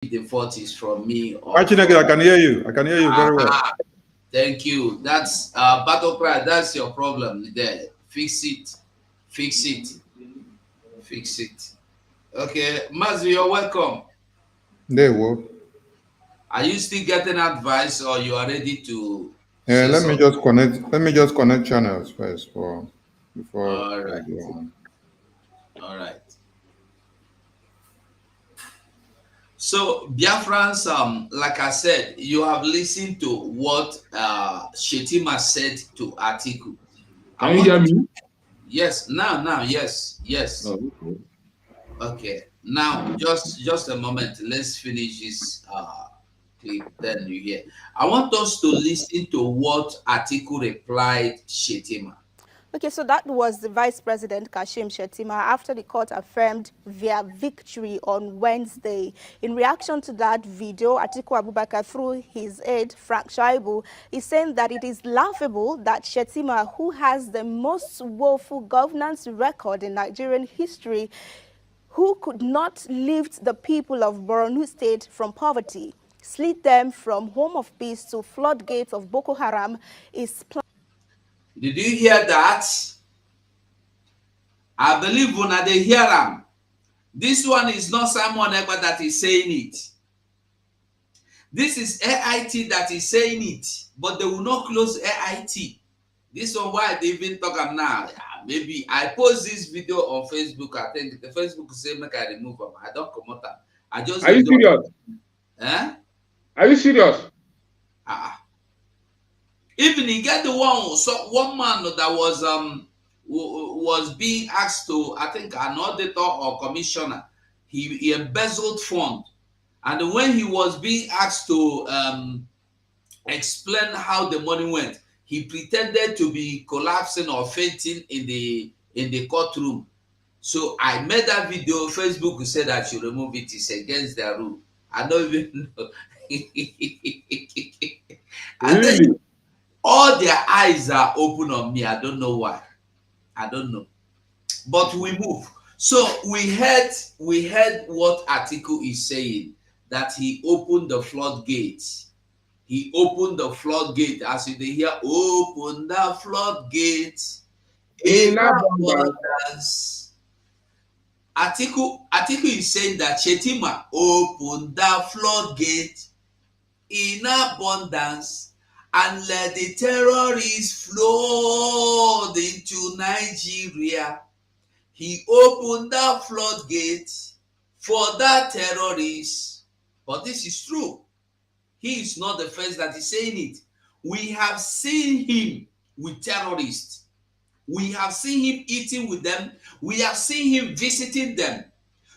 the fault is from me or Actually, from. I can hear you. I can hear you very well. Aha, thank you. That's battle cry. That's your problem there. Fix it. Fix it. Fix it. Okay, Mazu, you're welcome. There we go. Are you still getting advice or you are ready to Yeah, say let me something? just connect. Let me just connect channels first for before All I right. go on. All right. So, Biafrans, like I said, you have listened to what Shettima said to Atiku. I Can you want, hear me? yes, now, yes, yes. Oh, okay. Okay, now just a moment. Let's finish this clip. Then you hear. I want us to listen to what Atiku replied Shettima. Okay, so that was the Vice President Kashim Shettima after the court affirmed their victory on Wednesday. In reaction to that video, Atiku Abubakar, through his aide, Frank Shaibu, is saying that it is laughable that Shettima, who has the most woeful governance record in Nigerian history, who could not lift the people of Borno State from poverty, slid them from home of peace to floodgates of Boko Haram, is Did you hear that? I believe when they hear him, this one is not Simon Ekpa that is saying it. This is AIT that is saying it, but they will not close AIT. This one why they even talk am now. Maybe I post this video on Facebook. I think the Facebook say make I remove them. I don't come out. I just Are you do. serious? Eh? Are you serious? Even he get the one. So one man that was being asked to, I think, an auditor or commissioner. He embezzled fund, and when he was being asked to explain how the money went, he pretended to be collapsing or fainting in the courtroom. So I made that video. Facebook said I should remove it. It's against their rule. I don't even know. And then Really? all their eyes are open on me. I don't know why. I don't know. But we move. So we heard what Atiku is saying, that he opened the floodgates. He opened the floodgate. As you hear, open the floodgates in In abundance. abundance. Atiku is saying that Shettima opened the floodgate in abundance and let the terrorists flood into Nigeria. He opened the floodgate for that terrorists. But this is true. He is not the first that is saying it. We have seen him with terrorists. We have seen him eating with them. We have seen him visiting them.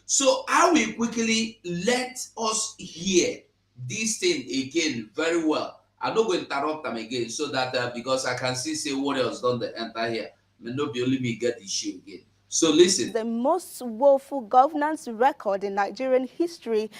So I will quickly let us hear this thing again very well. I'm not going to interrupt them again so that because I can see say warriors don't enter here. May not be only me get the issue again. So listen. the most woeful governance record in Nigerian history,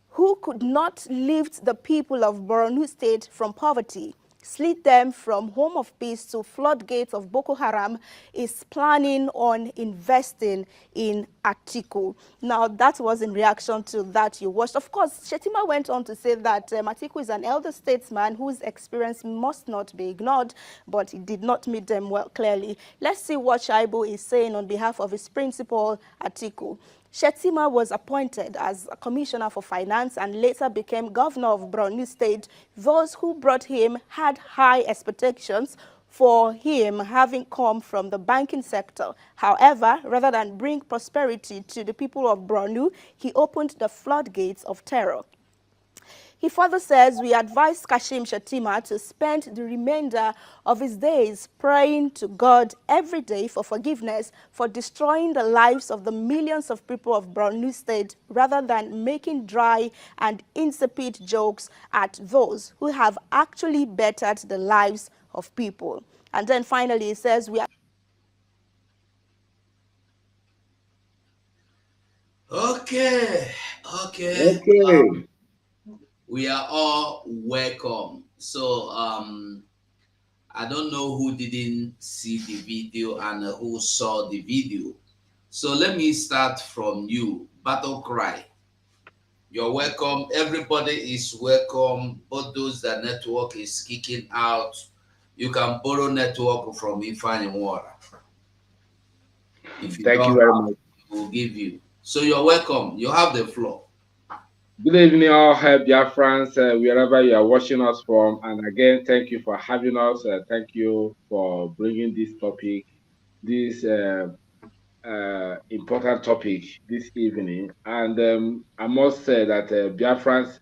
who could not lift the people of Borno State from poverty, slid them from home of peace to floodgates of Boko Haram, is planning on investing in Atiku. Now, that was in reaction to that you watched. Of course, Shettima went on to say that Atiku is an elder statesman whose experience must not be ignored, but he did not meet them well clearly. Let's see what Shaibu is saying on behalf of his principal, Atiku. Shettima was appointed as a commissioner for finance and later became governor of Borno State. Those who brought him had high expectations for him, having come from the banking sector. However, rather than bring prosperity to the people of Borno, he opened the floodgates of terror. He further says, we advise Kashim Shettima to spend the remainder of his days praying to God every day for forgiveness for destroying the lives of the millions of people of Borno State rather than making dry and insipid jokes at those who have actually bettered the lives of people. And then finally he says, we are Okay. Okay. Okay. We are all welcome. So I don't know who didn't see the video and who saw the video. So let me start from you. Battle cry. You're welcome. Everybody is welcome. Both those that network is kicking out. You can borrow network from Ifeanyi Water. If you Thank you don't very have, much. we will give you. So you're welcome. You have the floor. Good evening, all BIAFRANS, wherever you are watching us from. And again, thank you for having us. Thank you for bringing this topic, this important topic this evening. And I must say that Biafrans,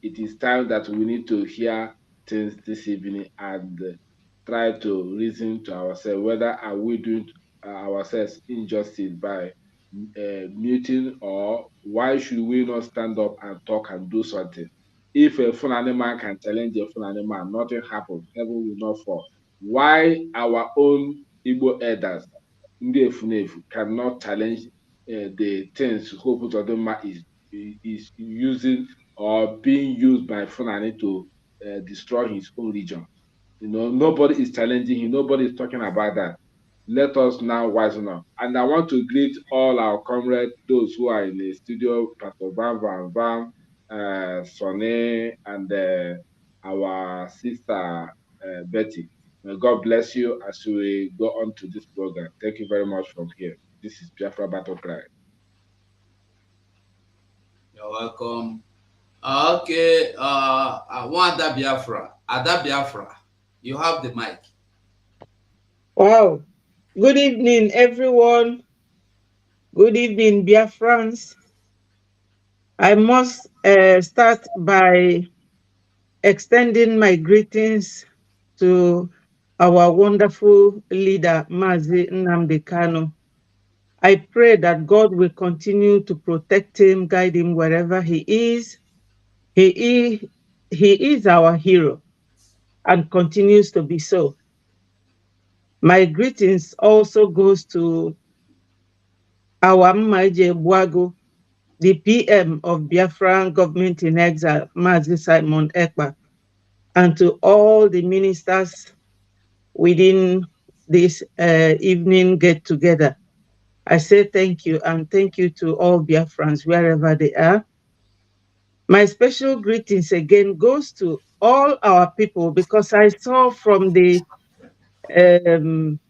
it is time that we need to hear things this evening and try to reason to ourselves whether are we doing ourselves injustice by muting, or why should we not stand up and talk and do something? If a Fulani man can challenge a Fulani man, nothing happens, heaven will not fall. Why our own Igbo elders, ndị efunefu, cannot challenge the things Hope Uzodinma is using or being used by Fulani to destroy his own region? Nobody is challenging him. Nobody is talking about that. Let us now wisen up. And I want to greet all our comrades, those who are in the studio, Pastor Van, Sonny, and our sister Betty. May God bless you as we go on to this program. Thank you very much from here. This is Biafra Battle Cry. You're welcome. Okay, I want Ada Biafra. Ada Biafra, you have the mic. Wow. Good evening, everyone. Good evening, BIAFRANS. I must start by extending my greetings to our wonderful leader, Mazi Nnamdi Kanu. I pray that God will continue to protect him, guide him wherever he is. He is our hero and continues to be so. My greetings also goes to our Mmaje Bwago, the PM of Biafran Government in Exile, Mazi Simon Ekpa, and to all the ministers within this evening get-together. I say thank you, and thank you to all Biafrans wherever they are. My special greetings again goes to all our people, because I saw from the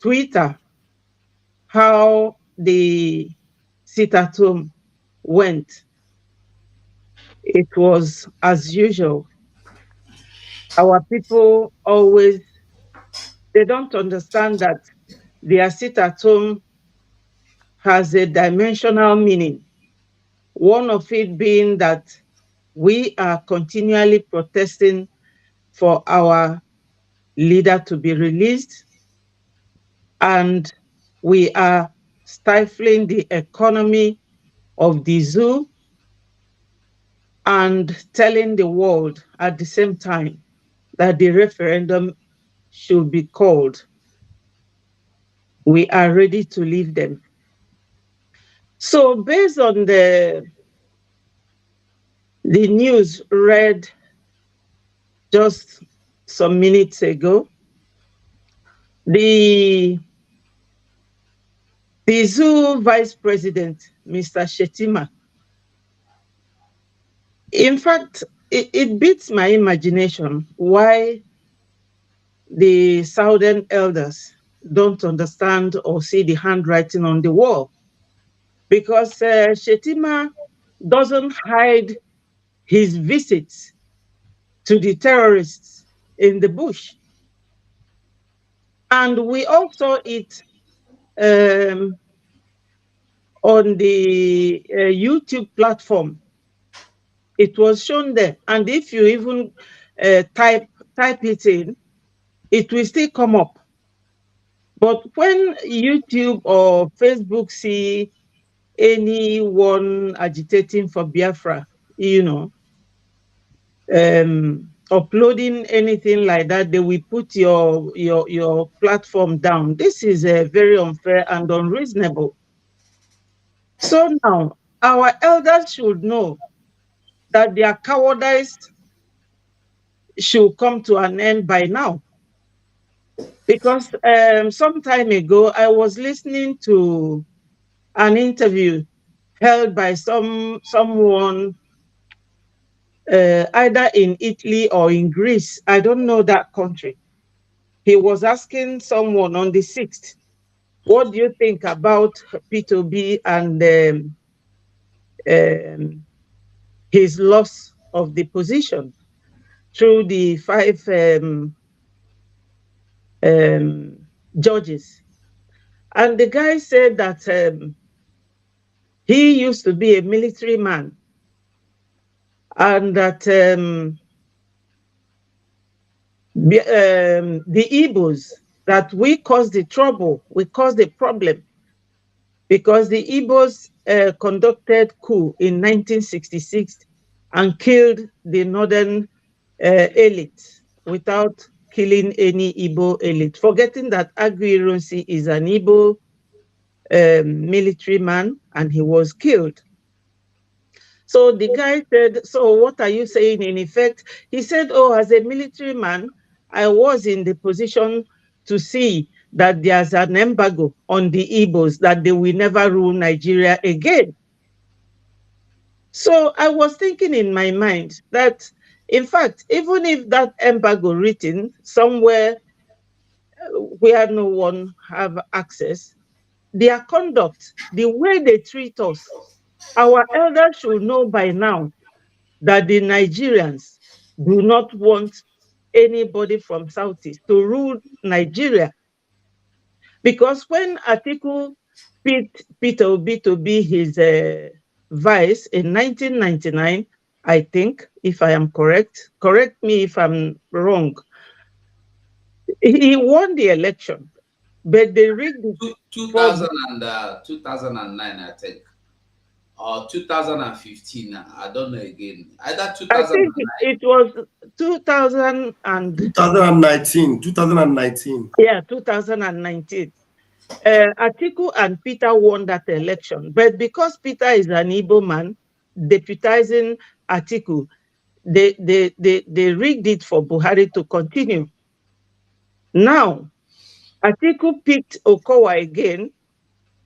Twitter how the sit-at-home went. It was as usual. Our people always, they don't understand that their sit-at-home has a dimensional meaning. One of it being that we are continually protesting for our leader to be released, and we are stifling the economy of the zoo and telling the world at the same time that the referendum should be called. We are ready to leave them. So based on the news read just some minutes ago, the zoo vice president, Mr. Shettima, in fact, it beats my imagination why the Southern elders don't understand or see the handwriting on the wall. Because Shettima doesn't hide his visits to the terrorists in the bush. And we also it on the YouTube platform. It was shown there. And if you even type it in, it will still come up. But when YouTube or Facebook see anyone agitating for Biafra, uploading anything like that, they will put your platform down. This is very unfair and unreasonable. So now, our elders should know that their cowardice should come to an end by now. Because some time ago, I was listening to an interview held by someone either in Italy or in Greece. I don't know that country. He was asking someone on the 6th, what do you think about P2B and um, his loss of the position through the 5 judges? And the guy said that he used to be a military man and that the Igbos, that we caused the trouble, we caused the problem because the Igbos conducted coup in 1966 and killed the northern elite without killing any Igbo elite, forgetting that Aguirre is an Igbo military man and he was killed. So the guy said, so what are you saying in effect? He said, oh, as a military man, I was in the position to see that there's an embargo on the Igbos, that they will never rule Nigeria again. So I was thinking in my mind that, in fact, even if that embargo written somewhere where no one have access, their conduct, the way they treat us, our elders should know by now that the Nigerians do not want anybody from Southeast to rule Nigeria. Because when Atiku picked Peter Obi to be his vice in 1999, I think, if I am correct me if I'm wrong, he won the election, but they rigged it for 2009, I think, or 2015. I don't know again. Either I think 2009. it was 2000 and 2019. 2019. yeah, 2019. Atiku and Peter won that election, but because Peter is an Igbo man, deputizing Atiku, they rigged it for Buhari to continue. Now, Atiku picked Okowa again.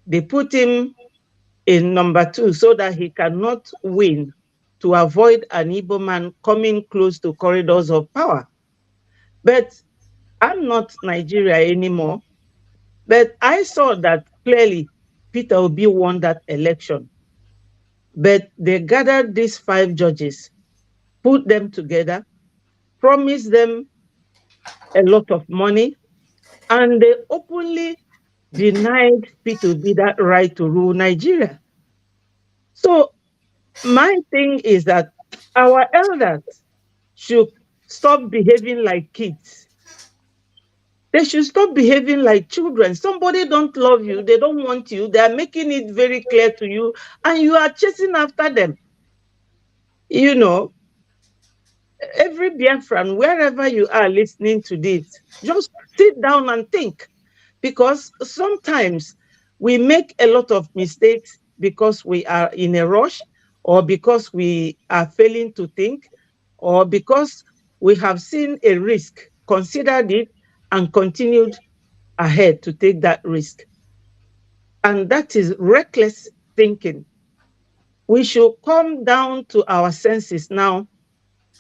They put him in number 2 so that he cannot win, to avoid an Igbo man coming close to corridors of power. But I'm not Nigeria anymore. But I saw that clearly Peter Obi won that election. But they gathered these 5 judges, put them together, promised them a lot of money, and they openly denied Peter Obi that right to rule Nigeria. So my thing is that our elders should stop behaving like kids. They should stop behaving like children. Somebody don't love you, they don't want you, they are making it very clear to you, and you are chasing after them. You know, every Biafran, wherever you are listening to this, just sit down and think. Because sometimes we make a lot of mistakes because we are in a rush, or because we are failing to think, or because we have seen a risk, considered it, and continued ahead to take that risk. And that is reckless thinking. We should come down to our senses now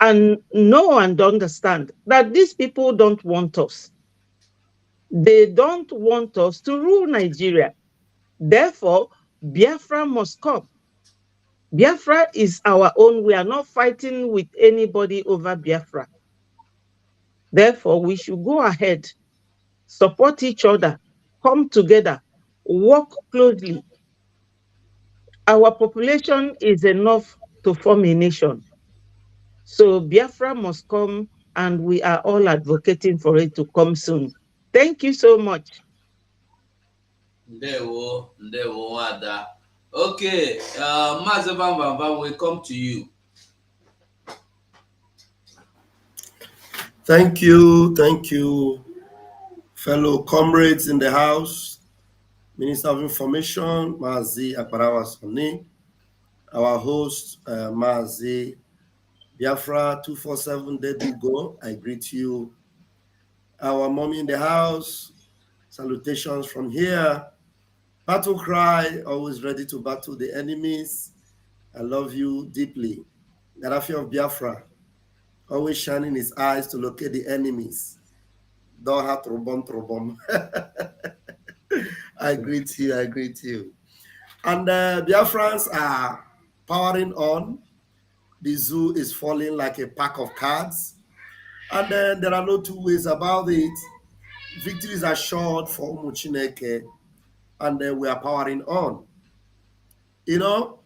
and know and understand that these people don't want us. They don't want us to rule Nigeria. Therefore, Biafra must come. Biafra is our own. We are not fighting with anybody over Biafra. Therefore, we should go ahead, support each other, come together, work closely. Our population is enough to form a nation. So Biafra must come, and we are all advocating for it to come soon. Thank you so much. Ndewo, Ada. Okay, Mazi Van Van Van, we come to you. Thank you, fellow comrades in the House, Minister of Information, Mazi Akbarawa Sani, our host, Mazi Biafra 247, there do go. I greet you. Our mommy in the house, salutations from here. Battle cry, always ready to battle the enemies. I love you deeply. Gaddafi of Biafra, always shining his eyes to locate the enemies. Don't have to. I greet you, I greet you. And Biafrans are powering on. The zoo is falling like a pack of cards. And then there are no two ways about it. Victories are assured for Umuchineke, and then we are powering on. You know,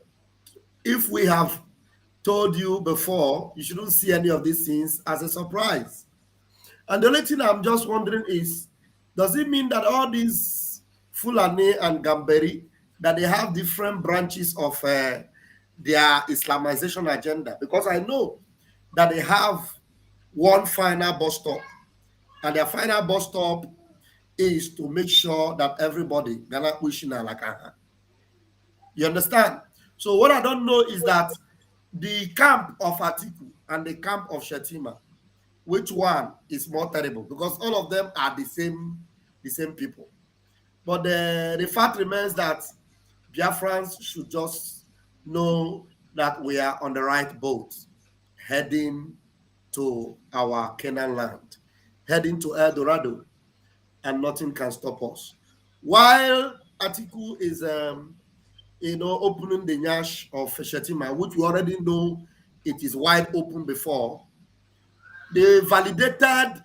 if we have told you before, you shouldn't see any of these things as a surprise. And the only thing I'm just wondering is, does it mean that all these Fulani and Gamberi, that they have different branches of their Islamization agenda? Because I know that they have one final bus stop, and their final bus stop is to make sure that everybody, you understand? So what I don't know is that the camp of Atiku and the camp of Shettima, which one is more terrible? Because all of them are the same people. But the fact remains that Biafrans should just know that we are on the right boat, heading to our Canaan land, heading to El Dorado, and nothing can stop us. While Atiku is opening the nyash of Shettima, which we already know it is wide open before, they validated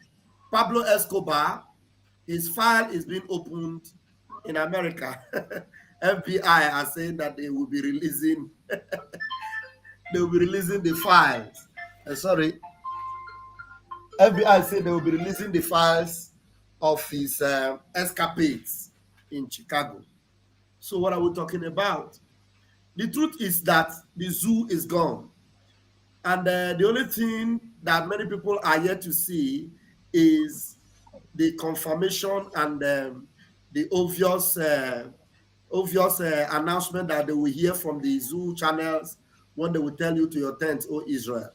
Pablo Escobar. His file is being opened in America. FBI are saying that they will be releasing the files. Sorry. FBI said they will be releasing the files of his escapades in Chicago. So what are we talking about? The truth is that the zoo is gone. And the only thing that many people are yet to see is the confirmation and the obvious announcement that they will hear from the zoo channels when they will tell you to your tent, O Israel.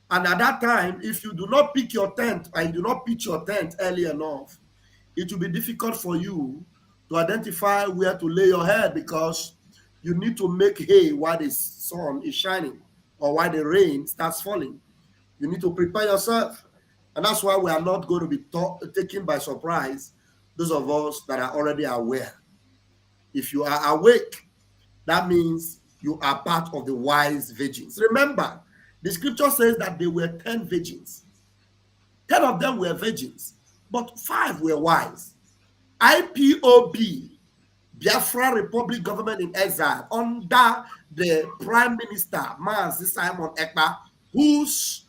And at that time, if you do not pick your tent, and you do not pitch your tent early enough, it will be difficult for you to identify where to lay your head, because you need to make hay while the sun is shining or while the rain starts falling. You need to prepare yourself. And that's why we are not going to be taken by surprise, those of us that are already aware. If you are awake, that means you are part of the wise virgins. Remember, the scripture says that there were 10 virgins. 10 of them were virgins, but 5 were wise. IPOB, Biafra Republic Government in Exile, under the Prime Minister, Mazi Simon Ekpa, whose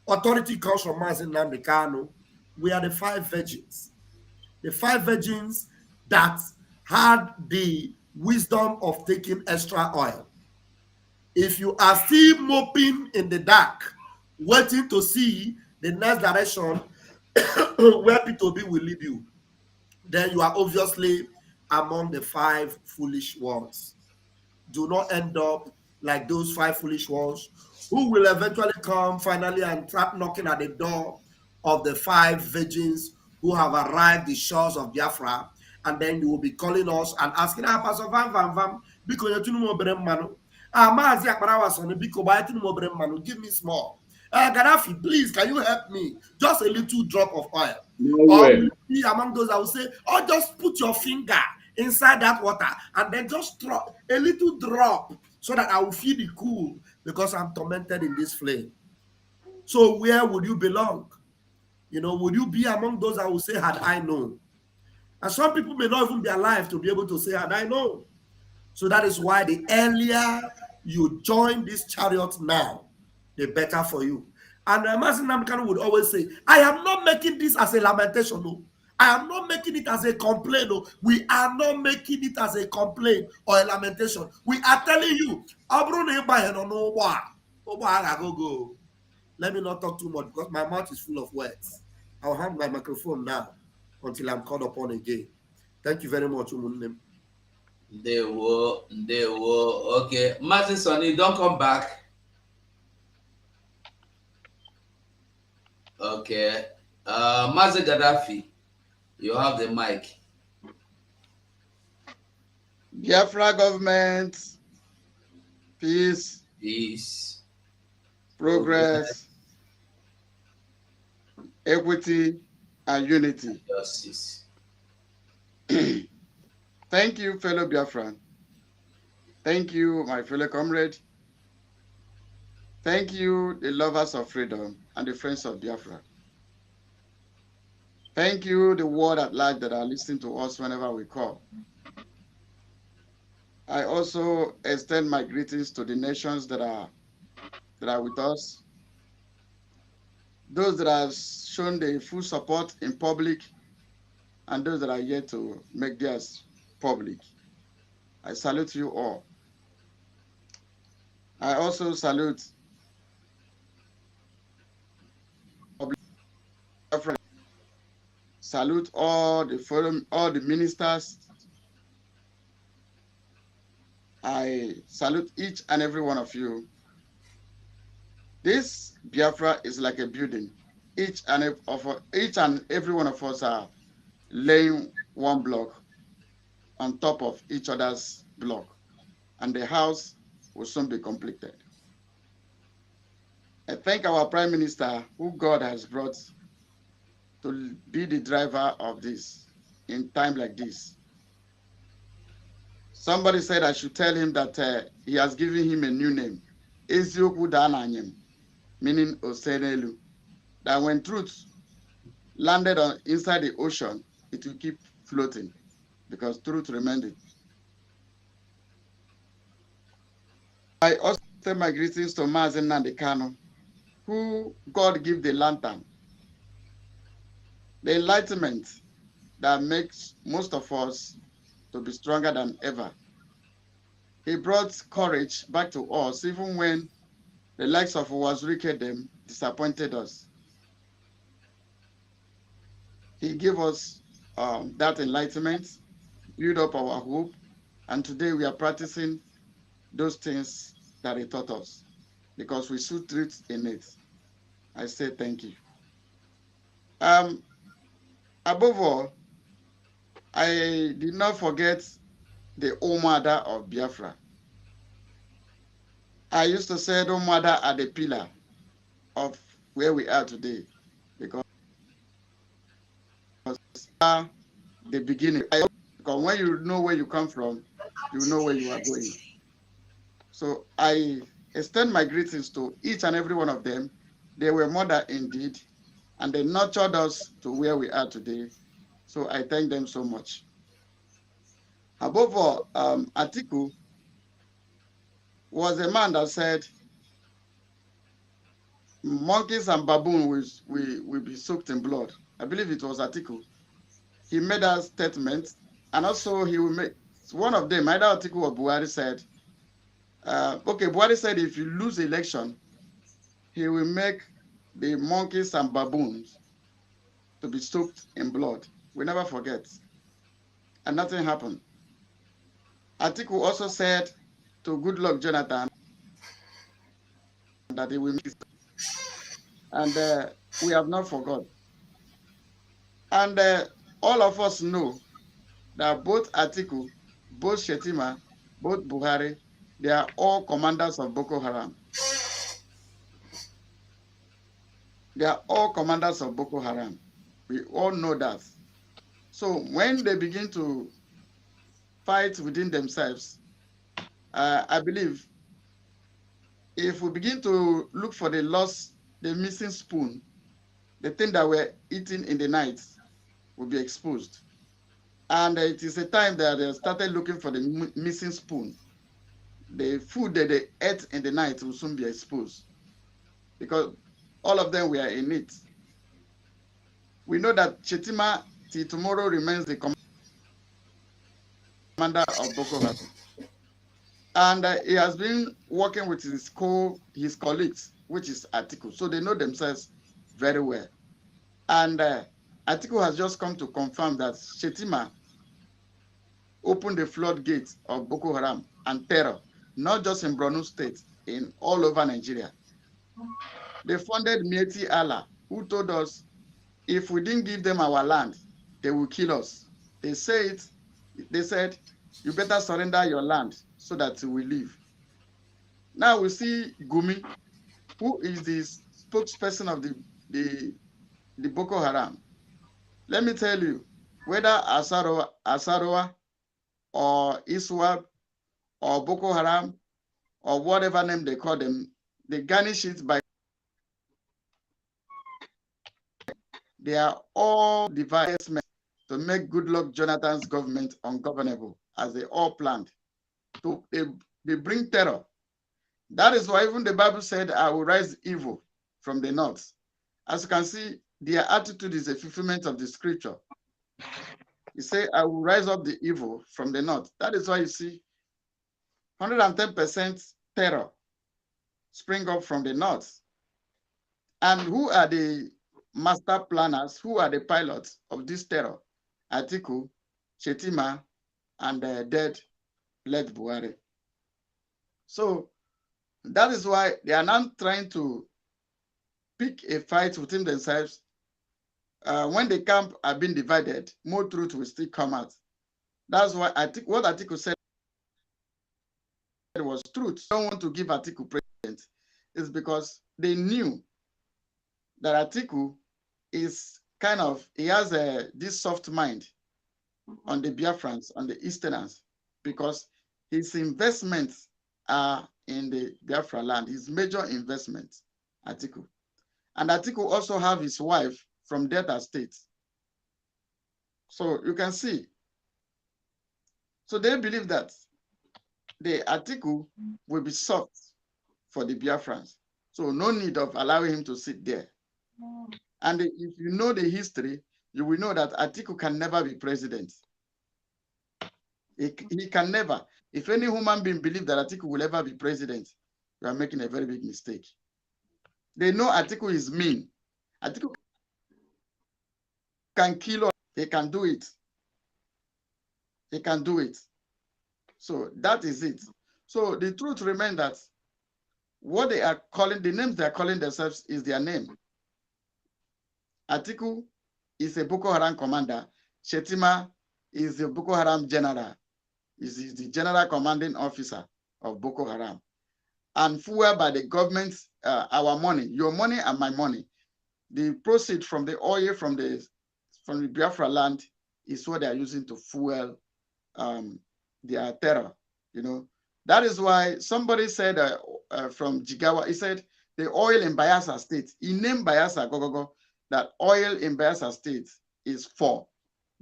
authority comes from Mazi Nnamdi Kanu, we are the 5 virgins. The 5 virgins that had the wisdom of taking extra oil. If you are still moping in the dark, waiting to see the next direction where P2B will lead you, then you are obviously among the 5 foolish ones. Do not end up like those 5 foolish ones who will eventually come finally and start knocking at the door of the 5 virgins who have arrived the shores of Biafra, and then you will be calling us and asking, Pastor Vam, because give me small. Gaddafi, please, can you help me? Just a little drop of oil. Or maybe among those, I will say, just put your finger inside that water and then just drop a little drop so that I will feel the cool, because I'm tormented in this flame. So where would you belong? Would you be among those I will say, had I known? And some people may not even be alive to be able to say, had I known. So that is why the earlier you join this chariot now, the better for you. And Mazi Nnamdi Kanu would always say, I am not making this as a lamentation, no. I am not making it as a complaint, no. We are not making it as a complaint or a lamentation. We are telling you, let me not talk too much because my mouth is full of words. I'll hand my microphone now until I'm called upon again. Thank you very much, Umunnem. They will. Okay. Mazi Sonny, don't come back. Okay. Mazi Gaddafi, you have the mic. Biafra government, peace. Peace. progress, equity, and unity. Justice. Thank you, fellow Biafran. Thank you, my fellow comrade. Thank you, the lovers of freedom and the friends of Biafra. Thank you, the world at large that are listening to us whenever we call. I also extend my greetings to the nations that are with us, those that have shown their full support in public, and those that are yet to make theirs public. I salute you all. I also salute all the forum, all the ministers. I salute each and every one of you. This Biafra is like a building. Each and every one of us are laying one block on top of each other's block, and the house will soon be completed. I thank our Prime Minister, who God has brought to be the driver of this in time like this. Somebody said I should tell him that he has given him a new name, Ezioku Dananyem, meaning Osenelu, that when truth landed inside the ocean, it will keep floating because truth remained. I also send my greetings to Mazen Nandekano, who God gave the lantern, the enlightenment that makes most of us to be stronger than ever. He brought courage back to us, even when the likes of Wazirike them disappointed us. He gave us that enlightenment, build up our hope, and today we are practicing those things that he taught us because we see truth in it. I say thank you. Above all, I did not forget the Omada of Biafra. I used to say the Omada are the pillar of where we are today because the beginning. Because when you know where you come from, you know where you are going. So I extend my greetings to each and every one of them. They were mother indeed, and they nurtured us to where we are today. So I thank them so much. Above all, Atiku was a man that said, monkeys and baboons will be soaked in blood. I believe it was Atiku. He made that statement, and also he will make one of them, either Atiku or Buhari said, Buhari said if you lose election, he will make the monkeys and baboons to be soaked in blood. We never forget. And nothing happened. Atiku also said to Goodluck Jonathan that he will make it. And we have not forgot. And all of us know that both Atiku, both Shettima, both Buhari, they are all commanders of Boko Haram. They are all commanders of Boko Haram. We all know that. So when they begin to fight within themselves, I believe if we begin to look for the missing spoon, the thing that we're eating in the night will be exposed. And it is a time that they started looking for the missing spoon. The food that they ate in the night will soon be exposed because all of them were in it. We know that Shettima till tomorrow remains the commander of Boko Haram. And he has been working with his colleagues, which is Atiku. So they know themselves very well. And Atiku has just come to confirm that Shettima opened the floodgates of Boko Haram and terror, not just in Borno State, in all over Nigeria. They funded Mieti Allah, who told us if we didn't give them our land, they will kill us. They said, you better surrender your land so that we live. Now we see Gumi who is the spokesperson of the Boko Haram. Let me tell you, whether Asaroa or Iswap or Boko Haram or whatever name they call them, they garnish it by, they are all devised to make Goodluck Jonathan's government ungovernable, as they all planned. They bring terror. That is why even the Bible said, I will rise evil from the north. As you can see, their attitude is a fulfillment of the scripture. He said, I will rise up the evil from the north. That is why you see 110% terror spring up from the north. And who are the master planners? Who are the pilots of this terror? Atiku, Shettima, and dead led Buhari. So that is why they are now trying to pick a fight within themselves. When the camp have been divided, more truth will still come out. That's why I think what Atiku said was truth. They don't want to give Atiku president is because they knew that Atiku is kind of, he has this soft mind on the Biafrans, on the Easterners, because his investments are in the Biafra land, his major investments, Atiku. And Atiku also have his wife from Delta State. So you can see. So they believe that the Atiku will be soft for the Biafrans. So no need of allowing him to sit there. And if you know the history, you will know that Atiku can never be president. He can never. If any human being believes that Atiku will ever be president, you are making a very big mistake. They know Atiku is mean. Atiku can kill us. He can do it. He can do it. So that is it. So the truth remains that what they are calling, the names they are calling themselves is their name. Atiku is a Boko Haram commander. Shettima is a Boko Haram general. Is the general commanding officer of Boko Haram. And fueled by the government, our money, your money and my money. The proceeds from the oil from the Biafra land is what they are using to fuel their terror. You know, that is why somebody said from Jigawa, he said the oil in Bayelsa State, he named Bayelsa Gogogo, that oil in Bayelsa State is for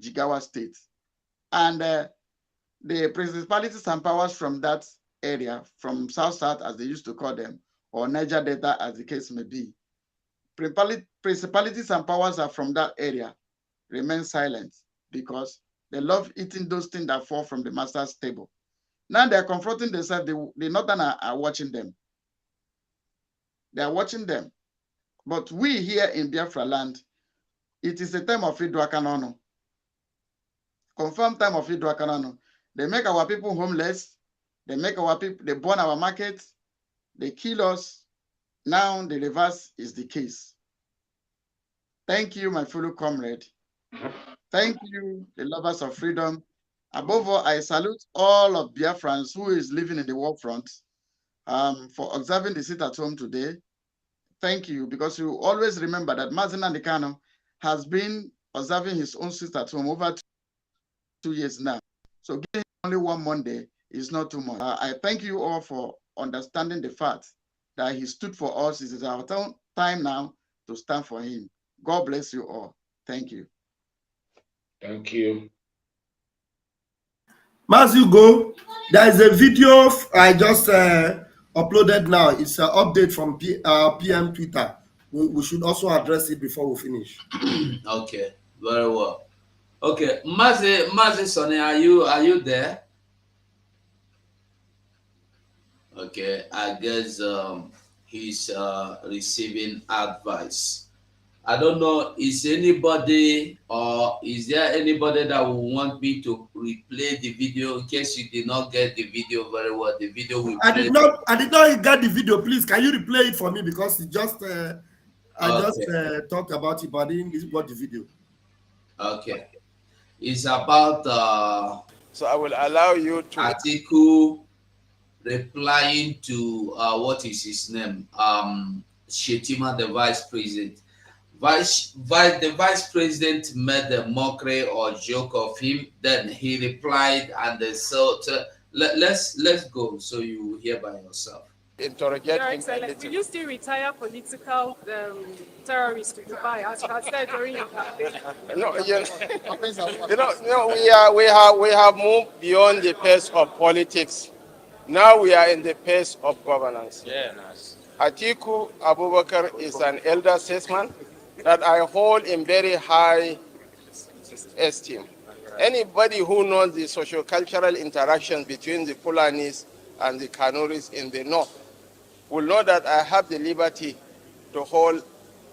Jigawa State. And the principalities and powers from that area, from South as they used to call them, or Niger Delta as the case may be, principalities and powers are from that area, remain silent because they love eating those things that fall from the master's table. Now they're confronting themselves, the Northern are watching them. They are watching them. But we here in Biafra land, it is a time of Idwakanono. Confirmed time of Idwakanono. They make our people homeless. They make our people, they burn our markets. They kill us. Now the reverse is the case. Thank you, my fellow comrade. Thank you, the lovers of freedom. Above all, I salute all of Biafrans who is living in the war front for observing the sit at home today. Thank you, because you always remember that Mazi Nnamdi Kanu has been observing his own sit at home over 2 years now. So giving only one Monday is not too much. I thank you all for understanding the fact that he stood for us. It is our time now to stand for him. God bless you all. Thank you. Thank you. As you go, there is a video I just uploaded now. It's an update from PM Twitter. We should also address it before we finish. Okay, very well. Okay, Mazi Sonny, are you there? Okay, I guess he's receiving advice. I don't know, is anybody or is there anybody that will want me to replay the video in case you did not get the video very well? The video will I did not get the video. Please, can you replay it for me? Because it just I just talked about it, but I didn't watch the video. Okay. It's about so I will allow you to Atiku replying to what is his name? Shettima, the vice president. The vice president made a mockery or joke of him. Then he replied, and so let's go so you hear by yourself. Interrogate him. Will you still retire political terrorists to Dubai as you said during your campaign? No, we have moved beyond the pace of politics. Now we are in the pace of governance. Yeah, nice. Atiku Abubakar is an elder statesman that I hold in very high esteem. Anybody who knows the socio-cultural interactions between the Fulanis and the Kanuris in the north will know that I have the liberty to hold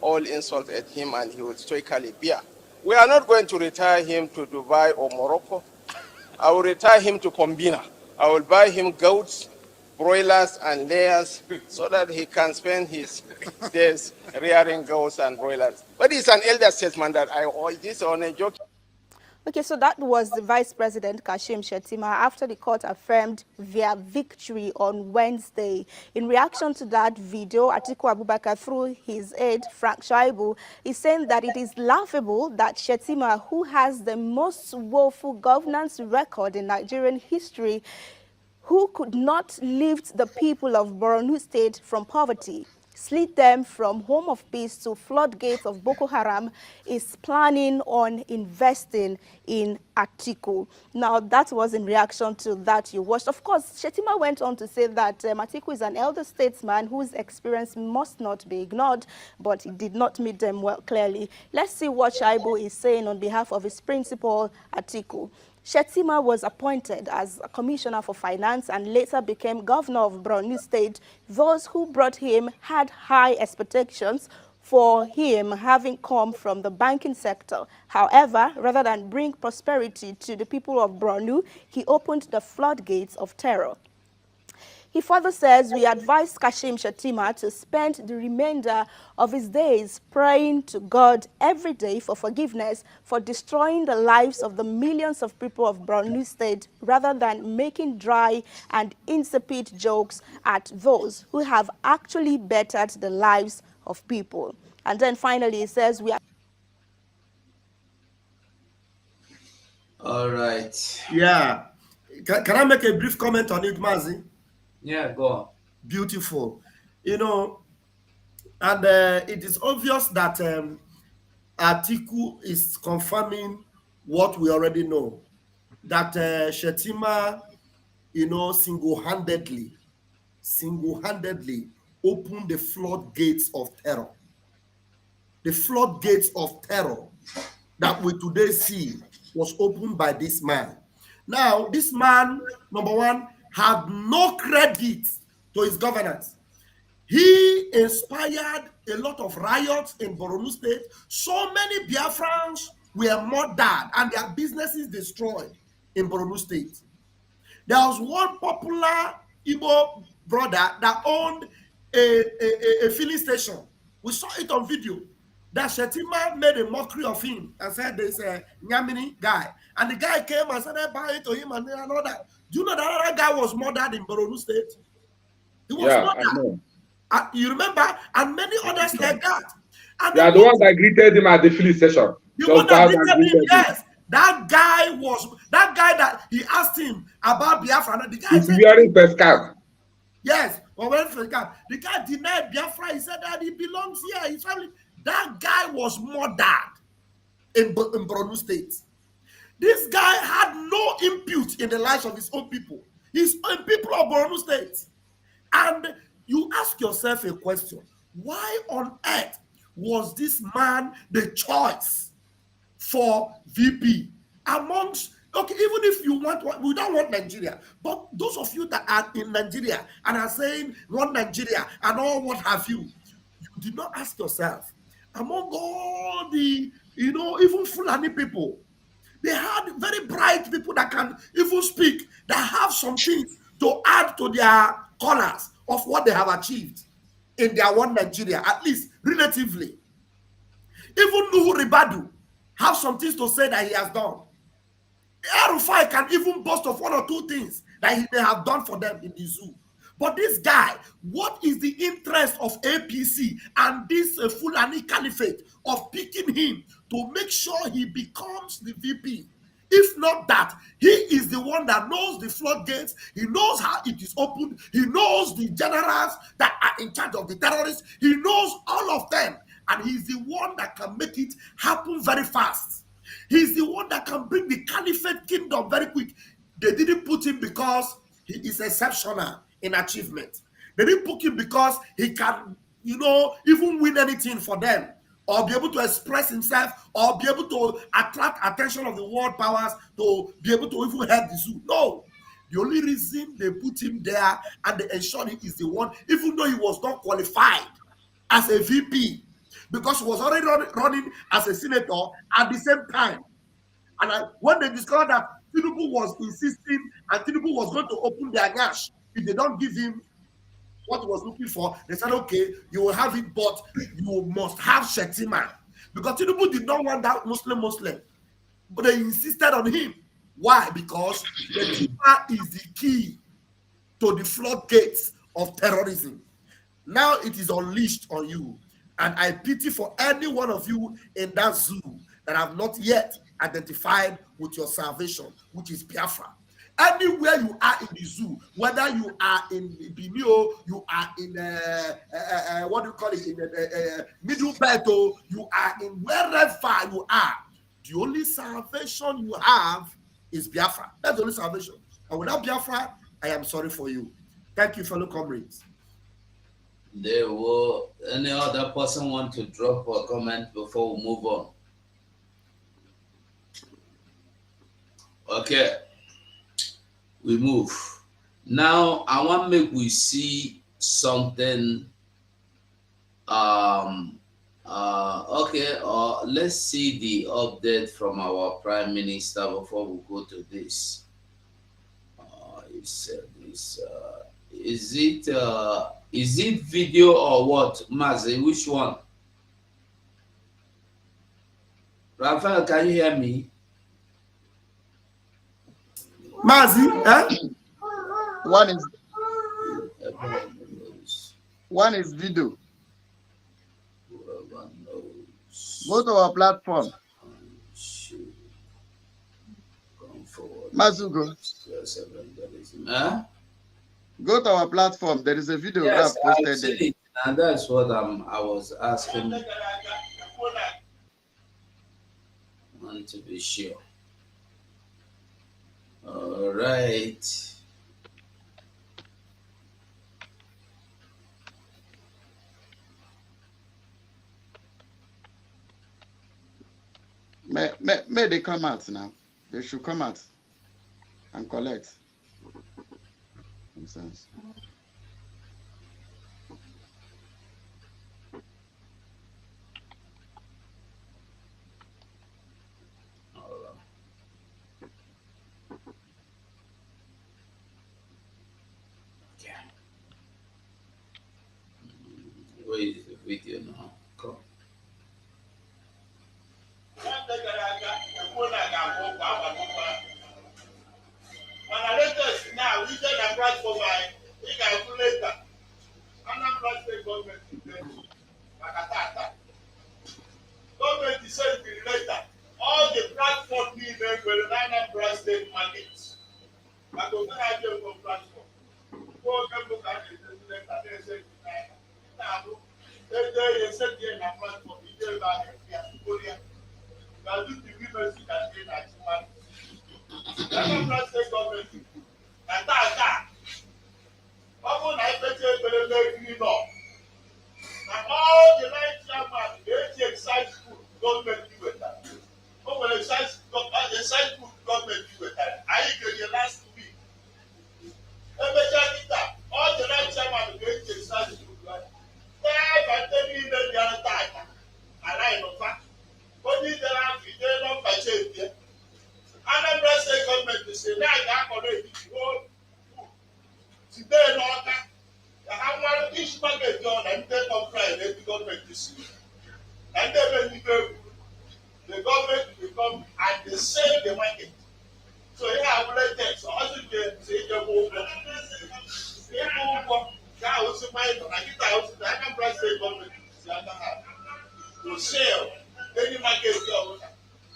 all insults at him and he will stoically bear. We are not going to retire him to Dubai or Morocco. I will retire him to Pombina. I will buy him goats, broilers, and layers so that he can spend his days rearing goats and broilers. But he's an elder statesman that this is on a joke. Okay, so that was the Vice President Kashim Shettima after the court affirmed their victory on Wednesday. In reaction to that video, Atiku Abubakar, through his aide, Frank Shaibu, is saying that it is laughable that Shettima, who has the most woeful governance record in Nigerian history, who could not lift the people of Borno State from poverty, slid them from home of peace to floodgates of Boko Haram, is planning on investing in Atiku. Now, that was in reaction to that you watched. Of course, Shettima went on to say that Atiku is an elder statesman whose experience must not be ignored, but he did not meet them well clearly. Let's see what Shaibu is saying on behalf of his principal, Atiku. Shettima was appointed as a commissioner for finance and later became governor of Borno State. Those who brought him had high expectations for him, having come from the banking sector. However, rather than bring prosperity to the people of Borno, he opened the floodgates of terror. He further says, we advise Kashim Shettima to spend the remainder of his days praying to God every day for forgiveness for destroying the lives of the millions of people of Borno State rather than making dry and insipid jokes at those who have actually bettered the lives of people. And then finally he says, we are... All right. Yeah. Can I make a brief comment on it, Mazi? Yeah, go on. Beautiful. You know, and it is obvious that Atiku is confirming what we already know, that Shettima, you know, single-handedly opened the floodgates of terror. The floodgates of terror that we today see was opened by this man. Now, this man, number one, had no credit to his governance. He inspired a lot of riots in Borno State. So many Biafrans were murdered and their businesses destroyed in Borno State. There was one popular Igbo brother that owned a filling station. We saw it on video. That Shettima made a mockery of him and said there's a Nyamini guy. And the guy came and said, buy it to him and all that. Do you know that other guy was murdered in Borno State? He was murdered. You remember? And many others like that. And the one that greeted him at the filling station. The one that greeted him, yes. That guy that he asked him about Biafra. The guy He's wearing best cap. Yes, the guy denied Biafra. He said that he belongs here. His family. That guy was murdered in Borno State. This guy had no impute in the lives of his own people. His own people of Borno State. And you ask yourself a question. Why on earth was this man the choice for VP amongst, okay, even if you want, we don't want Nigeria, but those of you that are in Nigeria and are saying want Nigeria and all what have you, you did not ask yourself, among all the, even Fulani people, they had very bright people that can even speak, that have some things to add to their colors of what they have achieved in their one Nigeria, at least relatively. Even Nuhu Ribadu have some things to say that he has done. El-Rufai can even boast of one or two things that he may have done for them in the zoo But this guy, what is the interest of APC and this Fulani Caliphate of picking him to make sure he becomes the VP? If not that, he is the one that knows the floodgates, he knows how it is opened, he knows the generals that are in charge of the terrorists, he knows all of them, and he's the one that can make it happen very fast. He's the one that can bring the Caliphate kingdom very quick. They didn't put him because he is exceptional in achievement. They didn't put him because he can, even win anything for them, or be able to express himself, or be able to attract attention of the world powers to be able to even help the zoo. No. The only reason they put him there and they ensured he is the one, even though he was not qualified as a VP, because he was already running as a senator at the same time. And when they discovered that Tinubu was insisting and Tinubu was going to open their gash if they don't give him what he was looking for, they said, okay, you will have it, but you must have Shettima. Because Tinubu did not want that Muslim, but they insisted on him. Why? Because Shettima is the key to the floodgates of terrorism. Now it is unleashed on you. And I pity for any one of you in that zoo that have not yet identified with your salvation, which is Biafra. Anywhere you are in the zoo, whether you are in Benio, you are in what do you call it, in the Middle Belt, you are in wherever you are, the only salvation you have is Biafra. That's the only salvation. And without Biafra, I am sorry for you. Thank you, fellow comrades. There will any other person want to drop a comment before we move on? Okay, we move. Now I want to make we see something. Okay, let's see the update from our Prime Minister before we go to this. He said this. Is it video or what, Mazi? Which one? Raphael, can you hear me? Mazi, One is video. Go to our platform. Mazugo. Go to our platform. There is a video Yes, that posted there. And that's what I was asking. I want to be sure. All right. May they come out now. They should come out and collect. Nonsense. Where is the video now? Come. Government decided later all the platform movement were in Anambra State markets. But the platform. All the night chairman, they excise food, government give it that. Over the excise food, government give it that. I get the last week. All the night chairman, they excise food, right? But then you know the other time. I like the fact. But these are they don't purchase here. Anambra State government is saying, now I already go. Today, not that. Each market done and then on Friday, the government is and then when you go, the government will come and they sell the market. So here I will let them. So also they say they will to sell any market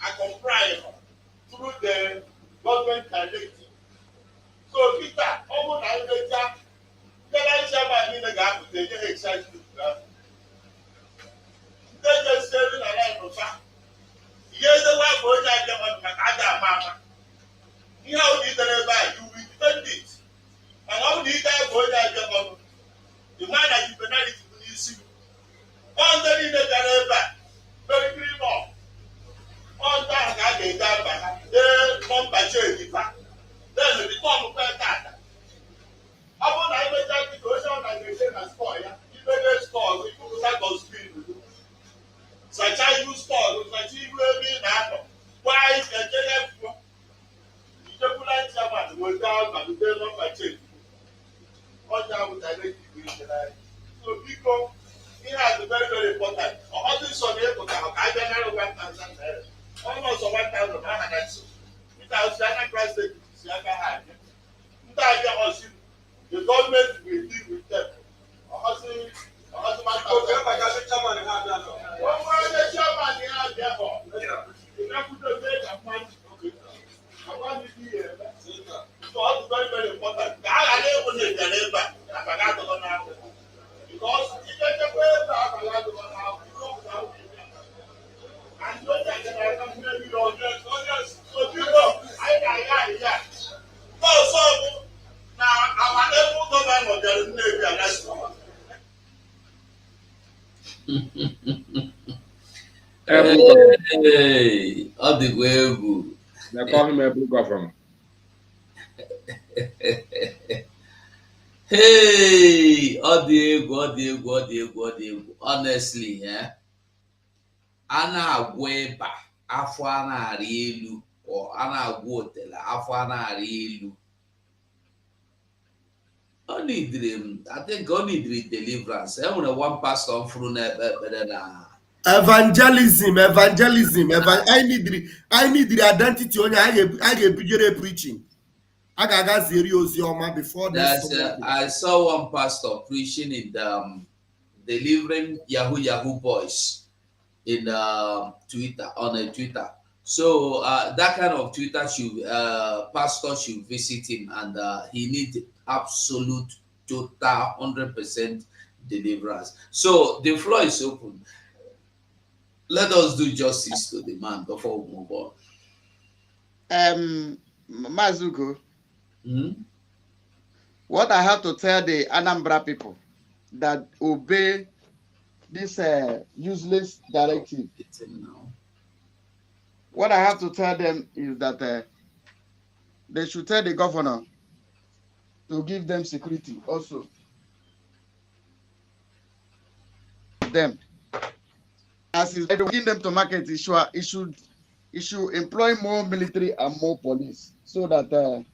I comply through the government directive. So Peter, almost I will just get chairman in the gap with the excise. They just selling a line of fact. Here's the one for that mama. You know, you will defend it. And how did I go that the man that you penalty will see. On the leader that very green off. On that, I get that back. Then come by charity back. Then the become a that. I want to make that situation like they say as spoil. You better store, we put that on speed. Such as you store, such as you will be now. Why is the JF? You don't put that chairman will down and they not by charity. On that with directly. So people, he has a very, very important. All this on the airport, I don't know 1,000. Almost 1,000. Without Siaka price, Siaka high. The government will deal with them. Very, very important. Because if you take away and don't take it, I can tell you all yes. So people, yeah. So now our level government of the Navy and that's all. Hey, all the way. They call him a blue government. Hey, ọ dị egwu. Honestly, a na-agwọ ịba afọ a na-arị elu, or a na-agwọ otele afọ a na-arị elu. I think ọ nidiri deliverance. E nwere one pastor furu n'ekpere na evangelism. I need the identity onye I ga-ebujere preaching. I got zeri ozi ọma before this. I saw one pastor preaching in delivering Yahoo boys in Twitter, on Twitter. So that kind of Twitter pastor should visit him, and he needs absolute, total, 100% deliverance. So the floor is open. Let us do justice to the man before we move on. Mazuko. What I have to tell the Anambra people that obey this useless directive, what I have to tell them is that they should tell the governor to give them security also. Them, as he's bringing them to market, he should employ more military and more police so that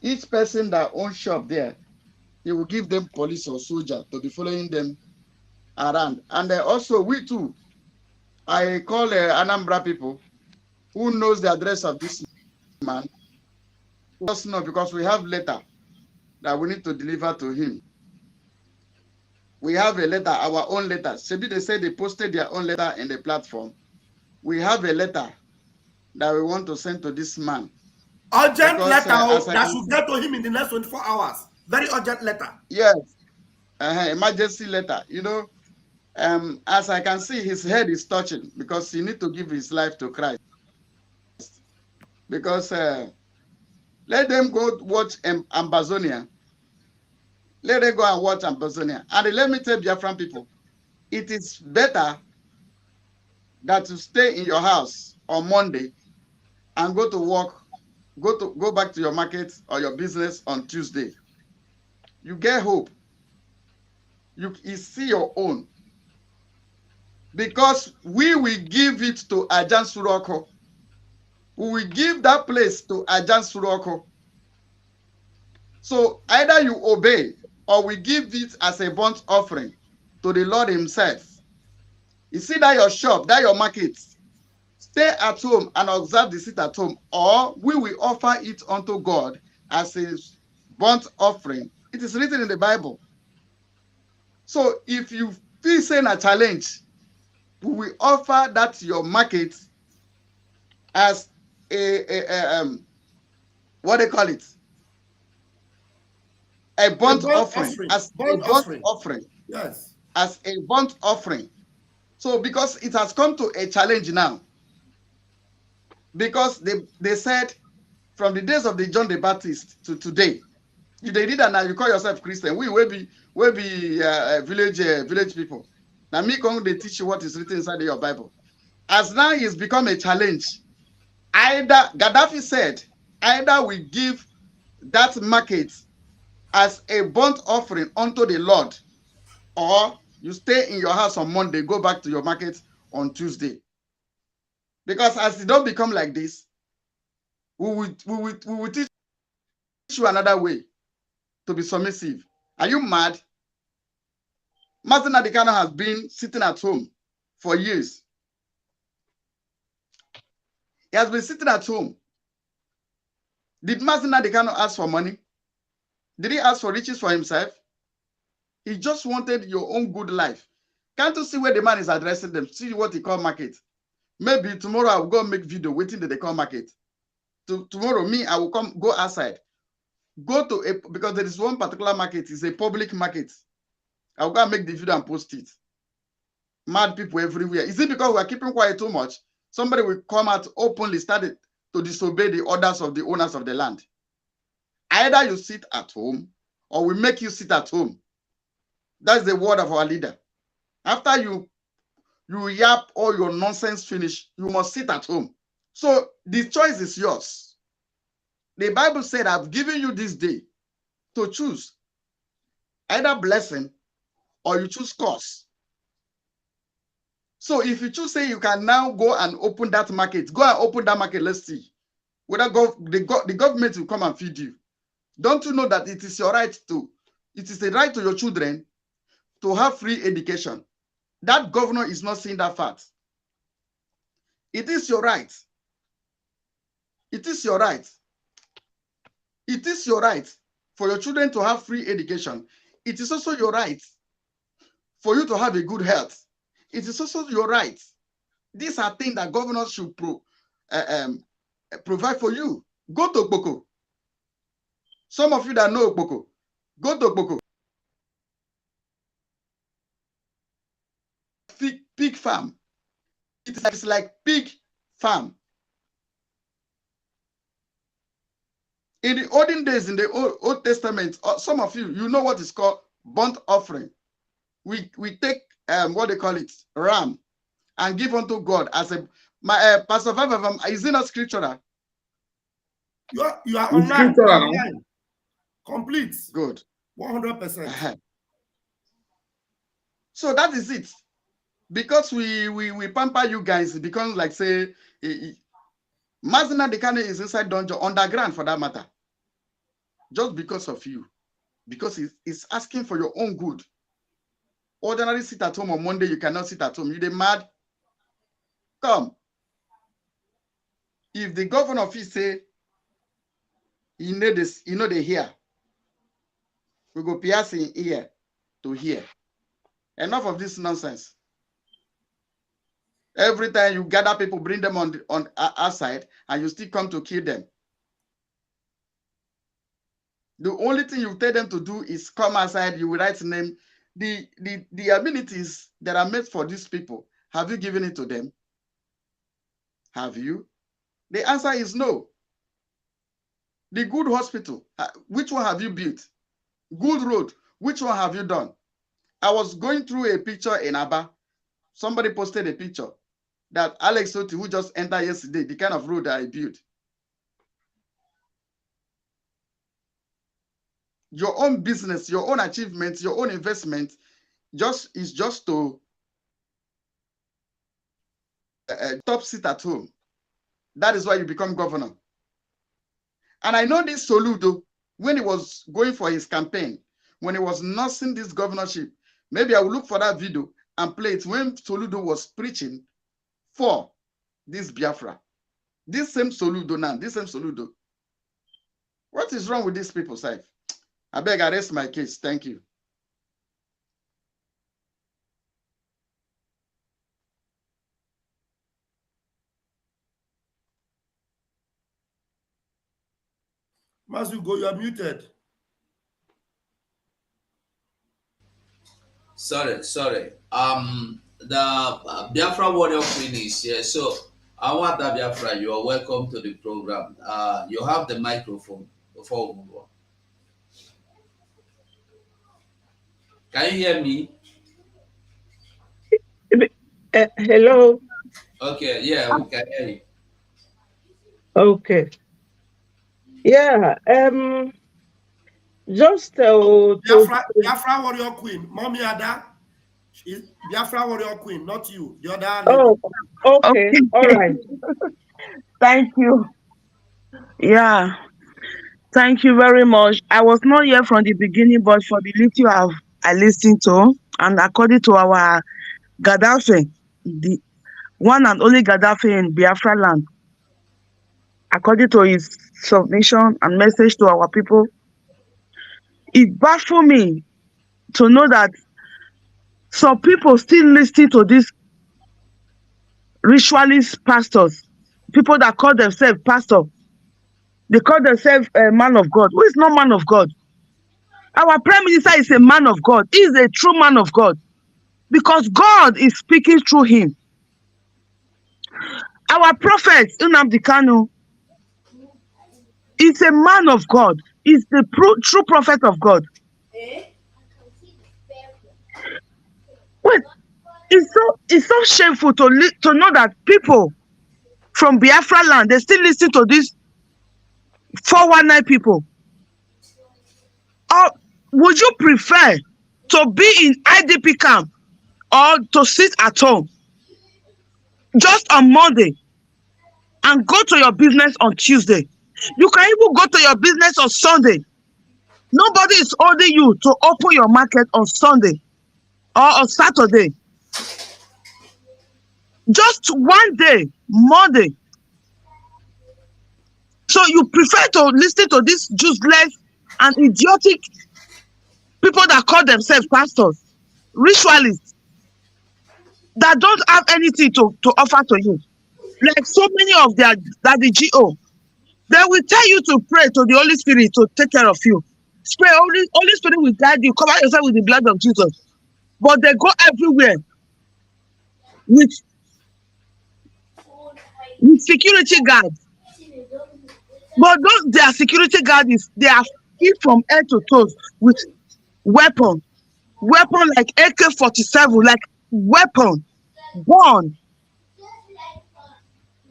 each person that owns shop there, he will give them police or soldier to be following them around. And also we too, I call Anambra people who knows the address of this man. Just know, because we have letter that we need to deliver to him. We have a letter, our own letter. Maybe they say they posted their own letter in the platform. We have a letter that we want to send to this man. Urgent letter that should get to him in the next 24 hours. Very urgent letter. Yes. Emergency letter. You know, as I can see, his head is touching because he needs to give his life to Christ. Because let them go watch Ambazonia. Let them go and watch Ambazonia. And let me tell Biafran people, it is better that to stay in your house on Monday and go to work, go back to your market or your business on Tuesday. You get hope. You see your own. Because we will give it to Ajan Suroko. We will give that place to Ajan Suroko. So either you obey or we give it as a burnt offering to the Lord himself. You see that your shop, that your market, stay at home and observe the sit at home, or we will offer it unto God as a burnt offering. It is written in the Bible. So if you feel saying a challenge, we will offer that your market as a what they call it, a burnt offering, as a burnt offering. Yes. As a burnt offering. So because it has come to a challenge now, because they said from the days of the John the Baptist to today, if they did that now, you call yourself Christian. We will be village people. Now me come they teach you what is written inside your Bible. As now it's become a challenge. Either Gaddafi said, either we give that market as a burnt offering unto the Lord, or you stay in your house on Monday, go back to your market on Tuesday. Because as it don't become like this, we will teach you another way to be submissive. Are you mad? Martin Adikano has been sitting at home for years. He has been sitting at home. Did Martin Adikano ask for money? Did he ask for riches for himself? He just wanted your own good life. Can't you see where the man is addressing them? See what he call market. Maybe tomorrow I will go make video waiting that they call market. Tomorrow, me, I will go outside. Go to a, because there is one particular market, it's a public market. I will go and make the video and post it. Mad people everywhere. Is it because we are keeping quiet too much? Somebody will come out openly, started to disobey the orders of the owners of the land. Either you sit at home or we make you sit at home. That's the word of our leader. After you yap all your nonsense finish, you must sit at home. So the choice is yours. The Bible said, I've given you this day to choose either blessing or you choose curse. So if you choose, say you can now go and open that market, go and open that market, let's see. Whether the government will come and feed you. Don't you know that it is your right to, it is a right to your children to have free education? That governor is not seeing that fact. It is your right. It is your right. It is your right for your children to have free education. It is also your right for you to have a good health. It is also your right. These are things that governors should provide for you. Go to Okpoko. Some of you that know Okpoko, go to Okpoko. Pig farm. It's like pig farm. In the olden days, in the Old Testament, some of you, you know what is called burnt offering. We take what they call it, ram, and give unto God as a Pastor Vavam. Is it not scriptural? You are online. Online. Complete. Good. 100%. So that is it. Because we pamper you guys, it becomes like say Mazina Dekane is inside dungeon, underground for that matter. Just because of you. Because it's asking for your own good. Ordinarily sit at home on Monday, you cannot sit at home. You dey mad? Come. If the governor of it say, you know this, you know they hear. We go piercing ear to hear. Enough of this nonsense. Every time you gather people, bring them on outside, and you still come to kill them. The only thing you tell them to do is come outside, you will write name. The amenities that are made for these people, have you given it to them? Have you? The answer is no. The good hospital, which one have you built? Good road, which one have you done? I was going through a picture in Aba. Somebody posted a picture that Alex Oti, who just entered yesterday, the kind of road that I built. Your own business, your own achievements, your own investment is just to top sit at home. That is why you become governor. And I know this Soludo, when he was going for his campaign, when he was nursing this governorship, maybe I will look for that video and play it when Soludo was preaching for this Biafra. This same Soludo now, this same Soludo. What is wrong with these people, Saif? I beg, I rest my case. Thank you. Masugo, you are muted. Sorry. The Biafra Warrior Queen is here. So, Awata Biafra, you are welcome to the program. You have the microphone before we move on. Can you hear me? Hello. Okay, yeah, we can hear you. Okay. Yeah. Just Biafra Warrior Queen, Mommy Ada. Biafra Warrior Queen, not you. The other lady. Oh, okay. All right. Thank you. Yeah. Thank you very much. I was not here from the beginning, but for the little I listened to, and according to our Gaddafi, the one and only Gaddafi in Biafra land, according to his submission and message to our people, it baffled me to know that some people still listen to these ritualist pastors, people that call themselves pastor. They call themselves a man of God. Who is not man of God? Our prime minister is a man of God. He is a true man of God because God is speaking through him. Our prophet, Nnamdi Kanu, is a man of God. He's the true prophet of God. Wait, it's so shameful to know that people from Biafra land, they still listen to these 419 people. Or would you prefer to be in IDP camp or to sit at home just on Monday and go to your business on Tuesday? You can even go to your business on Sunday. Nobody is holding you to open your market on Sunday or on Saturday. Just one day, Monday. So you prefer to listen to these useless and idiotic people that call themselves pastors, ritualists, that don't have anything to offer to you. Like so many of their daddy GO. They will tell you to pray to the Holy Spirit to take care of you. Pray, Holy Spirit will guide you. Cover yourself with the blood of Jesus. But they go everywhere with security guards. But those their security guards, they are hit from head to toes with weapon like AK-47, like weapon, gun.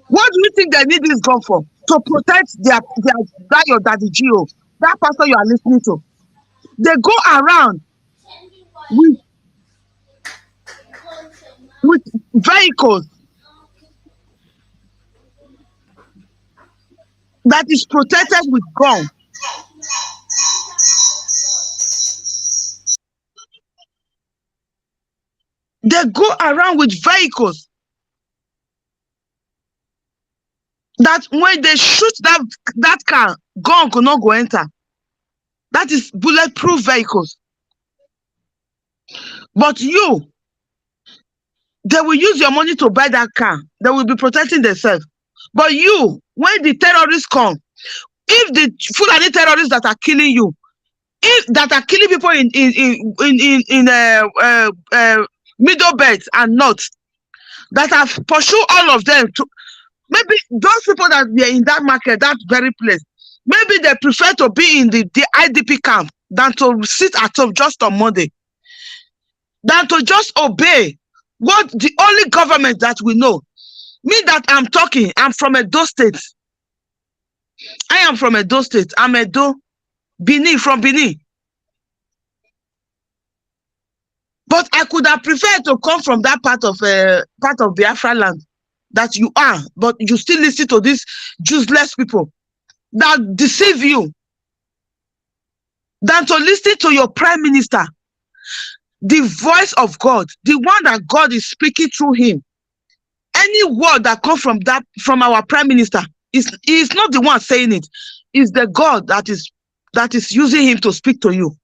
What do you think they need this gun for? To protect your daddy GO, that pastor you are listening to. They go around with vehicles that is protected with gun. They go around with vehicles that when they shoot that car, gun could not go enter. That is bulletproof vehicles. But you, they will use your money to buy that car. They will be protecting themselves. But you, when the terrorists come, if the Fulani terrorists that are killing you, that are killing people in Middle Belt and North, that have pursued all of them to, maybe those people that were in that market, that very place, maybe they prefer to be in the IDP camp than to sit at home just on Monday, than to just obey what the only government that we know. Me that I'm talking, I'm from Edo State. I am from Edo State. I'm Edo, Benin, from Benin. But I could have preferred to come from that part of Biafra land that you are, but you still listen to these useless people that deceive you, than to listen to your prime minister, the voice of God, the one that God is speaking through him. Any word that comes from our prime minister, he is not the one saying it. It's the God that is that is using him to speak to you.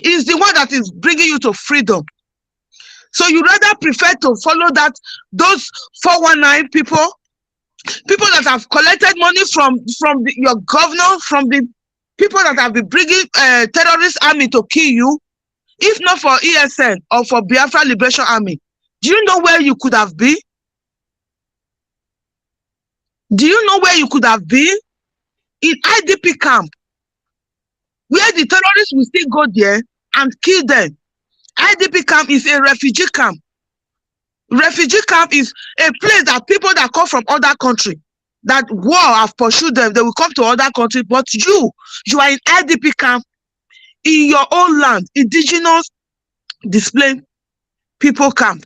It's the one that is bringing you to freedom. So you rather prefer to follow those 419 people that have collected money from your governor, from the people that have been bringing terrorist army to kill you, if not for ESN or for Biafra Liberation Army. Do you know where you could have been? Do you know where you could have been? In IDP camp, where the terrorists will still go there and kill them. IDP camp is a refugee camp. Refugee camp is a place that people that come from other countries, that war have pursued them, they will come to other countries, but you are in IDP camp in your own land, indigenous displaced people camp.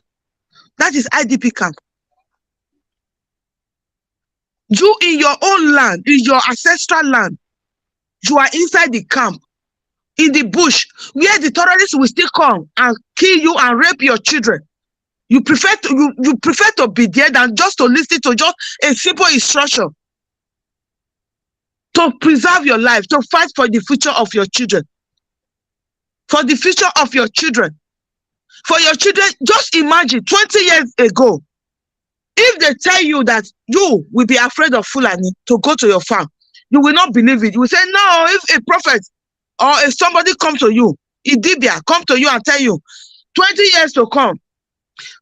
That is IDP camp. You in your own land, in your ancestral land, you are inside the camp, in the bush, where the terrorists will still come and kill you and rape your children. You prefer to be there than just to listen to just a simple instruction to preserve your life, to fight for the future of your children. For the future of your children. For your children, just imagine 20 years ago, if they tell you that you will be afraid of Fulani to go to your farm, you will not believe it. You will say, no, if a prophet or if somebody come to you, Idibia come to you and tell you, 20 years to come,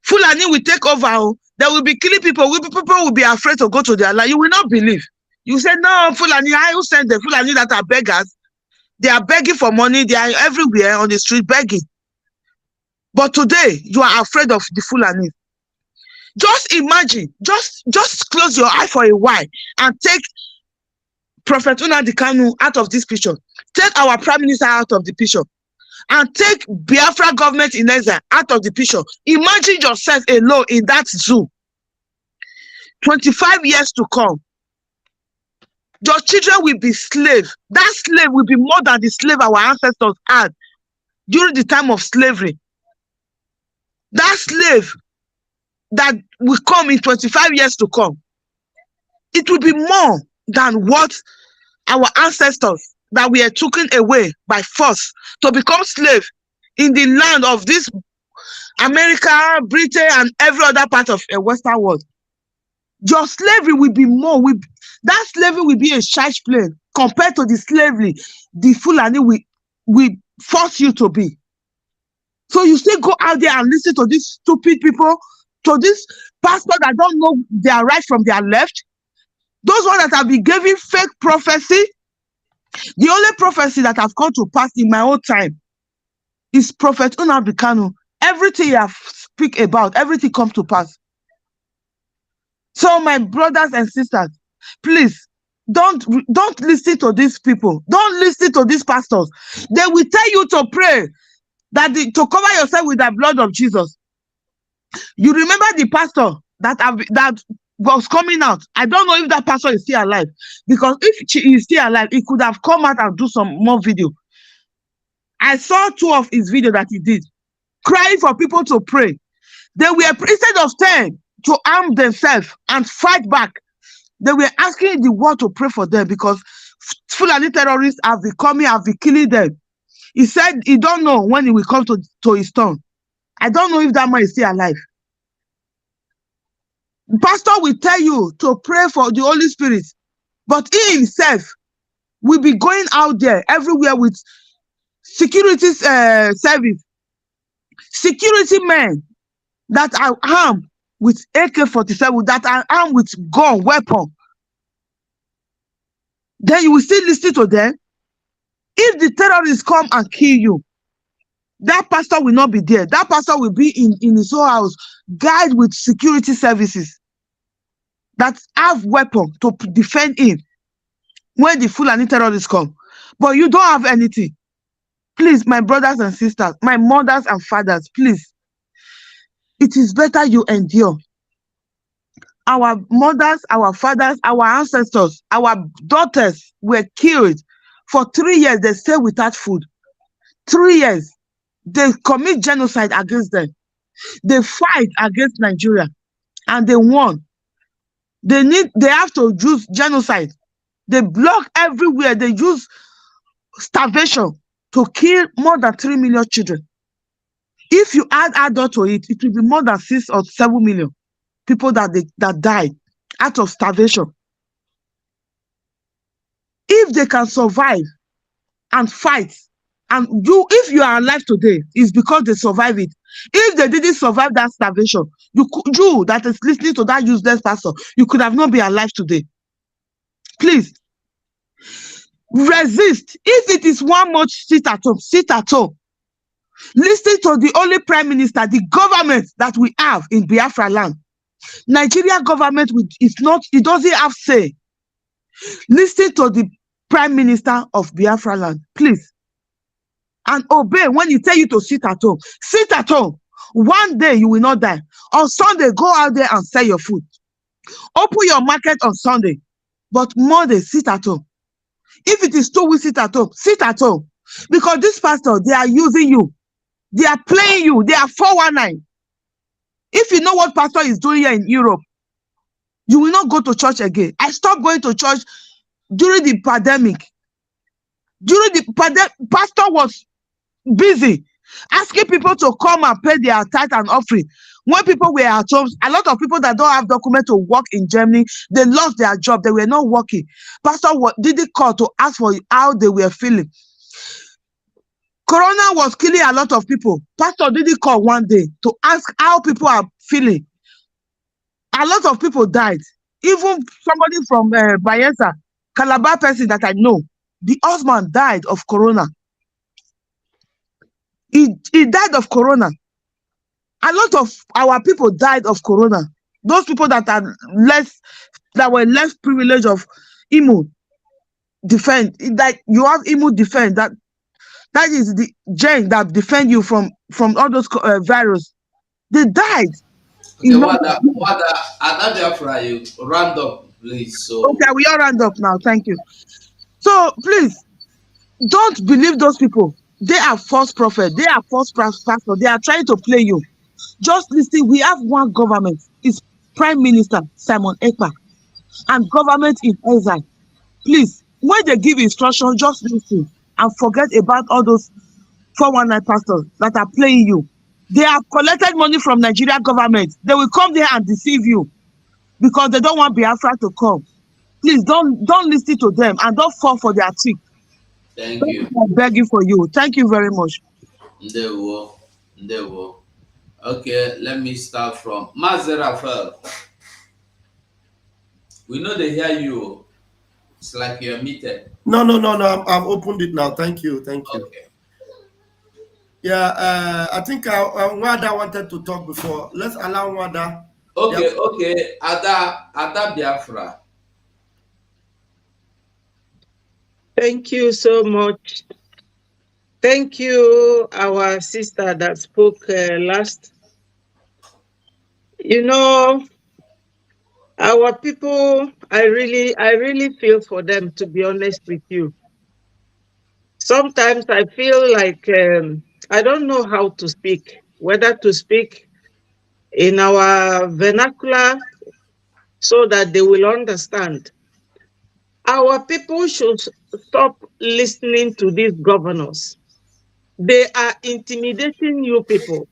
Fulani will take over, they will be killing people, people will be afraid to go to their land. You will not believe. You say, no, Fulani, I will send the Fulani that are beggars. They are begging for money, they are everywhere on the street begging. But today, you are afraid of the Fulani. Just imagine, just close your eye for a while and take Prophet Nnamdi Kanu out of this picture. Take our Prime Minister out of the picture. And take Biafra government in exile out of the picture. Imagine yourself alone in that zoo. 25 years to come. Your children will be slaves. That slave will be more than the slave our ancestors had during the time of slavery. That slave that will come in 25 years to come, it will be more than what our ancestors that we are taken away by force to become slave in the land of this America, Britain, and every other part of the Western world. Your slavery will be more. That slavery will be a child's play compared to the slavery the Fulani will force you to be. So you still go out there and listen to these stupid people, to this pastor that don't know their right from their left. Those ones that have been giving fake prophecy. The only prophecy that has come to pass in my own time is Prophet Nnamdi Kanu. Everything I speak about, everything comes to pass. So my brothers and sisters, please, don't listen to these people. Don't listen to these pastors. They will tell you to pray, to cover yourself with the blood of Jesus. You remember the pastor that was coming out. I don't know if that pastor is still alive, because if she is still alive, he could have come out and do some more video. I saw 2 of his videos that he did, crying for people to pray. They were, instead of saying to arm themselves and fight back, they were asking the world to pray for them because Fulani terrorists have been coming, have been killing them. He said he don't know when he will come to his turn. I don't know if that man is still alive. The pastor will tell you to pray for the Holy Spirit, but he himself will be going out there everywhere with security service, security men that are armed with AK-47, that are armed with gun, weapon. Then you will still listen to them. If the terrorists come and kill you, that pastor will not be there. That pastor will be in his own house, guided with security services that have weapons to defend him when the Fulani terrorists come. But you don't have anything. Please, my brothers and sisters, my mothers and fathers, please. It is better you endure. Our mothers, our fathers, our ancestors, our daughters were killed. For 3 years, they stay without food. 3 years. They commit genocide against them. They fight against Nigeria. And they won. They have to use genocide. They block everywhere. They use starvation to kill more than 3 million children. If you add adult to it, it will be more than 6 or 7 million people that died out of starvation. If they can survive and fight, and if you are alive today, it's because they survived it. If they didn't survive that starvation, you that is listening to that useless pastor, you could have not been alive today. Please resist. If it is one month, sit at home. Sit at home. Listen to the only prime minister, the government that we have in Biafra land. Nigeria government, it doesn't have say. Listen to the prime minister of Biafra land, please. And obey when he tell you to sit at home. Sit at home. One day you will not die. On Sunday, go out there and sell your food. Open your market on Sunday. But Monday, sit at home. If it is 2 weeks, sit at home. Sit at home. Because this pastor, they are using you. They are playing you. They are 419. If you know what pastor is doing here in Europe, you will not go to church again. I stopped going to church during the pandemic. During the pandemic, pastor was busy asking people to come and pay their tithe and offering. When people were at home, a lot of people that don't have documents to work in Germany, they lost their job. They were not working. Pastor didn't call to ask for how they were feeling. Corona was killing a lot of people. Pastor didn't call one day to ask how people are feeling. A lot of people died. Even somebody from Bayelsa, Calabar person that I know, the husband died of Corona. He died of Corona. A lot of our people died of Corona. Those people that were less privileged of immune defense. That you have immune defense. That is the gene that defend you from all those virus. They died. Okay, Biafra, you round up, please. So okay, we all round up now. Thank you. So please, don't believe those people. They are false prophets. They are false pastors. They are trying to play you. Just listen. We have one government. It's Prime Minister Simon Ekpa, and government in exile. Please, when they give instruction, just listen and forget about all those 419 pastors that are playing you. They have collected money from Nigeria government. They will come there and deceive you because they don't want Biafra to come. Please don't listen to them and don't fall for their trick. Thank you. I'm begging for you. Thank you very much. Ndewo. Okay, let me start from Mazerafel. We know they hear you. It's like you're muted. No. I've opened it now. Thank you. Okay. Yeah, I think Wada wanted to talk before. Let's allow Wada. Okay. Ada Biafra. Thank you so much. Thank you, our sister that spoke last. You know, our people, I really feel for them, to be honest with you. Sometimes I feel like I don't know how to speak, whether to speak in our vernacular so that they will understand. Our people should stop listening to these governors. They are intimidating you people.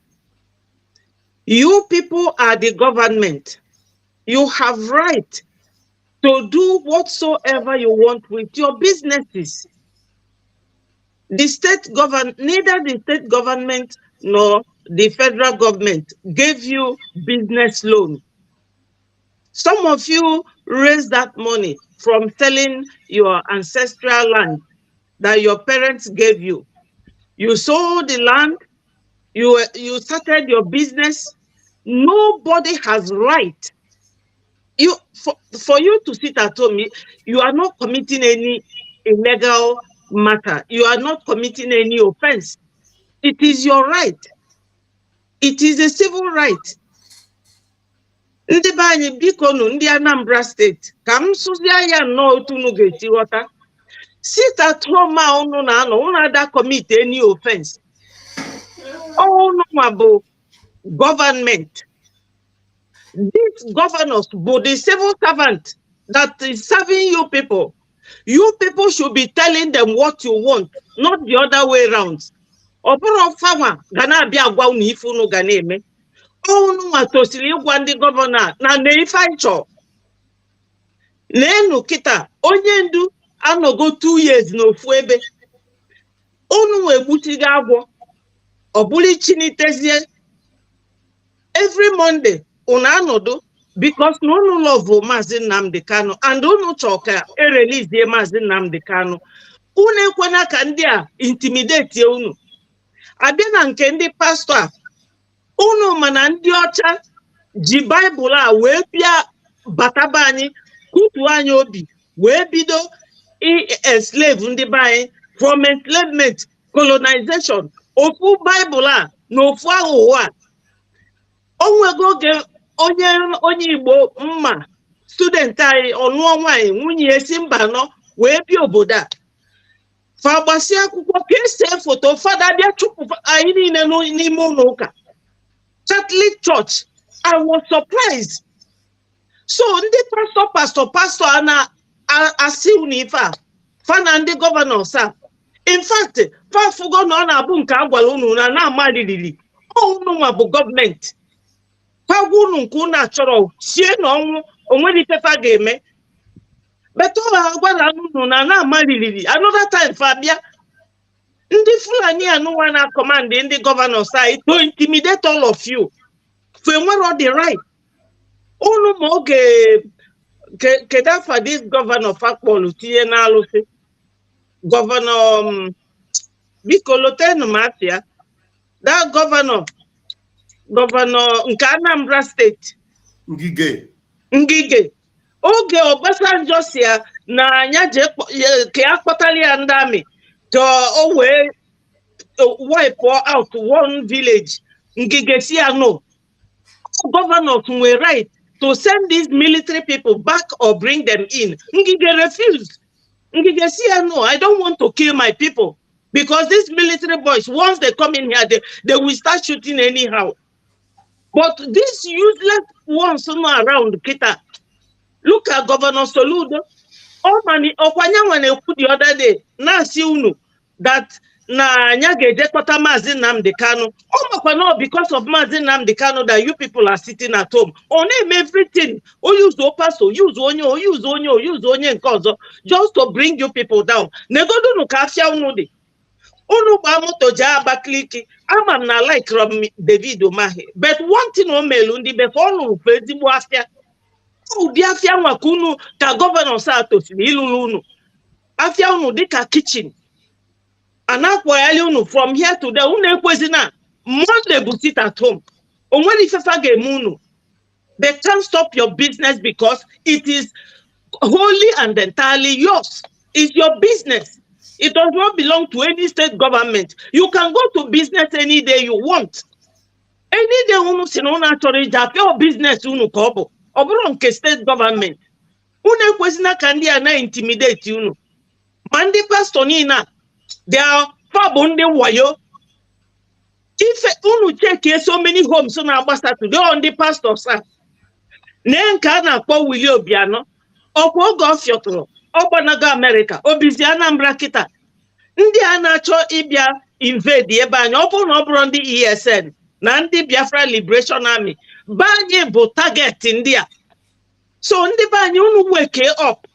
You people are the government. You have right to do whatsoever you want with your businesses. The state government, neither the state government nor the federal government gave you business loan. Some of you raised that money from selling your ancestral land that your parents gave you. You sold the land, you started your business. Nobody has right. For you to sit at home, you are not committing any illegal matter. You are not committing any offense. It is your right. It is a civil right. Ndị be anyị biko nụ ndị Anambra steeti ka m sụzia ya nnọọ otu unu ga-esi ghọta. Sit at home a unu na-anọ, unu ada commit any offense. Unu ma bụ government. These governors bụ the civil servant that is serving you people. You people should be telling them what you want, not the other way around. Oporo farmer gana abia agwa unu ife unu ga na-eme. Unu matosiri ịgwa ndị gọvanọ na ife anyị chọrọ. N'enu kita onye ndu anogo 2 years n'ofu ebe. Unu egbuchiga agwọ. Obuli chinitezie. Every Monday unu anodo because no love Mazi Nnamdi Kanu and unu choka release the Mazi Nnamdi Kanu. Unu ekwena ka ndị a intimidate unu. Abịa na nke ndị pastor unu mana ndị ọcha ji Bible a wee bịa bataba anyị kutu anyị obi wee bido enslave ndị be anyị from enslavement colonization ofu Bible a na ofu aghụghọ a. Onwego oge onye Igbo mma student anyị ọnụọ nwaanyị nwunye esi mba nọ wee bịa obodo a fa gbasi akwụkwọ ka ese foto fada bịa chụpụ anyị niile n'ime ụlọ ụka Catholic Church. I was surprised. So ndị pastor a na-asị unu ife a fa na ndị governors a. In fact, fa fugo na ọ na-abụ nke agwala unu na-amaliriri unu nwa bụ gọọmenti. Fa gwa unu nke unu achọrọ sie na ọnwụ onwere ifefa ga-eme. Beto agwala unu na-amaliriri. Another time fa bịa ndị Fulani anụwa na command ndị governors a to intimidate all of you. All the right. Unu ma oge keda for this governor Fakpolu tinye na-alụsị. Governor Bikolotenu Mafia. That governor nke Anambra State. Ngige. Oge Obasanjo si ya na anya je ka akpọtali ya ndị amị ka o wee wipe out one village. Ngige si ya no. Governors were right to send these military people back or bring them in. Ngige refused. Ngige said, no, I don't want to kill my people because these military boys, once they come in here, they will start shooting anyhow. But these useless ones around Kita, look at Governor Soludo. Oh, money, the other day, na si unu that na nyage dekota Mazi Nnamdi Kanu. Oh, because of Mazi Nnamdi Kanu that you people are sitting at home. On name everything. Oh, use Opaso, use onye nkozo just to bring you people down. Negodo no kafia unudi. Unu ba moto ja Abakaliki. Ama na like David Umahi. But one thing o melundi before unu pezi bu afia. Oh, di afia wakunu ka governor sa atosili ilulu unu. Afia unu di ka kitchen. From here to there, Monday will sit at home. They can't stop your business because it is wholly and entirely yours. It's your business. It does not belong to any state government. You can go to business any day you want. Any day unu sinona chori your business unu kobo. Oburonke state government. Une kwesina kandi ana intimidate unu. Mandi pastor nina. They are fabundi wayo. If unu check so many homes on Abasa today on the pastor sir. Nenka na po Willie Obiano. Okwo go fiotro. Obanaga America. Obizi Anambra kita. Ndi anacho ibia invade ebe anya. Opo no bro ndi ESN. Na ndi Biafra Liberation Army. Banye bo target India. So ndi banye unu wake up.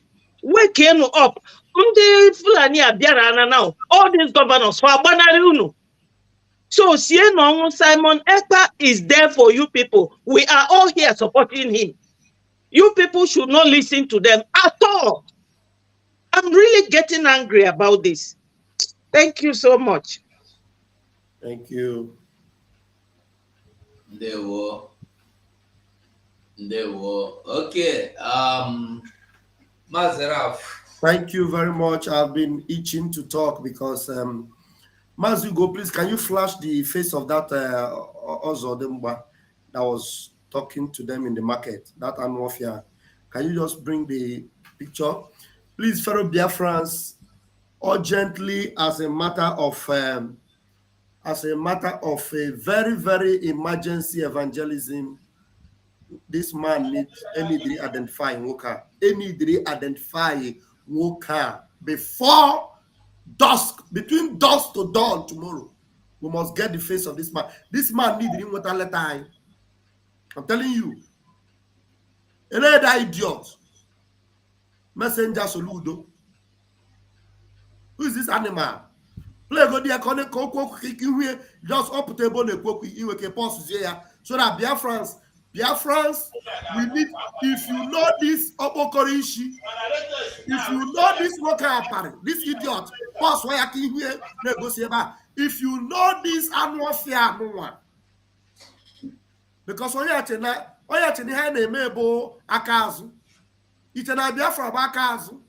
Wake up. Ndị Fulani abịara now, all these governors for Abanari unu. So Simon Ekpa is there for you people. We are all here supporting him. You people should not listen to them at all. I'm really getting angry about this. Thank you so much. Thank you. There were. Okay. Mazaraf. Thank you very much. I've been itching to talk because Mazugo, please, can you flash the face of that Ozodemba that was talking to them in the market, that Anwafia? Can you just bring the picture? Please, fellow BIAFRANS, urgently, as a matter of a very, very emergency evangelism, this man needs any identifying worker, any identify before dusk, between dusk to dawn tomorrow. We must get the face of this man. This man needs him with a letter. I'm telling you. Another idiot. Messenger Soludo. Who is this animal? Play go there, just up table the post here. So that Biafrans, we need, if you know this Obokorishi, if you know this worker, this idiot, post where I can hear negotiate. If you know this annual fair, no one. Because when you're in a mebo akazu, it's an idea from akazu.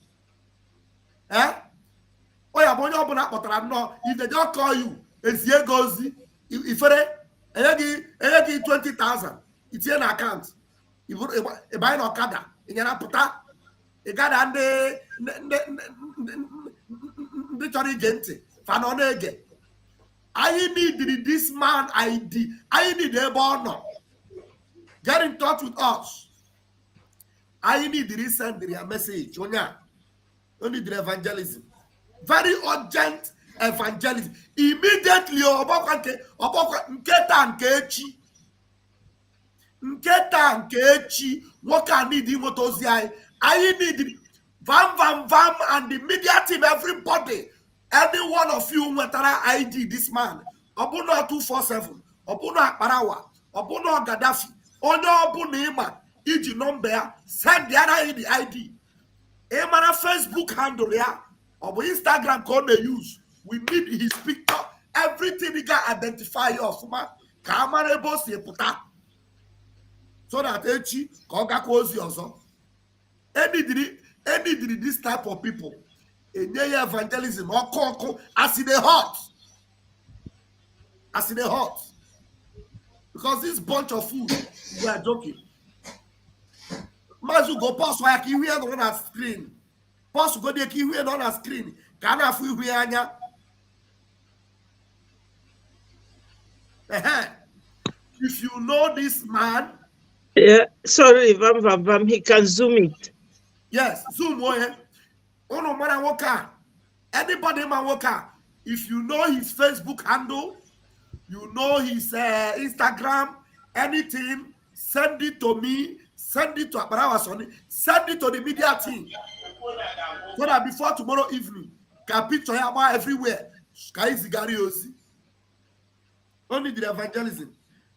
Eh? If they don't call you, it's here goes if they 20,000, it's in an account. If you buy an Okada, in your puta, you got the gente, Fanonege. I need this man ID. I need a bono. Get in touch with us. I need to send their message. Only the evangelism. Very urgent evangelism. Immediately, Nketa Nkechi, what can need him? I need Vam, and the media team, everybody. Any one of you, whether ID this man, Obuno 247, Obuno Akbarawa, Obuno Gaddafi, Ono Obunima, Iji number, send the other ID. Emana Facebook handle ya, or Instagram code they use. We need his picture, everything he can identify us, man. Kamarebo se puta. So that Echi, Koga Kozi also. Any this type of people. In their evangelism or call as in the heart. As in the heart. Because this bunch of food, we are joking. Mazu go pass why you hear on a screen. Pass go there you hear on a screen. Can I feel here? If you know this man. Yeah, sorry, Vam, he can zoom it. Yes, zoom where. Oh no, man, worker. Anybody man worker. If you know his Facebook handle, you know his Instagram, anything, send it to me, send it to Abarawasoni, send it to the media team. So that before tomorrow evening, can picture about everywhere. Sky Zigariosi. Only the evangelism.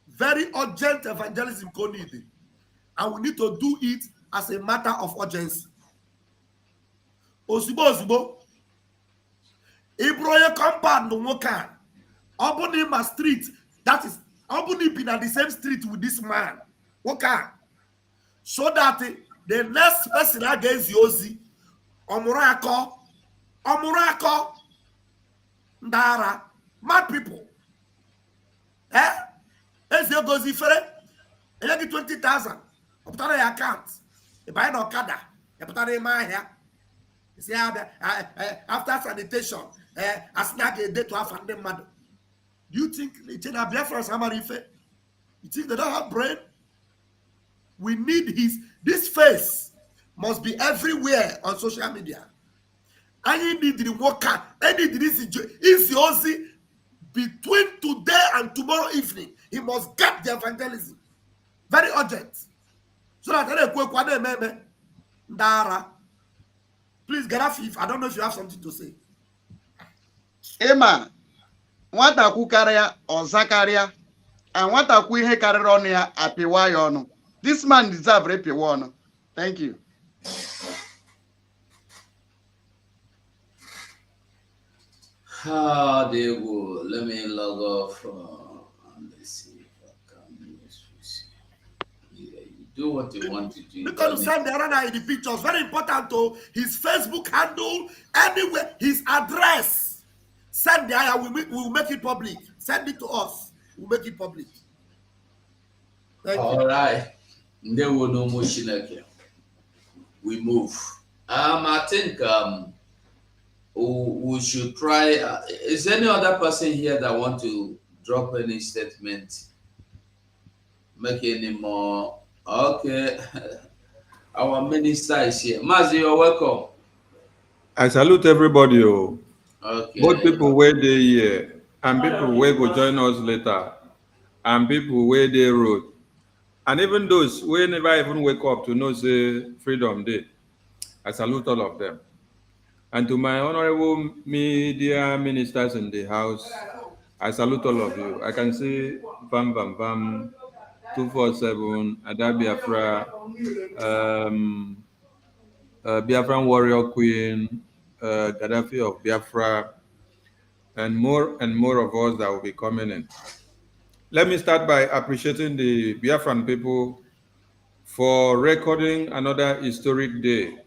Very urgent evangelism needed. And we need to do it as a matter of urgency. Osibo. Ibroye compound no wokan. Obunima street. That is Obuni been at the same street with this man. Wokan. So that the next person against Yosi, Omurako, Ndara, mad people. As you go zifere, you get 20,000. You put on your account. You buy an Okada. You put on in my hair. You see after sanitation, I snag a day to have funding money. Do you think it's in a Biafrans Amarife? You think they don't have brain? We need this face must be everywhere on social media. And you need the worker. And you need this easy between today and tomorrow evening. He must get the evangelism. Very urgent. So that Ndara. Please, Gaddafi, I don't know if you have something to say. Emma, nwata kwu karịa ọza karịa, and nwata kwu ihe karịrị ọnụ ya apịwa ya ọnụ. This man deserves ịpịwa ọnụ. Thank you. They go. Let me log off. Let's see if I can use this. Yeah, you do what you want to do. Because you send the runner in the pictures. Very important to his Facebook handle, anywhere, his address. Send the eye. We'll make it public. Send it to us. We'll make it public. Thank you. All right. There will no more Shinaki. We move. I think we should try. Is there any other person here that want to drop any statement? Make any more? Okay. Our minister is here. Mazi, you're welcome. I salute everybody, oh. Both Okay. people where they here and people where go join us later, and people where they road, and even those who never even wake up to know say Freedom Day. I salute all of them. And to my honorable media ministers in the house, I salute all of you. I can see Bam Bam Bam, 247, Ada Biafra, Biafran Warrior Queen, Gaddafi of Biafra, and more of us that will be coming in. Let me start by appreciating the Biafran people for recording another historic day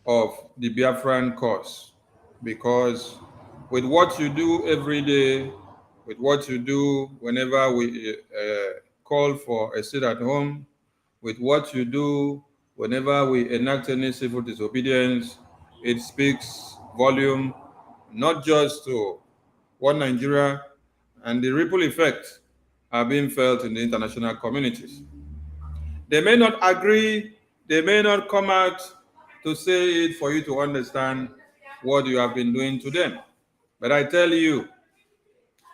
of the Biafran cause, because with what you do every day, with what you do whenever we call for a sit at home, with what you do whenever we enact any civil disobedience, it speaks volume, not just to one Nigeria, and the ripple effects are being felt in the international communities. They may not agree, they may not come out to say it for you to understand what you have been doing to them. But I tell you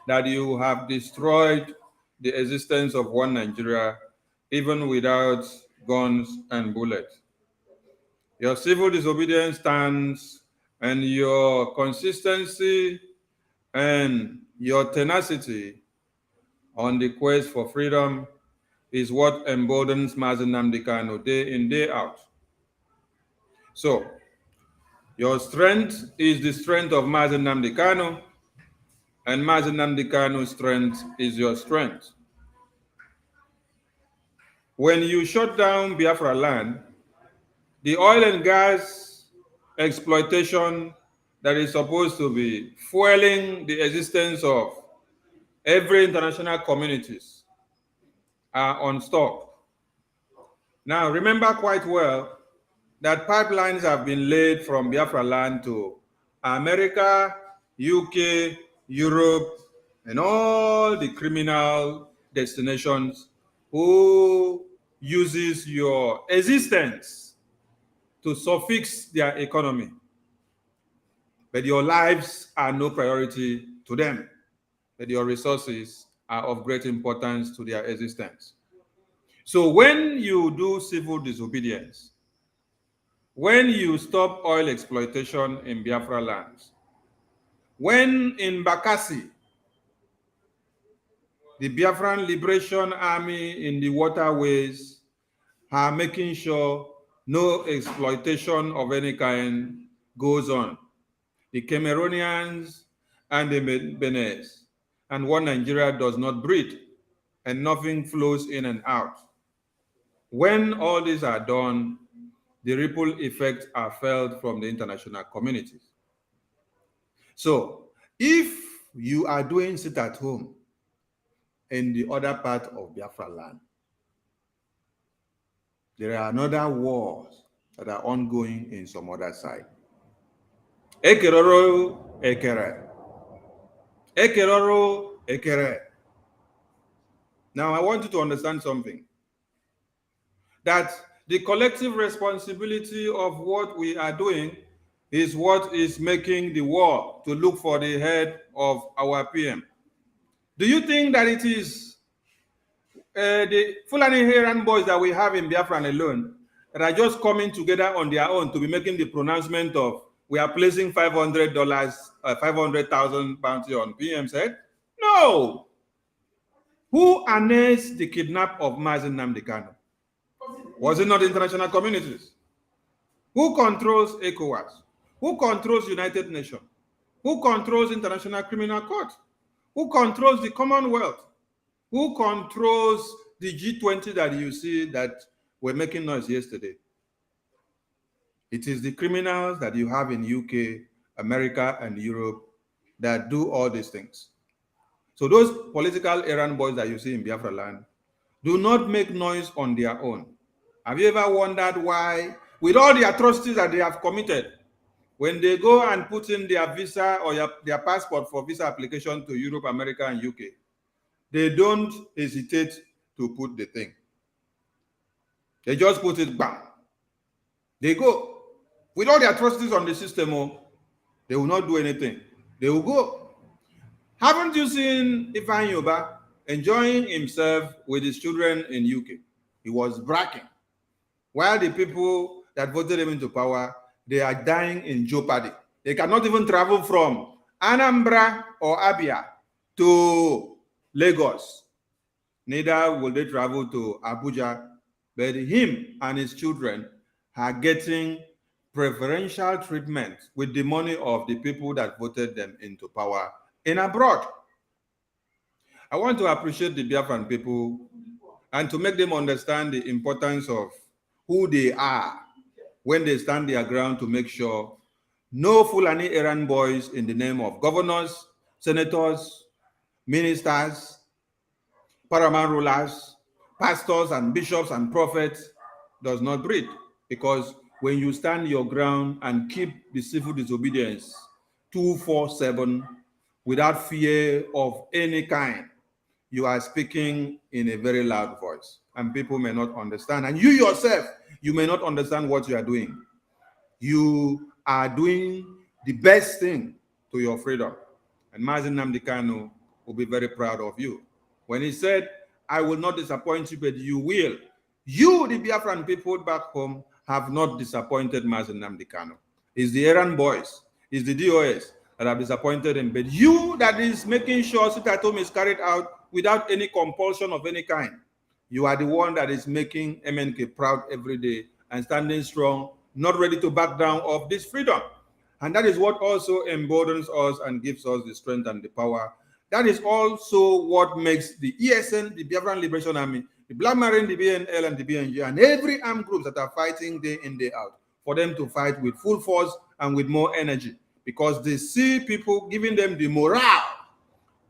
that you have destroyed the existence of one Nigeria, even without guns and bullets. Your civil disobedience stance and your consistency and your tenacity on the quest for freedom is what emboldens Mazi Nnamdi Kanu day in, day out. So, your strength is the strength of Mazi Nnamdi Kanu, and Mazi Nnamdi Kanu's strength is your strength. When you shut down Biafra land, the oil and gas exploitation that is supposed to be fueling the existence of every international communities are on stop. Now, remember quite well that pipelines have been laid from Biafra land to America, UK, Europe, and all the criminal destinations who uses your existence to suffix their economy. But your lives are no priority to them, but your resources are of great importance to their existence. So when you do civil disobedience, when you stop oil exploitation in Biafra lands, when in Bakassi, the Biafran Liberation Army in the waterways are making sure no exploitation of any kind goes on. The Cameroonians and the Benes and one Nigeria does not breathe, and nothing flows in and out. When all these are done, the ripple effects are felt from the international communities. So, if you are doing sit at home in the other part of Biafra land, there are another wars that are ongoing in some other side. Ekeroro, ekere. Ekeroro, ekere. Now, I want you to understand something. That the collective responsibility of what we are doing is what is making the war to look for the head of our PM. Do you think that it is the Fulani Heran boys that we have in Biafran alone that are just coming together on their own to be making the pronouncement of we are placing $500, 500,000 bounty on PM's head? No. Who announced the kidnap of Mazi Nnamdi Kanu? Was it not international communities? Who controls ECOWAS? Who controls United Nations? Who controls International Criminal Court? Who controls the Commonwealth? Who controls the G20 that you see that were making noise yesterday? It is the criminals that you have in UK, America, and Europe that do all these things. So those political errand boys that you see in Biafra land do not make noise on their own. Have you ever wondered why, with all the atrocities that they have committed, when they go and put in their visa or their passport for visa application to Europe, America, and UK, they don't hesitate to put the thing. They just put it back. They go With all the atrocities on the system, they will not do anything. They will go. Haven't you seen Ifeanyi Uba enjoying himself with his children in UK? He was bragging. While the people that voted him into power, they are dying in jeopardy. They cannot even travel from Anambra or Abia to Lagos. Neither will they travel to Abuja, but him and his children are getting preferential treatment with the money of the people that voted them into power in abroad. I want to appreciate the Biafran people and to make them understand the importance of who they are when they stand their ground to make sure no Fulani errand boys in the name of governors, senators, ministers, paramount rulers, pastors and bishops and prophets does not breed. Because when you stand your ground and keep the civil disobedience 24/7 without fear of any kind, you are speaking in a very loud voice and people may not understand. And you yourself, you may not understand what you are doing. You are doing the best thing to your freedom. And Mazi Nnamdi Kanu will be very proud of you. When he said, I will not disappoint you, but you will. You, the Biafran people back home, have not disappointed Mazi Nnamdi Kanu. It's the errand boys, it's the DOS that have disappointed him. But you that is making sure sit at home is carried out without any compulsion of any kind, you are the one that is making MNK proud every day and standing strong, not ready to back down of this freedom. And that is what also emboldens us and gives us the strength and the power. That is also what makes the ESN, the Biafran Liberation Army, the Black Marine, the BNL, and the BNG, and every armed groups that are fighting day in, day out, for them to fight with full force and with more energy, because they see people giving them the morale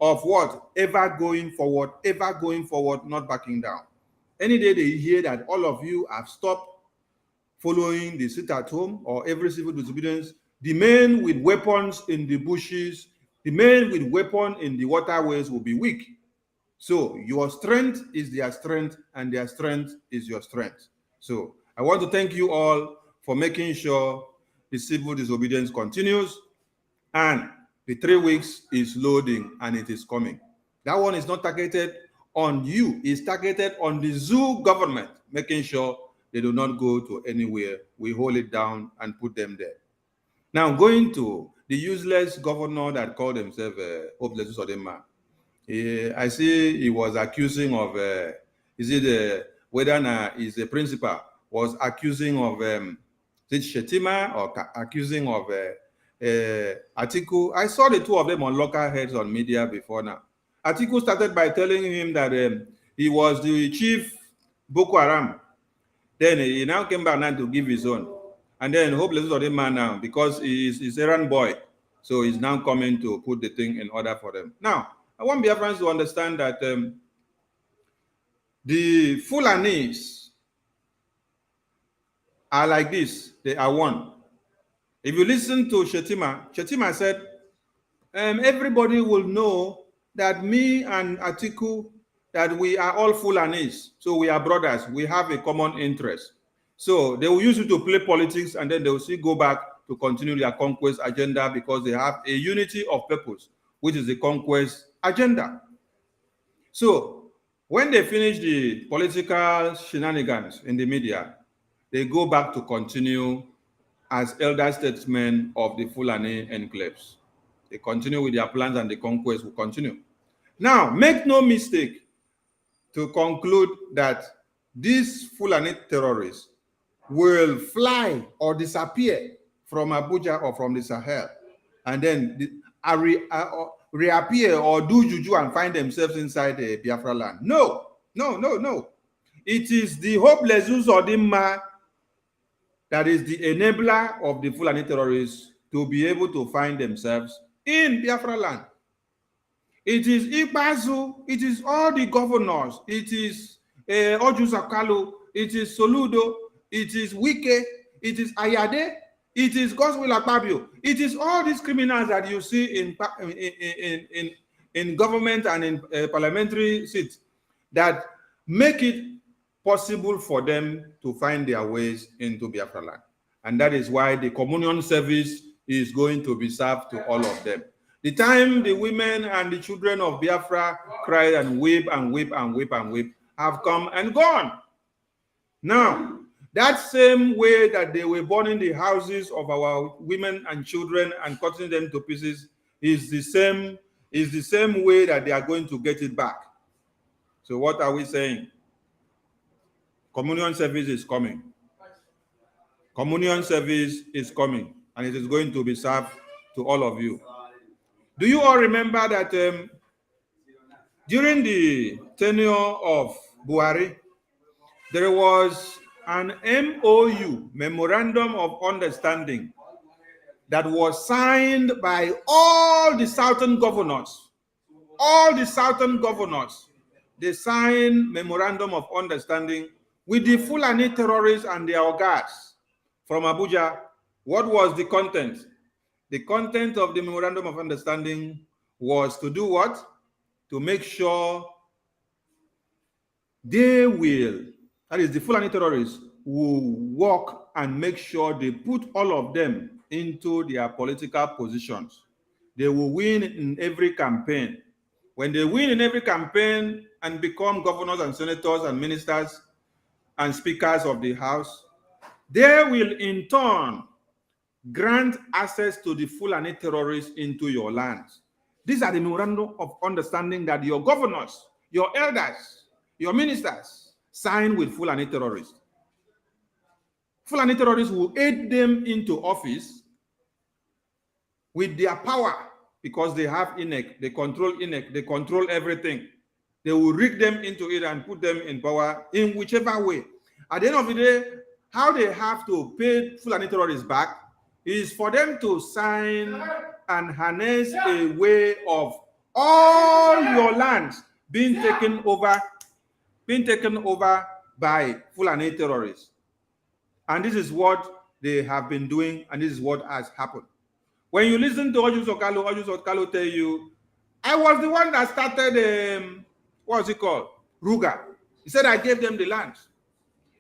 of what? Ever going forward, not backing down. Any day they hear that all of you have stopped following the sit at home or every civil disobedience, the men with weapons in the bushes, the men with weapons in the waterways will be weak. So your strength is their strength and their strength is your strength. So I want to thank you all for making sure the civil disobedience continues and the 3 weeks is loading and it is coming. That one is not targeted on you, it's targeted on the zoo government, making sure they do not go to anywhere. We hold it down and put them there. Now, going to the useless governor that called himself Hopeless Sodema. I see he was accusing of, whether is the principal, was accusing of, Shettima or accusing of Atiku. I saw the two of them on local heads on media before now. Atiku started by telling him that he was the chief Boko Haram. Then he now came back now to give his own. And then Hopeless Sodema now, because he's errand boy, so he's now coming to put the thing in order for them. Now, I want Biafrans to understand that the Fulanis are like this. They are one. If you listen to Shettima said, everybody will know that me and Atiku, that we are all Fulanis. So we are brothers. We have a common interest. So they will use it to play politics and then they will still go back to continue their conquest agenda because they have a unity of purpose, which is the conquest agenda. So when they finish the political shenanigans in the media, they go back to continue as elder statesmen of the Fulani enclaves. They continue with their plans and the conquest will continue. Now, make no mistake to conclude that these Fulani terrorists will fly or disappear from Abuja or from the Sahel and then reappear or do juju and find themselves inside the Biafra land. No. It is the Hopeless Sodema that is the enabler of the Fulani terrorists to be able to find themselves in Biafra land. It is Ikpazu, it is all the governors, it is Ojusakalu, it is Soludo, it is Wike, it is Ayade, it is Godswill Akpabio. It is all these criminals that you see in government and in parliamentary seats that make it possible for them to find their ways into Biafra land. And that is why the communion service is going to be served to all of them. The time the women and the children of Biafra cried and weep and weep and weep and weep have come and gone. Now, that same way that they were burning the houses of our women and children and cutting them to pieces is the same way that they are going to get it back. So what are we saying? Communion service is coming. Communion service is coming, and it is going to be served to all of you. Do you all remember that during the tenure of Buhari, there was an MOU, Memorandum of Understanding, that was signed by all the southern governors. All the southern governors, they signed Memorandum of Understanding with the Fulani terrorists and their guards from Abuja. What was the content? The content of the Memorandum of Understanding was to do what? To make sure they will, that is the Fulani terrorists, will work and make sure they put all of them into their political positions. They will win in every campaign. When they win in every campaign and become governors and senators and ministers and speakers of the House, they will in turn grant access to the Fulani terrorists into your lands. These are the memorandum of understanding that your governors, your elders, your ministers sign with Fulani terrorists. Fulani terrorists will aid them into office with their power because they have INEC, they control INEC, they control everything. They will rig them into it and put them in power in whichever way. At the end of the day, how they have to pay Fulani terrorists back is for them to sign and harness a way of all your lands being taken over by Fulani terrorists. And this is what they have been doing, and this is what has happened. When you listen to Ojus Okalo tell you, I was the one that started, what's it called? Ruga. He said, I gave them the land.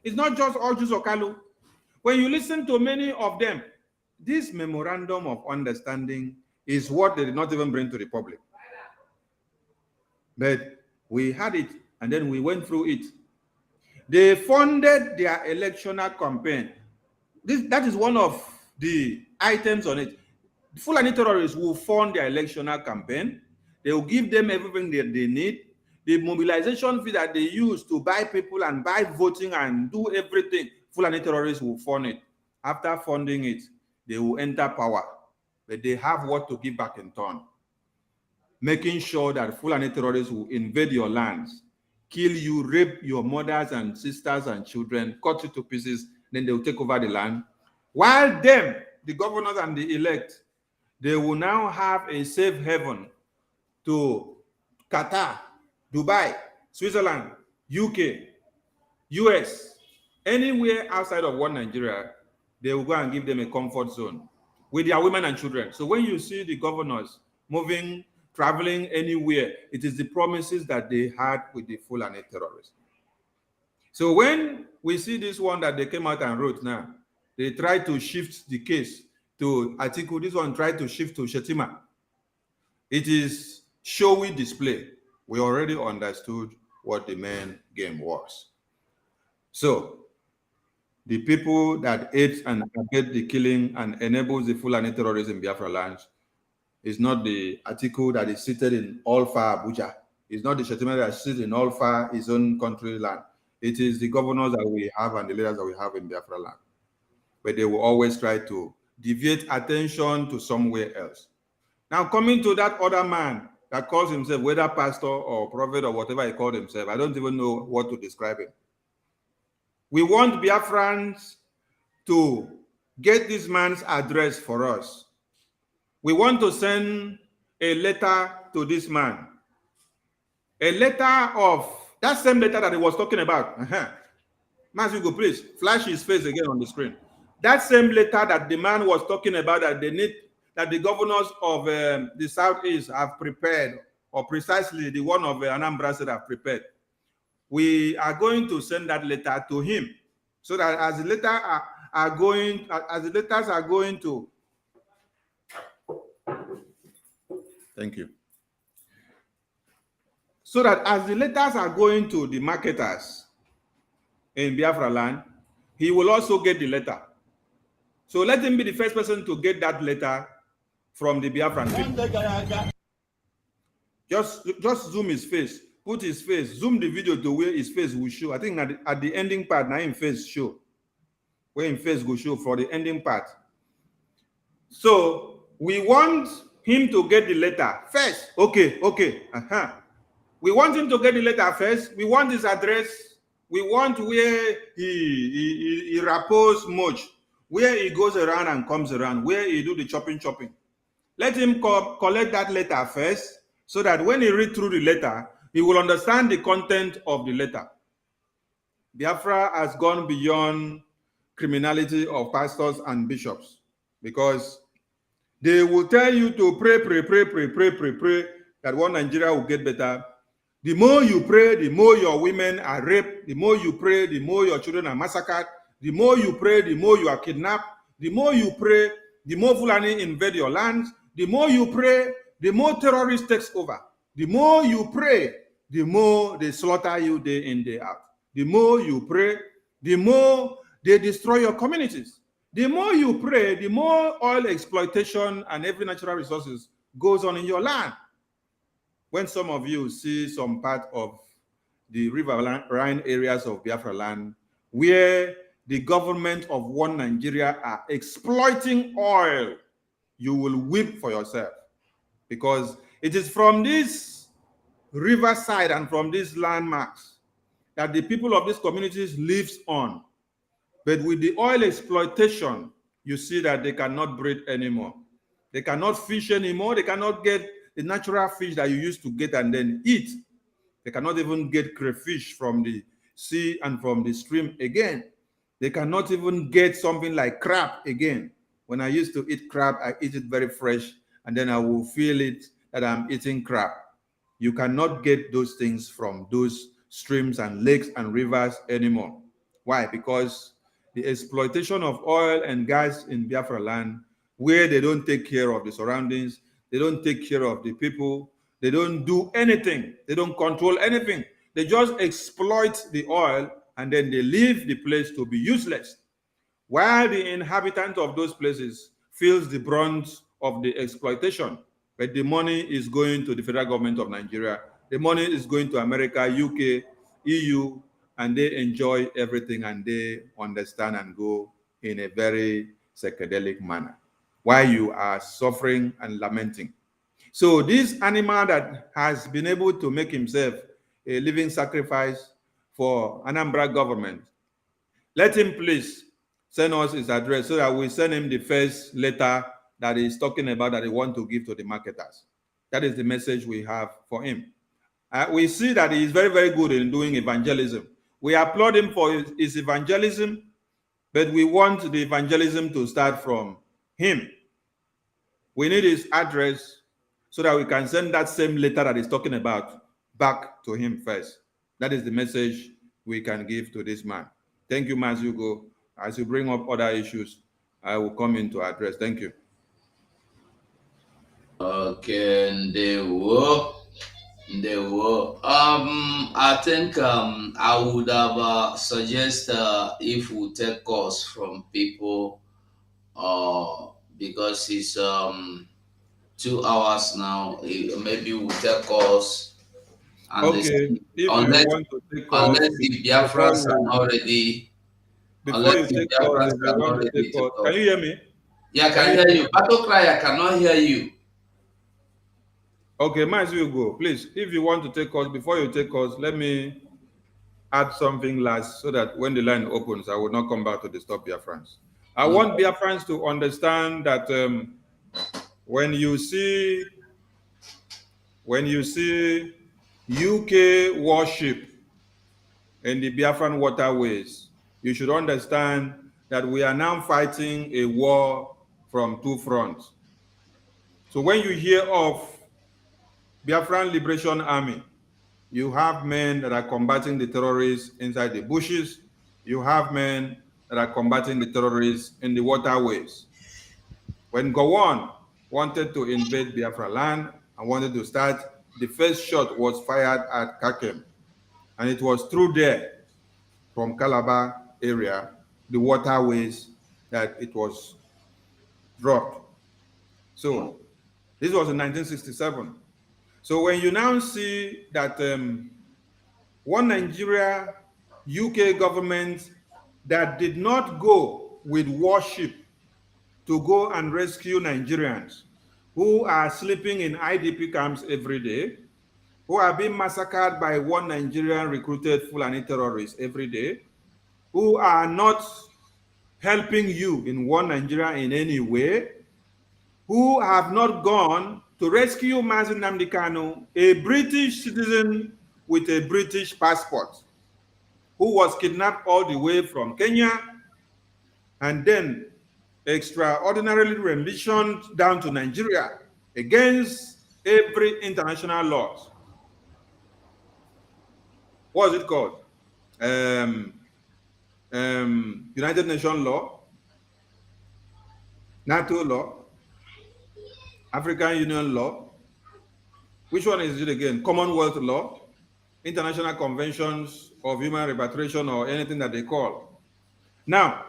It's not just Ojus Okalo. When you listen to many of them, this memorandum of understanding is what they did not even bring to the public. But we had it, and then we went through it. They funded their electoral campaign. That is one of the items on it. The Fulani terrorists will fund their electoral campaign. They will give them everything that they need. The mobilization fee that they use to buy people and buy voting and do everything, Fulani terrorists will fund it. After funding it, they will enter power. But they have what to give back in turn. Making sure that Fulani terrorists will invade your lands, kill you, rape your mothers and sisters and children, cut you to pieces, then they will take over the land. While them, the governors and the elect, they will now have a safe haven to Qatar, Dubai, Switzerland, UK, US, anywhere outside of one Nigeria, they will go and give them a comfort zone with their women and children. So when you see the governors moving, traveling anywhere, it is the promises that they had with the Fulani terrorists. So when we see this one that they came out and wrote now, they try to shift the case to Atiku. This one tried to shift to Shettima. It is showy display. We already understood what the main game was. So the people that aid and abet the killing and enables the Fulani terrorism in Biafra lands is not the Atiku that is seated in Alfa, Abuja. It's not the Shettima that is seated in Alfa, his own country land. It is the governors that we have and the leaders that we have in Biafra land. But they will always try to deviate attention to somewhere else. Now, coming to that other man that calls himself, whether pastor or prophet or whatever he called himself, I don't even know what to describe him. We want Biafrans to get this man's address for us. We want to send a letter to this man. A letter of that same letter that he was talking about. Masugo, please flash his face again on the screen. That same letter that the man was talking about that they need, that the governors of the Southeast have prepared, or precisely the one of Anambra State have prepared. We are going to send that letter to him, so that as the letter are going, as the letters are going to, thank you. So that as the letters are going to the marketers in Biafra land, he will also get the letter. So let him be the first person to get that letter from the Biafran people. Just zoom his face, put his face, zoom the video to where his face will show. I think at the ending part, now his face show. Where his face will show for the ending part. So we want him to get the letter first. Okay. We want him to get the letter first. We want his address. We want where he rappos much, where he goes around and comes around, where he do the chopping. Let him collect that letter first, so that when he read through the letter, he will understand the content of the letter. Biafra has gone beyond criminality of pastors and bishops, because they will tell you to pray that one Nigeria will get better. The more you pray, the more your women are raped. The more you pray, the more your children are massacred. The more you pray, the more you are kidnapped. The more you pray, the more Fulani invade your lands. The more you pray, the more terrorists takes over. The more you pray, the more they slaughter you day in, day out. The more you pray, the more they destroy your communities. The more you pray, the more oil exploitation and every natural resources goes on in your land. When some of you see some part of the riverine areas of Biafra land, where the government of one Nigeria are exploiting oil, you will weep for yourself, because it is from this riverside and from these landmarks that the people of these communities lives on. But with the oil exploitation, you see that they cannot breathe anymore. They cannot fish anymore. They cannot get the natural fish that you used to get and then eat. They cannot even get crayfish from the sea and from the stream again. They cannot even get something like crab again. When I used to eat crab, I eat it very fresh, and then I will feel it that I'm eating crab. You cannot get those things from those streams and lakes and rivers anymore. Why? Because the exploitation of oil and gas in Biafra land, where they don't take care of the surroundings, they don't take care of the people, they don't do anything, they don't control anything. They just exploit the oil, and then they leave the place to be useless, while the inhabitant of those places feels the brunt of the exploitation. But the money is going to the federal government of Nigeria. The money is going to America, UK, EU, and they enjoy everything, and they understand and go in a very psychedelic manner, while you are suffering and lamenting. So this animal that has been able to make himself a living sacrifice for Anambra government, let him please send us his address, so that we send him the first letter that he's talking about that he want to give to the marketers. That is the message we have for him. We see that he is very, very good in doing evangelism. We applaud him for his evangelism, but we want the evangelism to start from him. We need his address, so that we can send that same letter that he's talking about back to him first. That is the message we can give to this man. Thank you, Mas Hugo. As you bring up other issues, I will come in to address. Thank you. Okay, they were. I think I would have suggest if we take calls from people, because it's 2 hours now. Maybe we take calls. Okay, if you want to take calls, unless the Biafrans are not ready. Before you take calls, if you want to take calls, can you hear me? Yeah, I can hear you. Battle Cry, I cannot hear you. Okay, might as well go. Please, if you want to take calls, before you take calls, let me add something last, so that when the line opens, I will not come back to disturb Biafrans. I want Biafrans to understand that when you see UK warship in the Biafran waterways, you should understand that we are now fighting a war from two fronts. So when you hear of Biafran Liberation Army, you have men that are combating the terrorists inside the bushes. You have men that are combating the terrorists in the waterways. When Gowon wanted to invade Biafra land and wanted to start, the first shot was fired at Kakem. And it was through there, from Calabar area, the waterways, that it was dropped. So this was in 1967. So when you now see that one Nigeria, UK government that did not go with warship to go and rescue Nigerians who are sleeping in IDP camps every day, who are being massacred by one Nigerian recruited Fulani terrorists every day, who are not helping you in one Nigeria in any way, who have not gone to rescue Mazi Nnamdi Kanu, a British citizen with a British passport, who was kidnapped all the way from Kenya and then extraordinarily renditioned down to Nigeria against every international law. What is it called? United Nations law, NATO law, African Union law. Which one is it again? Commonwealth law, international conventions of human repatriation, or anything that they call. Now,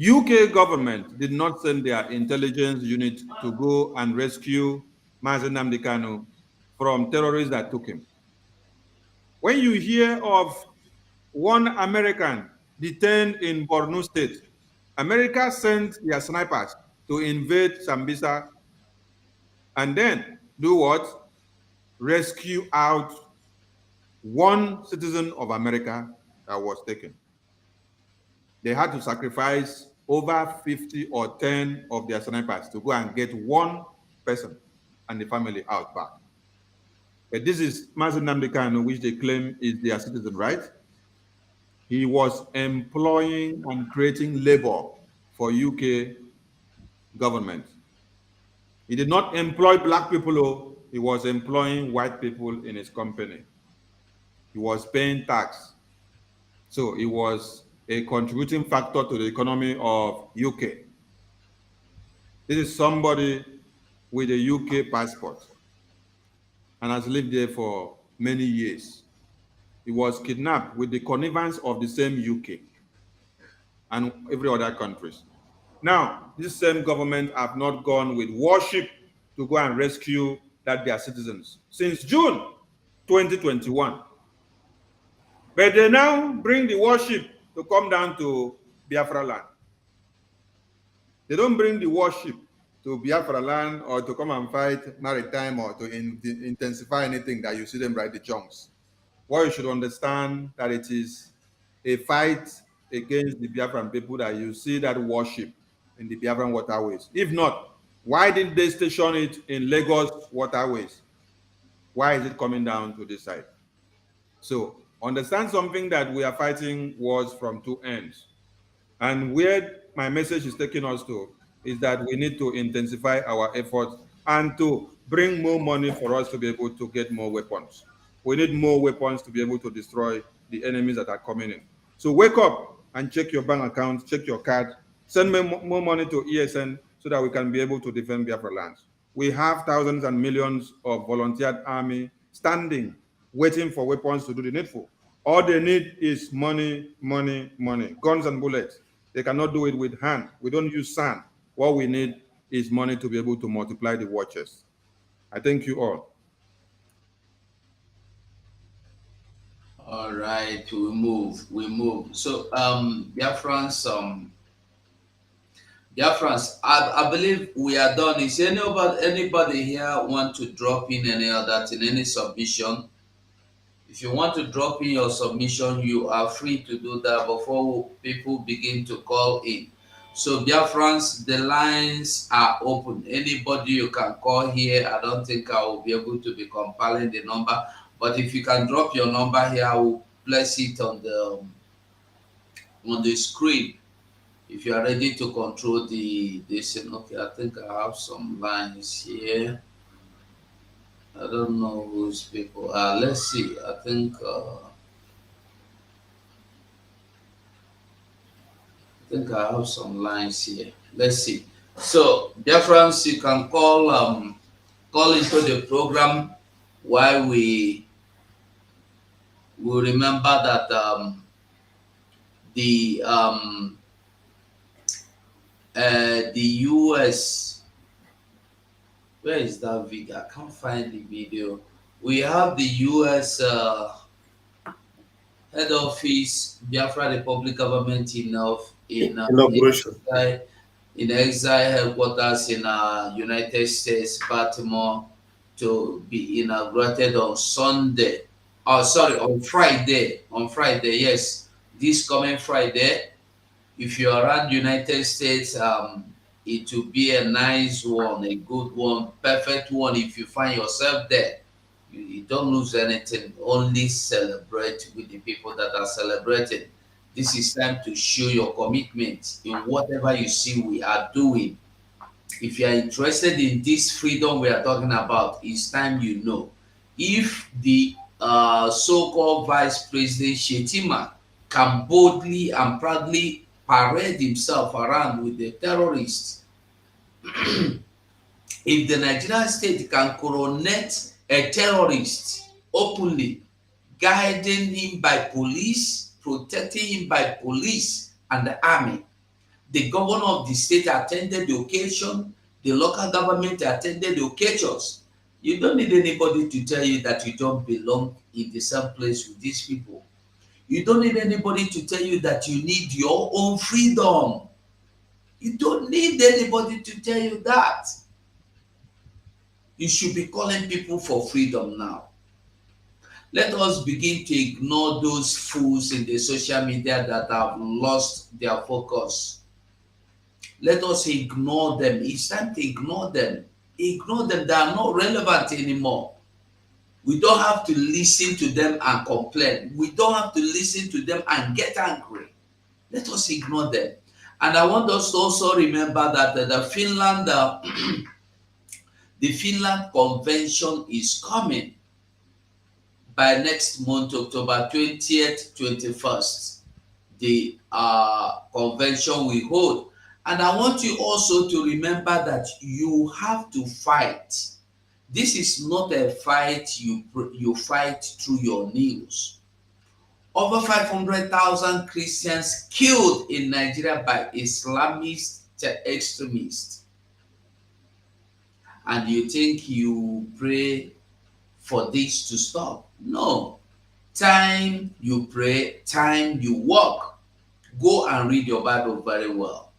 UK government did not send their intelligence unit to go and rescue Mazi Nnamdi Kanu from terrorists that took him. When you hear of one American detained in Borno State, America sent their snipers to invade Sambisa and then do what? Rescue out one citizen of America that was taken. They had to sacrifice over 50 or 10 of their snipers to go and get one person and the family out back. But this is Mazi Nnamdi Kanu, which they claim is their citizen, right? He was employing and creating labor for UK government. He did not employ black people, he was employing white people in his company. He was paying tax. So he was a contributing factor to the economy of UK. This is somebody with a UK passport and has lived there for many years. He was kidnapped with the connivance of the same UK and every other countries. Now, this same government have not gone with warship to go and rescue their citizens since June 2021. But they now bring the warship to come down to Biafra land. They don't bring the warship to Biafra land or to come and fight maritime or to intensify anything that you see them write the chunks. What you should understand that it is a fight against the Biafran people that you see that warship in the Biafran waterways. If not, why didn't they station it in Lagos waterways? Why is it coming down to this side? So understand something, that we are fighting wars from two ends. And where my message is taking us to is that we need to intensify our efforts and to bring more money for us to be able to get more weapons. We need more weapons to be able to destroy the enemies that are coming in. So wake up and check your bank account, check your card, send me more money to ESN so that we can be able to defend Biafra lands. We have thousands and millions of volunteered army standing, waiting for weapons to do the needful. All they need is money, money, money, guns and bullets. They cannot do it with hand. We don't use sand. What we need is money to be able to multiply the watches. I thank you all. All right, we move. So, Biafrans, I believe we are done. Is anybody here want to drop in any other thing, any submission? If you want to drop in your submission, you are free to do that before people begin to call in. So, Biafrans, the lines are open. Anybody you can call here. I don't think I will be able to be compiling the number, but if you can drop your number here, I will place it on the screen. If you are ready to control this, okay, I think I have some lines here. I don't know whose people. Let's see. I think think I have some lines here. Let's see. So, dear friends, you can call into the program while we will remember that the the US, where is that video? I can't find the video. We have the US head office, Biafra Republic government Inauguration. in exile headquarters in United States, Baltimore, to be inaugurated on Sunday. Oh, sorry, on Friday. On Friday, yes, this coming Friday. If you're around United States, it will be a nice one, a good one, perfect one. If you find yourself there, you don't lose anything. Only celebrate with the people that are celebrating. This is time to show your commitment in whatever you see we are doing. If you are interested in this freedom we are talking about, it's time you know. If the so-called Vice President Shettima can boldly and proudly parade himself around with the terrorists, if the Nigerian state can coronate a terrorist openly, guiding him by police, protecting him by police and the army, the governor of the state attended the occasion, the local government attended the occasions. You don't need anybody to tell you that you don't belong in the same place with these people. You don't need anybody to tell you that you need your own freedom. You don't need anybody to tell you that. You should be calling people for freedom now. Let us begin to ignore those fools in the social media that have lost their focus. Let us ignore them. It's time to ignore them. Ignore them. They are not relevant anymore. We don't have to listen to them and complain. We don't have to listen to them and get angry. Let us ignore them. And I want us to also remember that the Finland Convention is coming by next month, October 20th, 21st. The convention we hold. And I want you also to remember that you have to fight. This is not a fight you fight through your nails. Over 500,000 Christians killed in Nigeria by Islamist extremists. And you think you pray for this to stop? No. Time you pray, time you walk. Go and read your Bible very well.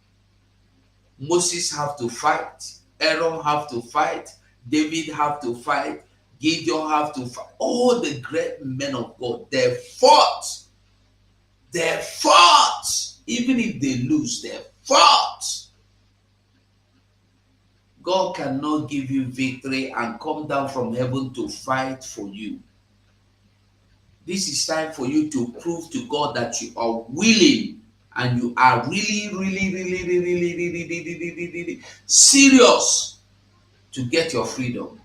Moses have to fight. Aaron have to fight. David have to fight. Gideon have to fight. All the great men of God, they fought. They fought. Even if they lose, they fought. God cannot give you victory and come down from heaven to fight for you. This is time for you to prove to God that you are willing and you are really serious to get your freedom.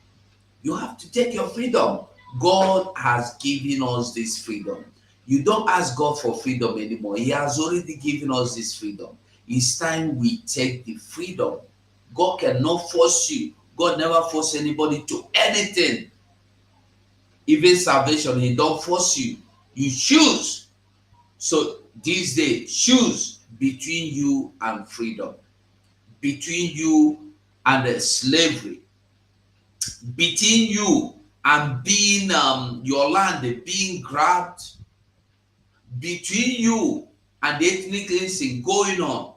You have to take your freedom. God has given us this freedom. You don't ask God for freedom anymore. He has already given us this freedom. It's time we take the freedom. God cannot force you. God never force anybody to anything. Even salvation, He don't force you. You choose. So this day, choose between you and freedom, between you and slavery, between you and being your land being grabbed, between you and the ethnic cleansing going on,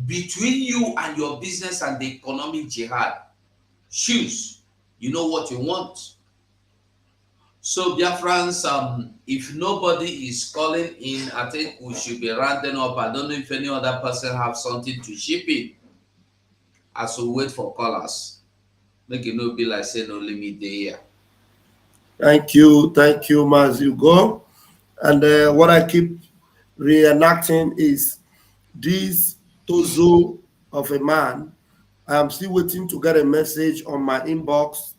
between you and your business and the economic jihad. Choose. You know what you want. So, BIAFRANS, if nobody is calling in, I think we should be rounding up. I don't know if any other person have something to ship in as we wait for callers. Make it not be like saying no limit there. Thank you, Maz. You go. And what I keep reenacting is this tozo of a man. I am still waiting to get a message on my inbox,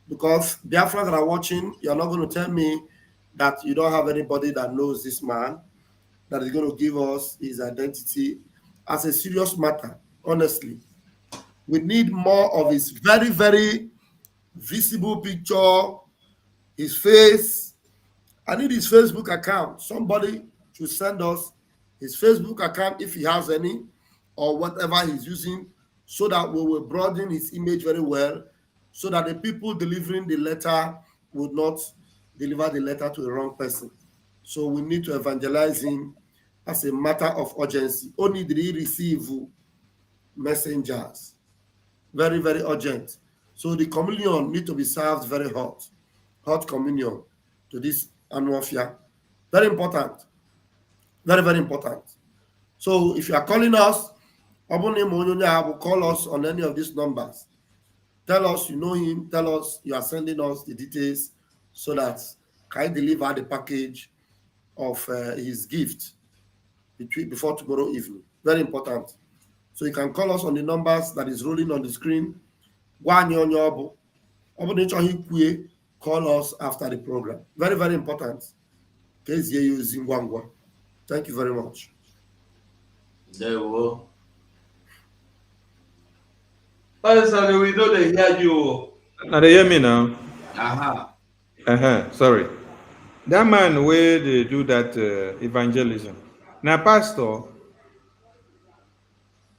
because Biafra that are watching, you're not going to tell me that you don't have anybody that knows this man. that is going to give us his identity as a serious matter, honestly. We need more of his very, very visible picture, his face. I need his Facebook account. Somebody should send us his Facebook account if he has any, or whatever he's using, so that we will broaden his image very well, so that the people delivering the letter would not deliver the letter to the wrong person. So we need to evangelize him as a matter of urgency. Only did he receive messengers. Very, very urgent. So the communion need to be served very hot communion to this annual fair. Very important. Very, very important. So if you are calling us, will call us on any of these numbers. Tell us you know him. Tell us you are sending us the details so that can I deliver the package of his gift before tomorrow evening. Very important. So you can call us on the numbers that is rolling on the screen. Call us after the program. Very, very important. Thank you very much. There we go. Sorry, we know they hear you. Now they hear me now. Uh-huh. Sorry. That man where they do that evangelism. Now, pastor.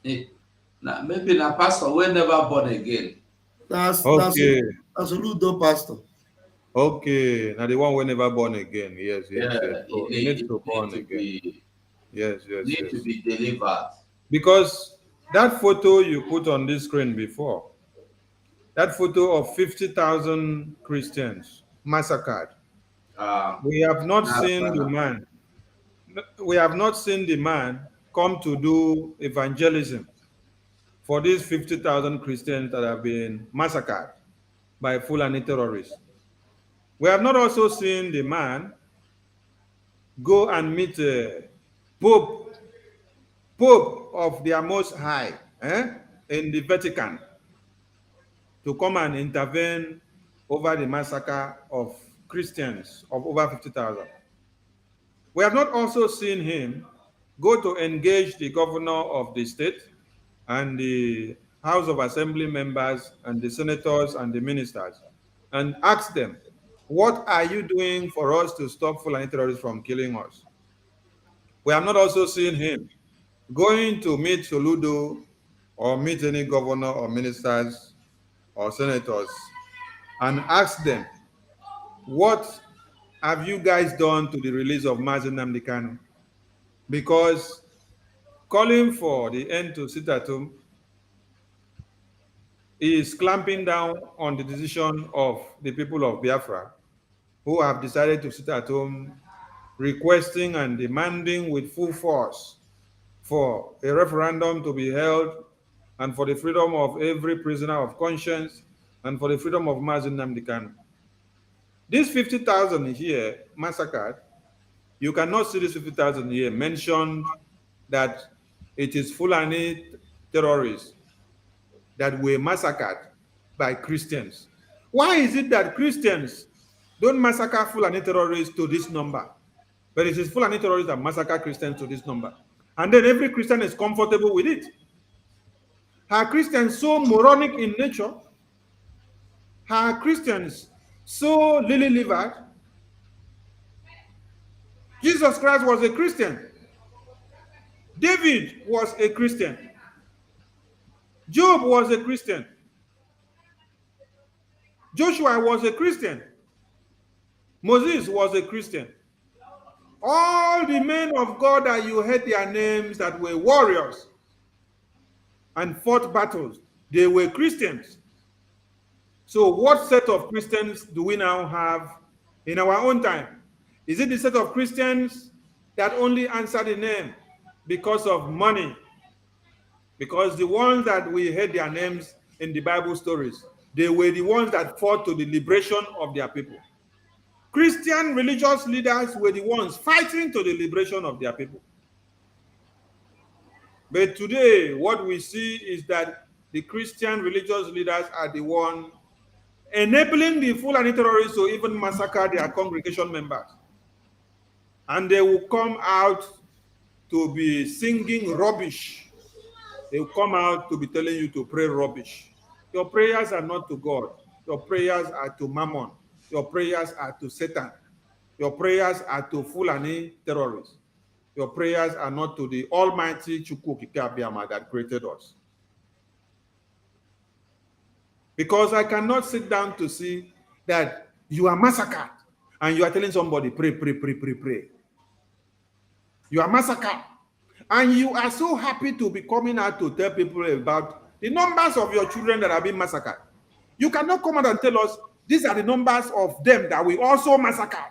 Maybe na pastor we never born again. That's Okay. That's a Ludo pastor. Okay. Now the one we never born again. Yes. Yeah, So he needs to born again. Yes. Need to be delivered. Because that photo you put on this screen before, that photo of 50,000 Christians massacred. We have not seen the man. We have not seen the man come to do evangelism for these 50,000 Christians that have been massacred by Fulani terrorists. We have not also seen the man go and meet Pope of their Most High in the Vatican to come and intervene over the massacre of Christians of over 50,000. We have not also seen him go to engage the governor of the state and the House of Assembly members and the senators and the ministers and ask them, what are you doing for us to stop Fulani terrorists from killing us? We have not also seen him going to meet Soludo or meet any governor or ministers or senators and ask them, what have you guys done to the release of Mazi Nnamdi Kanu? Because calling for the end to sit at home is clamping down on the decision of the people of Biafra who have decided to sit at home requesting and demanding with full force for a referendum to be held and for the freedom of every prisoner of conscience and for the freedom of Mazi Nnamdi Kanu. These 50,000 here massacred, you cannot see this 50,000 here mentioned that it is Fulani terrorists that were massacred by Christians. Why is it that Christians don't massacre Fulani terrorists to this number? But it is Fulani terrorists that massacre Christians to this number. And then every Christian is comfortable with it. Are Christians so moronic in nature? Are Christians so lily-livered? Jesus Christ was a Christian. David was a Christian. Job was a Christian. Joshua was a Christian. Moses was a Christian. All the men of God that you heard their names that were warriors and fought battles, they were Christians. So what set of Christians do we now have in our own time? Is it the set of Christians that only answer the name because of money? Because the ones that we heard their names in the Bible stories, they were the ones that fought to the liberation of their people. Christian religious leaders were the ones fighting to the liberation of their people. But today, what we see is that the Christian religious leaders are the ones enabling the Fulani terrorists to even massacre their congregation members. And they will come out to be singing rubbish. They will come out to be telling you to pray rubbish. Your prayers are not to God. Your prayers are to Mammon. Your prayers are to Satan. Your prayers are to Fulani terrorists. Your prayers are not to the Almighty Chukwu Kikabiama that created us. Because I cannot sit down to see that you are massacred and you are telling somebody, pray, pray, pray, pray, pray. You are massacred. And you are so happy to be coming out to tell people about the numbers of your children that have been massacred. You cannot come out and tell us these are the numbers of them that we also massacred.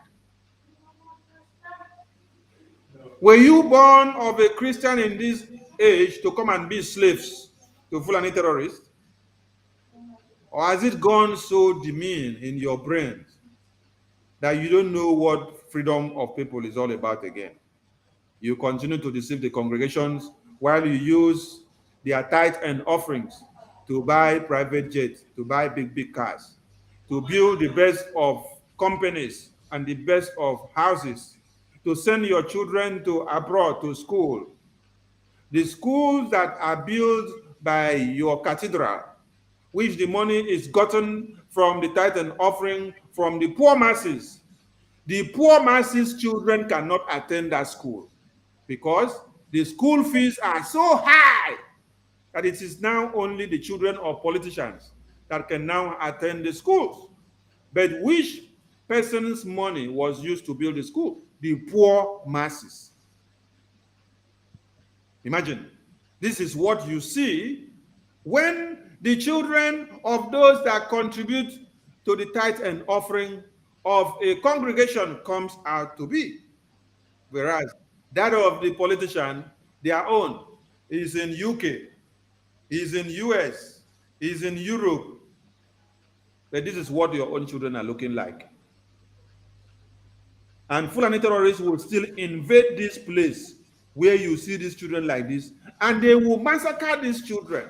Were you born of a Christian in this age to come and be slaves to Fulani terrorists? Or has it gone so demean in your brains that you don't know what freedom of people is all about again? You continue to deceive the congregations while you use their tithe and offerings to buy private jets, to buy big, big cars, to build the best of companies and the best of houses, to send your children to abroad to school. The schools that are built by your cathedral, which the money is gotten from the tithe and offering from the poor masses. The poor masses' children cannot attend that school because the school fees are so high that it is now only the children of politicians that can now attend the schools. But which person's money was used to build the school? The poor masses. Imagine, this is what you see when the children of those that contribute to the tithe and offering of a congregation comes out to be. Whereas that of the politician, their own, is in UK, is in US, is in Europe. But this is what your own children are looking like. And Fulani terrorists will still invade this place where you see these children like this, and they will massacre these children.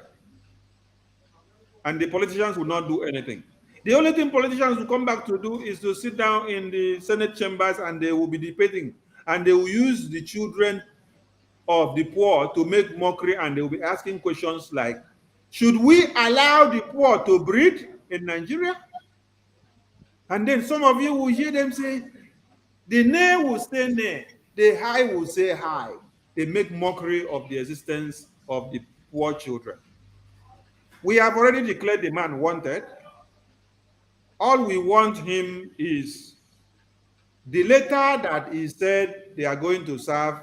And the politicians will not do anything. The only thing politicians will come back to do is to sit down in the Senate chambers and they will be debating, and they will use the children of the poor to make mockery, and they will be asking questions like, should we allow the poor to breed in Nigeria? And then some of you will hear them say, the nay will say nay, the high will say high. They make mockery of the existence of the poor children. We have already declared the man wanted. All we want him is the letter that he said they are going to serve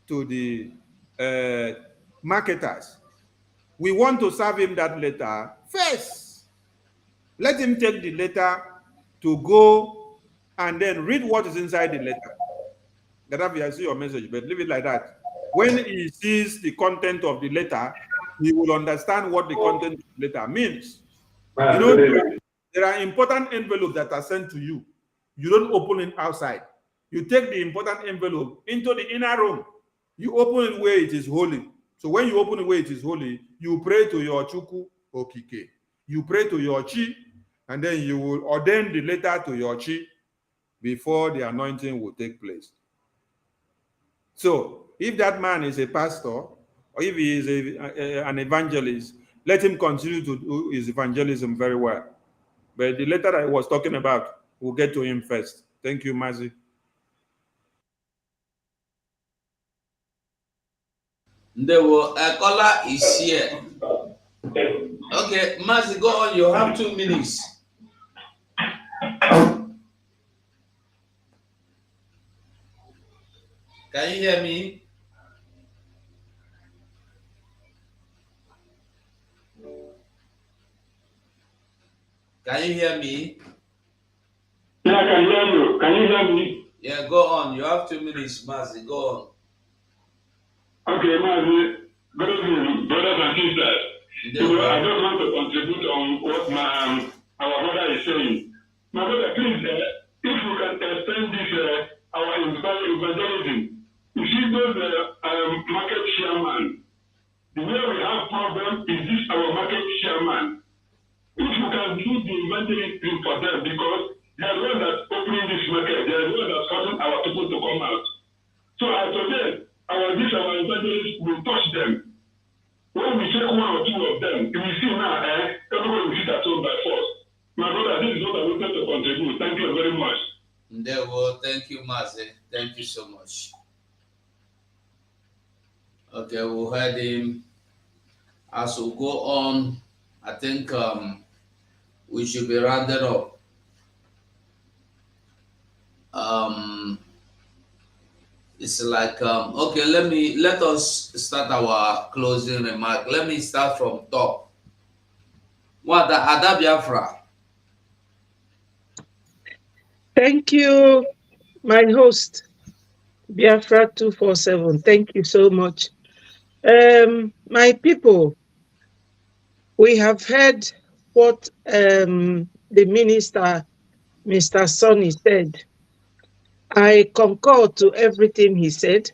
to the marketers. We want to serve him that letter first. Let him take the letter to go and then read what is inside the letter. Gaddafi, I see your message, but leave it like that. When he sees the content of the letter, he will understand what the content of the letter means. You know, there are important envelopes that are sent to you. You don't open it outside. You take the important envelope into the inner room. You open it where it is holy. So when you open it where it is holy, you pray to your Chukwu Okike. You pray to your Chi, and then you will ordain the letter to your Chi before the anointing will take place. So if that man is a pastor, or if he is an evangelist, let him continue to do his evangelism very well. But the letter I was talking about, we'll get to him first. Thank you, Mazi. Ndewo, caller is here. Okay, Mazi, go on. You have 2 minutes. Can you hear me? Can you hear me? Yeah, I can hear you. Can you hear me? Yeah, go on. You have 2 minutes, Mazi. Go on. Okay, Mazi. Good evening, brothers and sisters. I just want to contribute on what our brother is saying. My brother, please, if you can extend this, our evangelism. You see those market chairman, the way we have problem is this our market chairman. If you can do the evangelism for them, because they are the ones that's opening this market, they are the ones that's causing our people to come out. So I suggest our this our evangelists will touch them. When we take one or two of them, we see now, everybody will sit at home by force. My brother, this is what I wanted to contribute. Thank you very much. Thank you, Mazi. Thank you so much. Okay, we'll head him. As we go on, I think we should be rounded up. It's like okay, let us start our closing remark. Let me start from top. What Ada Biafra? Thank you, my host, Biafra 247. Thank you so much. My people, we have heard what the minister, Mr. Sonny, said. I concur to everything he said.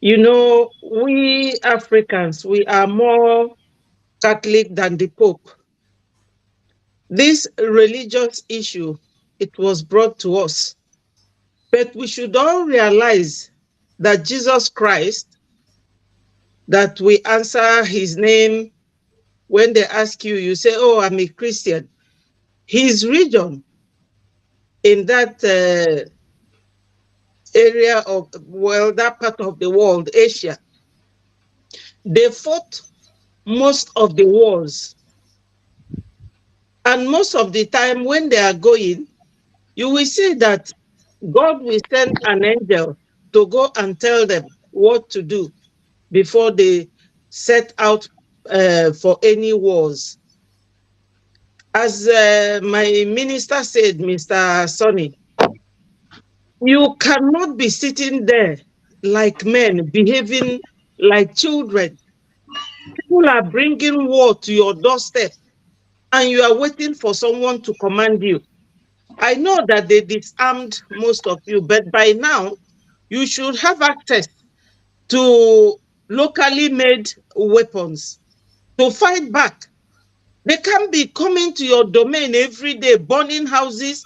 You know, we Africans, we are more Catholic than the Pope. This religious issue, it was brought to us. But we should all realize that Jesus Christ, that we answer his name when they ask you, you say, oh, I'm a Christian. His region in that area of, well, that part of the world, Asia, they fought most of the wars. And most of the time when they are going, you will see that God will send an angel to go and tell them what to do before they set out for any wars. As my minister said, Mr. Sonny, you cannot be sitting there like men, behaving like children. People are bringing war to your doorstep, and you are waiting for someone to command you. I know that they disarmed most of you, but by now, you should have access to locally made weapons to fight back. They can't be coming to your domain every day, burning houses,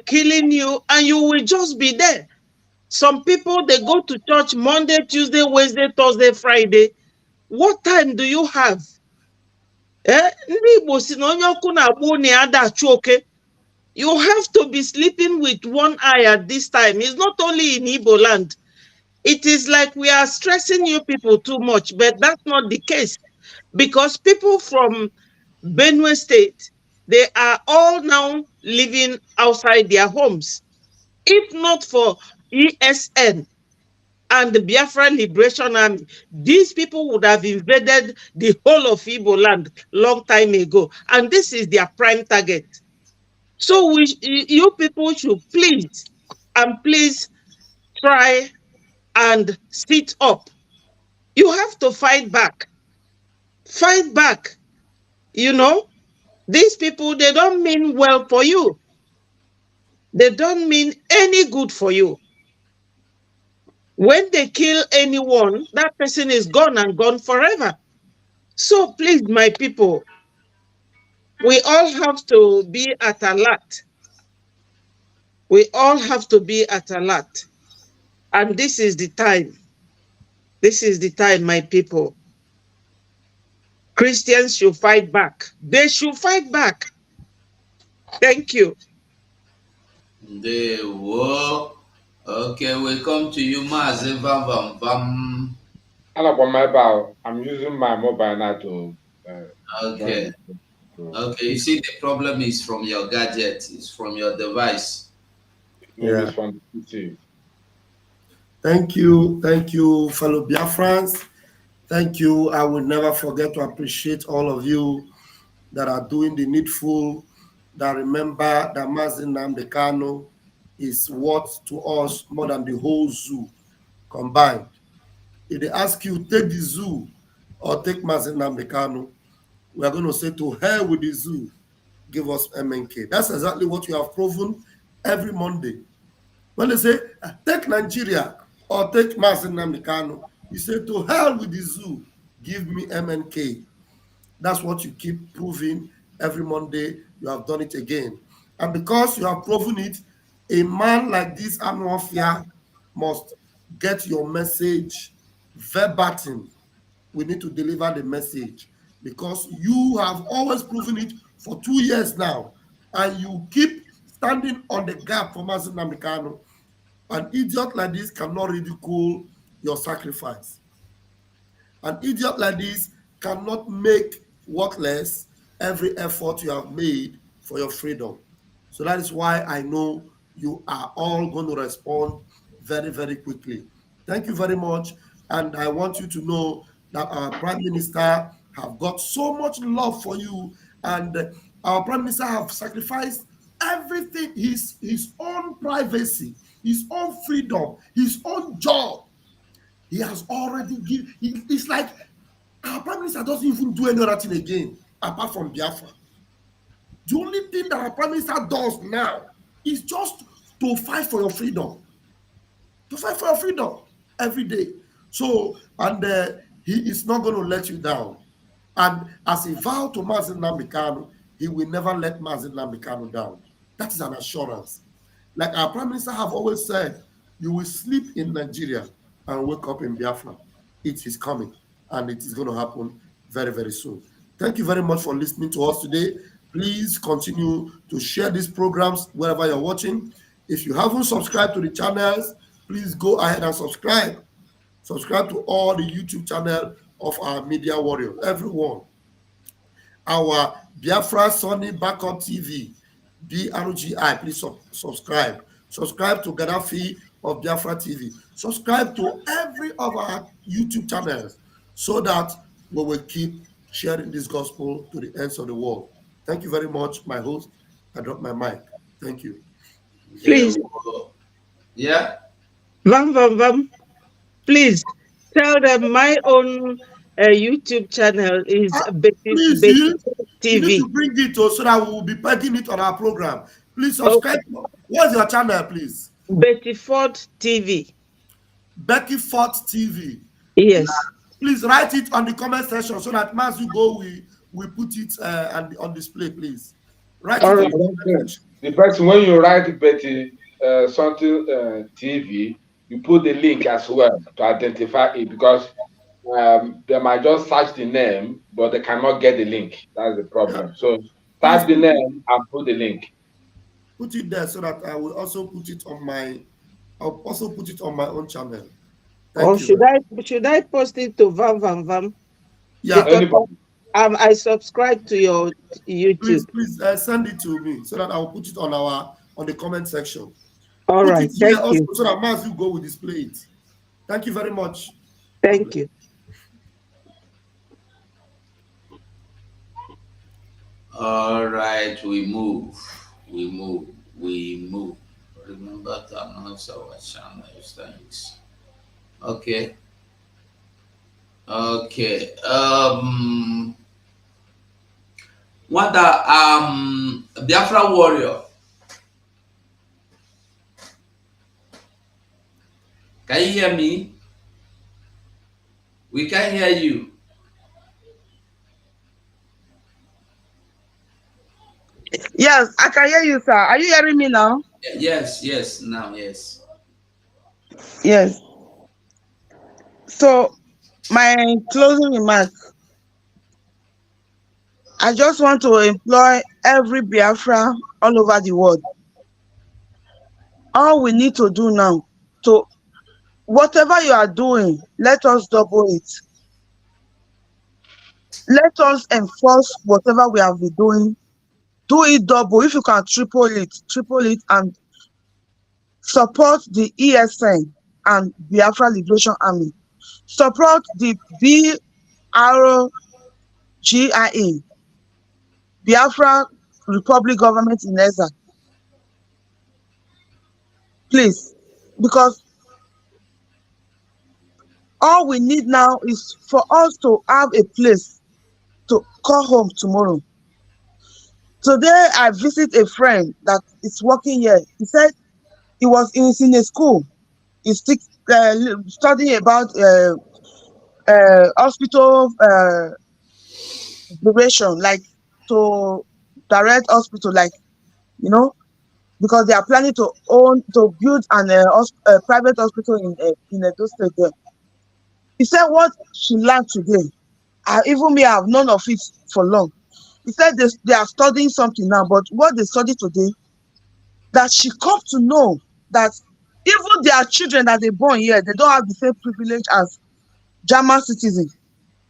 killing you, and you will just be there. Some people, they go to church Monday, Tuesday, Wednesday, Thursday, Friday. What time do you have? You have to be sleeping with one eye at this time. It's not only in Igbo land. It is like we are stressing you people too much, but that's not the case. Because people from Benue State, they are all now living outside their homes. If not for ESN and the Biafra Liberation Army, these people would have invaded the whole of Igbo land long time ago. And this is their prime target. So you people should please try and sit up. You have to fight back. Fight back. You know, these people, they don't mean well for you. They don't mean any good for you. When they kill anyone, that person is gone and gone forever. So please, my people, we all have to be at alert. We all have to be at alert. And this is the time. This is the time, my people. Christians should fight back. They should fight back. Thank you. They were. Okay, we come to you, Mazi Vam Vam. I'm using my mobile now to. Okay. Okay, you see, the problem is from your gadget, it's from your device. Yeah. From the PC. Thank you, fellow Biafrans. Thank you. I will never forget to appreciate all of you that are doing the needful, that remember that Mazi Nnamdi Kanu is worth to us more than the whole zoo combined. If they ask you, take the zoo or take Mazi Nnamdi Kanu, we are going to say, to hell with the zoo, give us MNK. That's exactly what you have proven every Monday. When they say, take Nigeria or take Mazi Nnamdi Kanu, you say, to hell with the zoo, give me MNK. That's what you keep proving every Monday. You have done it again. And because you have proven it, a man like this Anwafia must get your message verbatim. We need to deliver the message because you have always proven it for 2 years now, and you keep standing on the gap for Mazi Nnamdi Kanu. An idiot like this cannot ridicule your sacrifice. An idiot like this cannot make worthless every effort you have made for your freedom. So that is why I know you are all going to respond very, very quickly. Thank you very much. And I want you to know that our Prime Minister have got so much love for you. And our Prime Minister have sacrificed everything, his own privacy, his own freedom, his own job. He has already given. It's like our Prime Minister doesn't even do any other thing again apart from Biafra. The only thing that our Prime Minister does now is just to fight for your freedom. To fight for your freedom every day. So, and he is not going to let you down. And as a vow to Mazi Nnamdi Kanu, he will never let Mazi Nnamdi Kanu down. That is an assurance. Like our Prime Minister have always said, you will sleep in Nigeria and wake up in Biafra. It is coming, and it is going to happen very, very soon. Thank you very much for listening to us today. Please continue to share these programs wherever you're watching. If you haven't subscribed to the channels, please go ahead and subscribe. Subscribe to all the YouTube channel of our media warriors, everyone. Our Biafra Sunny Backup TV, BRGI, please subscribe. Subscribe to Gaddafi of Biafra TV. Subscribe to every of our YouTube channels so that we will keep sharing this gospel to the ends of the world. Thank you very much, my host. I drop my mic. Thank you. Please. Yeah. Vam. Please tell them my own YouTube channel is Please, Betty you need TV. to bring it so that we will be pegging it on our program. Please subscribe. Okay. What's your channel, please? Betty Ford TV. Becky Ford TV. Yes. Please write it on the comment section so that as you go, we put it on display, please. Write all it. Right. The person, when you write Betty something TV, you put the link as well to identify it, because they might just search the name, but they cannot get the link. That's the problem. Yeah. So type the name and put the link. Put it there so that I will also put it on my. I'll also put it on my own channel. Thank you. Should I post it to Vam? Yeah. I subscribe to your YouTube. Please send it to me so that I will put it on the comment section. All right. Thank you. So that as you go, we display it. Thank you very much. Thank you. All right, we move. Remember to announce our channels. Thanks. Okay. Biafra warrior. Can you hear me? We can hear you. Yes, I can hear you, sir. Are you hearing me now? Yes, now, yes. Yes. So, my closing remarks. I just want to employ every Biafra all over the world. All we need to do now, whatever you are doing, let us double it. Let us enforce whatever we have been doing. Do it double. If you can triple it, and support the ESN and Biafra Liberation Army. Support the BRGIA, Biafra Republic Government in Ezza. Please, because all we need now is for us to have a place to call home tomorrow. Today, I visit a friend that is working here. He said he was in a school. He's studying about hospital duration, like to direct hospital, like, because they are planning to build an private hospital in Edo State there. He said what she learned today, even me, I have known of it for long. He said they are studying something now, but what they study today, that she comes to know that even their children that they born here, they don't have the same privilege as German citizens.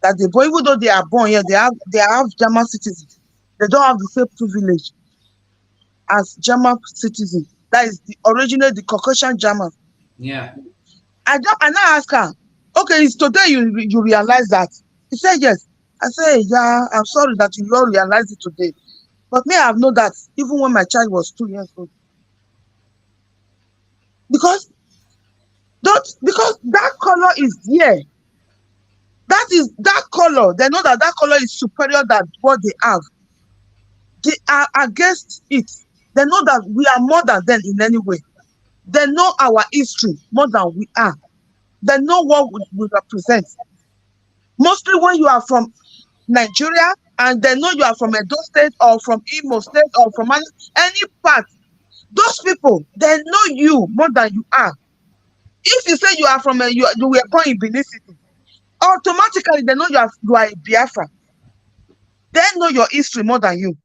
That they born, even though they are born here, they have German citizens. They don't have the same privilege as German citizens. That is the Caucasian German. Yeah. I now ask her, okay, it's today you realize that? He said yes. I said, yeah, I'm sorry that you all realize it today. But me, I have known that even when my child was 2 years old. Because that color is there. That color, they know that color is superior than what they have. They are against it. They know that we are more than them in any way. They know our history more than we are. They know what we represent. Mostly when you are from Nigeria and they know you are from Edo State or from Imo State or from any part, those people, they know you more than you are. If you say you are from you were born in Benin City, automatically they know you are a Biafra. They know your history more than you.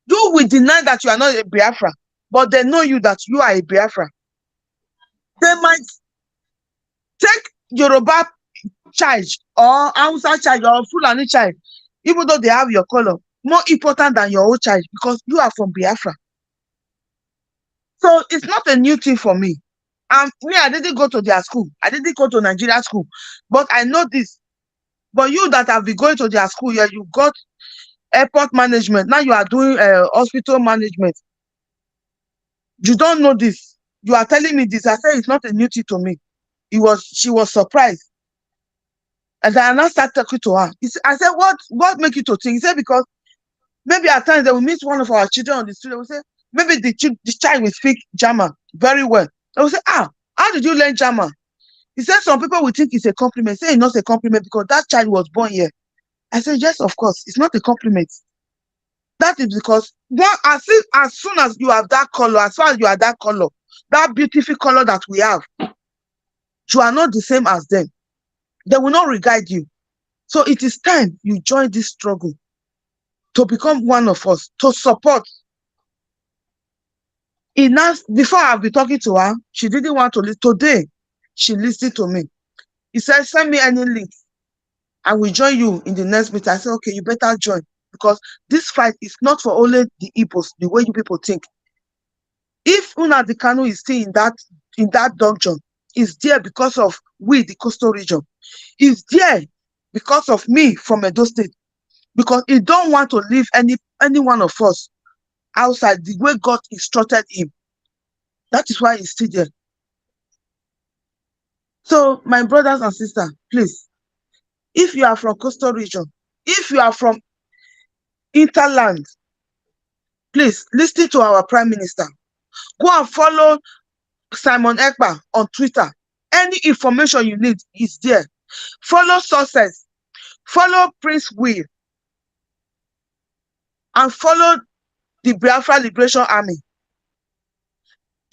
You will deny that you are not a Biafra, but they know you that you are a Biafra. They might take Yoruba child or Hausa child or Fulani child, even though they have your color, more important than your own child because you are from Biafra. So it's not a new thing for me. Me, I didn't go to their school. I didn't go to Nigeria school, but I know this. But you that have been going to their school, yeah, you got airport management. Now you are doing hospital management. You don't know this. You are telling me this. I said it's not a new thing to me. She was surprised. And I now start talking to her. I said, what make you to think? He said, because maybe at times they will meet one of our children on the street. They will say, maybe the child will speak German very well. They will say, how did you learn German? He said, some people will think it's a compliment. Say it's not a compliment because that child was born here. I said, yes, of course. It's not a compliment. That is because as soon as you have that color, as far as you are that color, that beautiful color that we have, you are not the same as them. They will not regard you. So it is time you join this struggle to become one of us, to support. Before I've been talking to her, she didn't want to listen. Today, she listened to me. He said, send me any link. I will join you in the next meeting. I said, okay, you better join. Because this fight is not for only the Igbos, the way you people think. If Nnamdi Kanu is still in that dungeon, it's there because of we, the coastal region. It's there because of me from Edo State. Because he don't want to leave any one of us outside the way God instructed him. That is why he's still there. So, my brothers and sisters, please, if you are from coastal region, if you are from interland, please listen to our Prime Minister. Go and follow Simon Ekpa on Twitter. Any information you need is there. Follow sources. Follow Prince Will. And follow the Biafra Liberation Army.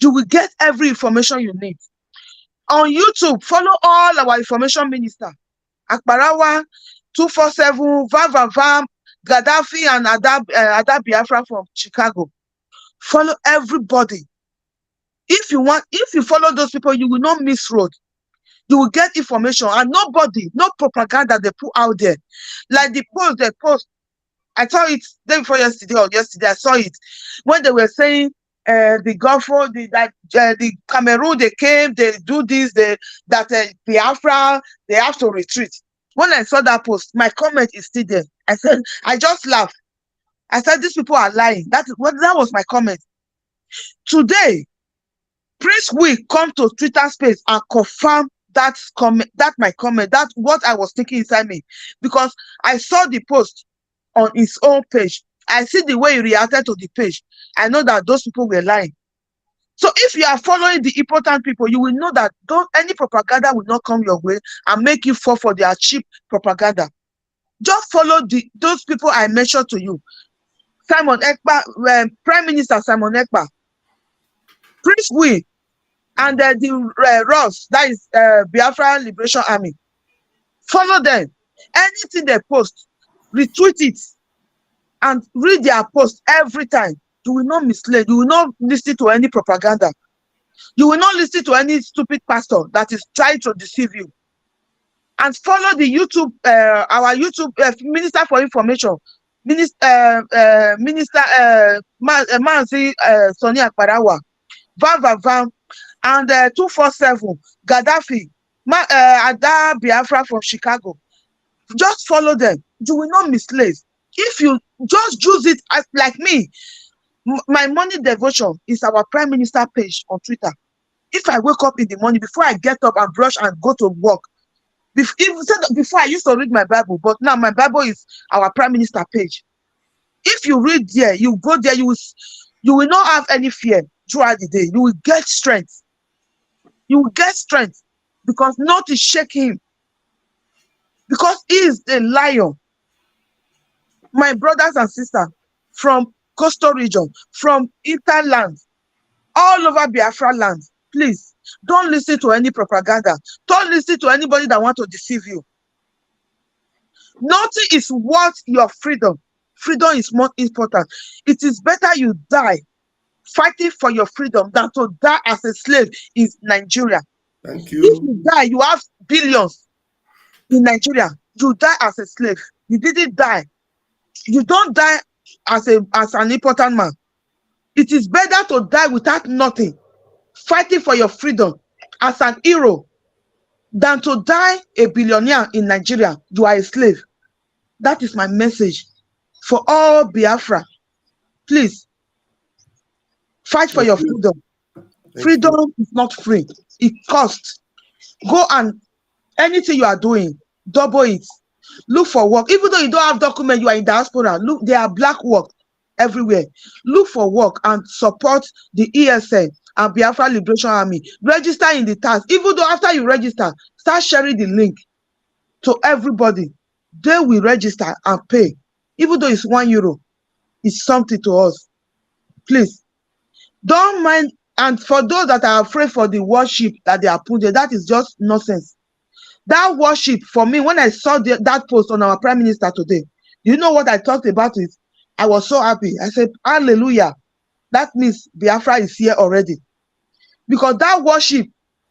You will get every information you need. On YouTube, follow all our information minister. Akbarawa, 247, Vam, Gaddafi, and Ada Biafra from Chicago. Follow everybody. If you follow those people, you will not miss road. You will get information, and no propaganda they put out there. Like the post, I saw it day before yesterday I saw it when they were saying the Gulf, the Cameroon, they came, they do this, Biafra, they have to retreat. When I saw that post, my comment is still there. I said, I just laughed. I said, these people are lying. That was my comment. Today, Prince will come to Twitter space and confirm that my comment, that what I was thinking inside me, because I saw the post on his own page. I see the way he reacted to the page. I know that those people were lying. So if you are following the important people, you will know that any propaganda will not come your way and make you fall for their cheap propaganda. Just follow those people I mentioned to you. Simon Ekpa, Prime Minister Simon Ekpa. Prince Will, and the Ross, that is Biafra Liberation Army. Follow them. Anything they post, retweet it, and read their post every time. You will not mislead. You will not listen to any propaganda. You will not listen to any stupid pastor that is trying to deceive you. And follow the YouTube, our YouTube Minister for Information, Minister Manzi Sonia Akparawa, Van, and 247 Gaddafi, Ada Biafra from Chicago. Just follow them. You will not mislead. If you just use it as like me, my morning devotion is our Prime Minister page on Twitter. If I wake up in the morning, before I get up and brush and go to work, before I used to read my Bible, but now my Bible is our Prime Minister page. If you read there, you go there, you will not have any fear throughout the day. You will get strength. You will get strength because nothing shake him. Because he is a lion. My brothers and sisters from coastal region, from interland, all over Biafra land, please don't listen to any propaganda. Don't listen to anybody that wants to deceive you. Nothing is worth your freedom. Freedom is more important. It is better you die fighting for your freedom than to die as a slave in Nigeria. Thank you. If you die, you have billions in Nigeria. You die as a slave. You didn't die. You don't die as an important man. It is better to die without nothing, fighting for your freedom as an hero, than to die a billionaire in Nigeria. You are a slave. That is my message for all Biafra. Please, fight for your freedom. Freedom is not free. It costs. Go and anything you are doing, double it. Look for work. Even though you don't have document, you are in diaspora. Look, there are black work everywhere. Look for work and support the ESN and Biafra Liberation Army. Register in the task. Even though after you register, start sharing the link to everybody. They will register and pay. Even though it's €1, it's something to us. Please, don't mind. And for those that are afraid for the worship that they are put there, that is just nonsense. That worship, for me, when I saw that post on our Prime Minister today, you know what I talked about it? I was so happy. I said, hallelujah. That means Biafra is here already. Because that worship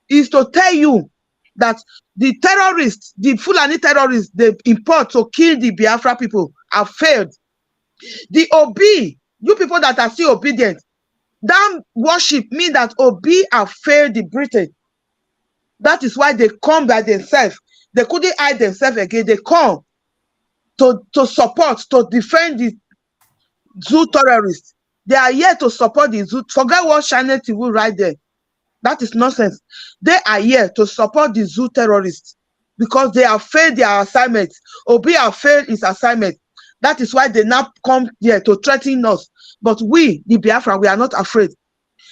is to tell you that the terrorists, the Fulani terrorists, they import to kill the Biafra people have failed. The Obi, you people that are still obedient, that worship means that Obi have failed the Britain. That is why they come by themselves. They couldn't hide themselves again. They come to support, to defend the zoo terrorists. They are here to support the zoo. Forget what China TV right there. That is nonsense. They are here to support the zoo terrorists because they have failed their assignment. Obi have failed his assignment. That is why they now come here to threaten us. But we, the Biafra, we are not afraid.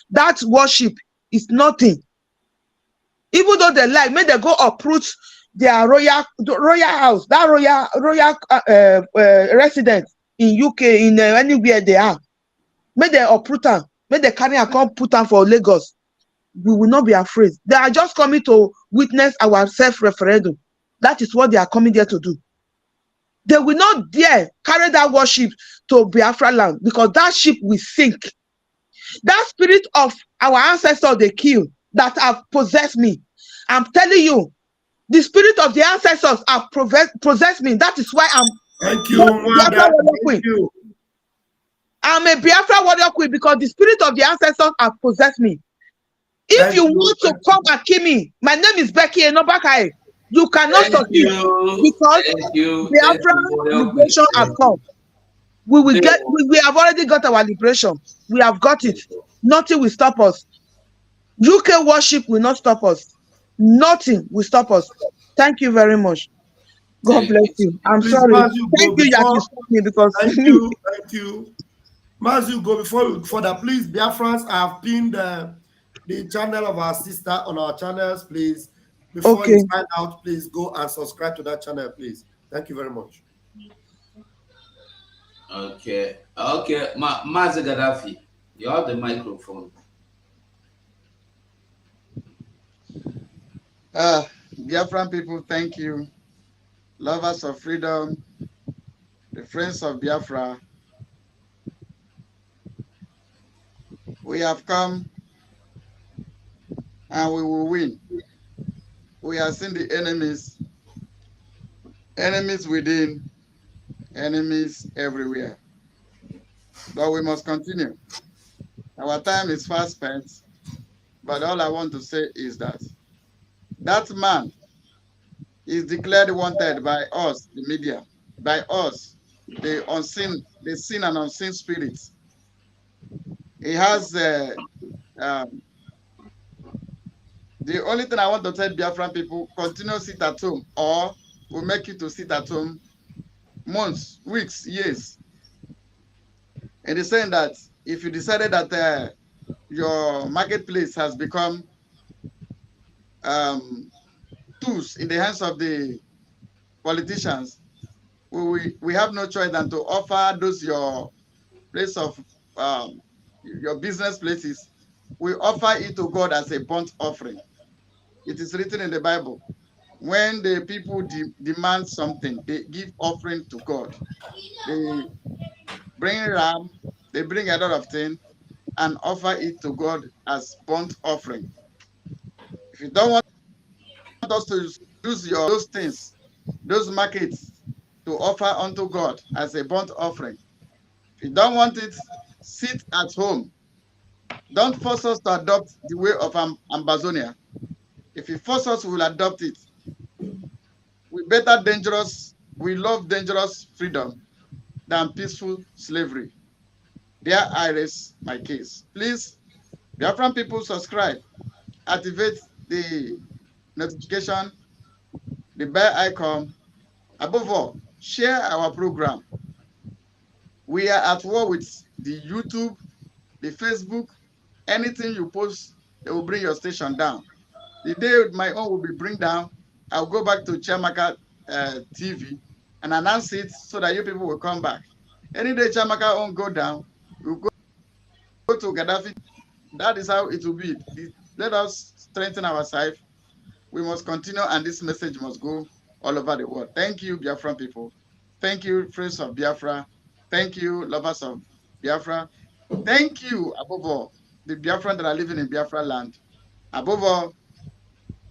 That worship is nothing. Even though they like, may they go uproot their royal house, that royal resident in UK, in anywhere they are. May they uproot them. May they carry and come put them for Lagos. We will not be afraid. They are just coming to witness our self-referendum. That is what they are coming there to do. They will not dare carry that worship to Biafra land because that ship will sink. That spirit of our ancestors they killed that have possessed me. I'm telling you, the spirit of the ancestors have possessed me. That is why I'm Thank you, Biafra warrior queen. I'm a Biafra warrior queen because the spirit of the ancestors have possessed me. If you want to come and kill me, my name is Becky Enobakai. You cannot succeed because Biafra liberation has come. We will get. We have already got our liberation. We have got it. Nothing will stop us. UK worship will not stop us. Nothing will stop us. Thank you very much. God bless you. I'm sorry. Thank you that you stopped me because. Thank you. Thank you. Mazu, go before that, please. BIAFRANS, I have pinned the channel of our sister on our channels, please. Before you sign out, please go and subscribe to that channel, please. Thank you very much. Okay. Mazi Gaddafi, you have the microphone. Biafran people, thank you. Lovers of freedom, the friends of Biafra, we have come and we will win. We have seen the enemies, enemies within, enemies everywhere. But we must continue. Our time is fast spent, but all I want to say is that that man is declared wanted by us, the media, by us, the unseen, the seen and unseen spirits. He has the only thing I want to tell Biafran people, continue sit at home, or we'll make you to sit at home months, weeks, years. And he's saying that if you decided that your marketplace has become tools in the hands of the politicians, we have no choice than to offer those your place of your business places. We offer it to God as a burnt offering. It is written in the Bible. When the people demand something, they give offering to God. They bring ram, they bring a lot of things and offer it to God as burnt offering. If you don't want us to use those things, those markets to offer unto God as a burnt offering, if you don't want it, sit at home. Don't force us to adopt the way of Ambazonia. If you force us, we will adopt it. We love dangerous freedom than peaceful slavery. There I raise my case. Please, Biafran people, subscribe, activate the notification, the bell icon. Above all, share our program. We are at war with the YouTube, the Facebook, anything you post, they will bring your station down. The day my own will be bring down, I'll go back to Chiamaka TV and announce it so that you people will come back. Any day Chiamaka own go down, we'll go to Gaddafi. That is how it will be. Let us strengthen ourselves. We must continue, and this message must go all over the world. Thank you, Biafran people. Thank you, friends of Biafra. Thank you, lovers of Biafra. Thank you, above all, the Biafran that are living in Biafra land. Above all,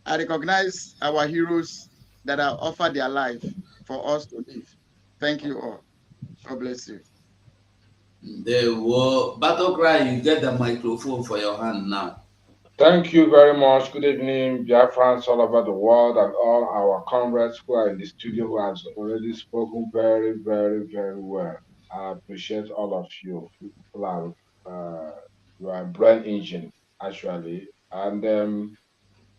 I recognize our heroes that have offered their life for us to live. Thank you all. God bless you. The war battle cry, you get the microphone for your hand now. Thank you very much. Good evening, Biafrans all over the world and all our comrades who are in the studio who has already spoken very, very, very well. I appreciate all of you. People are you are brain engine actually. And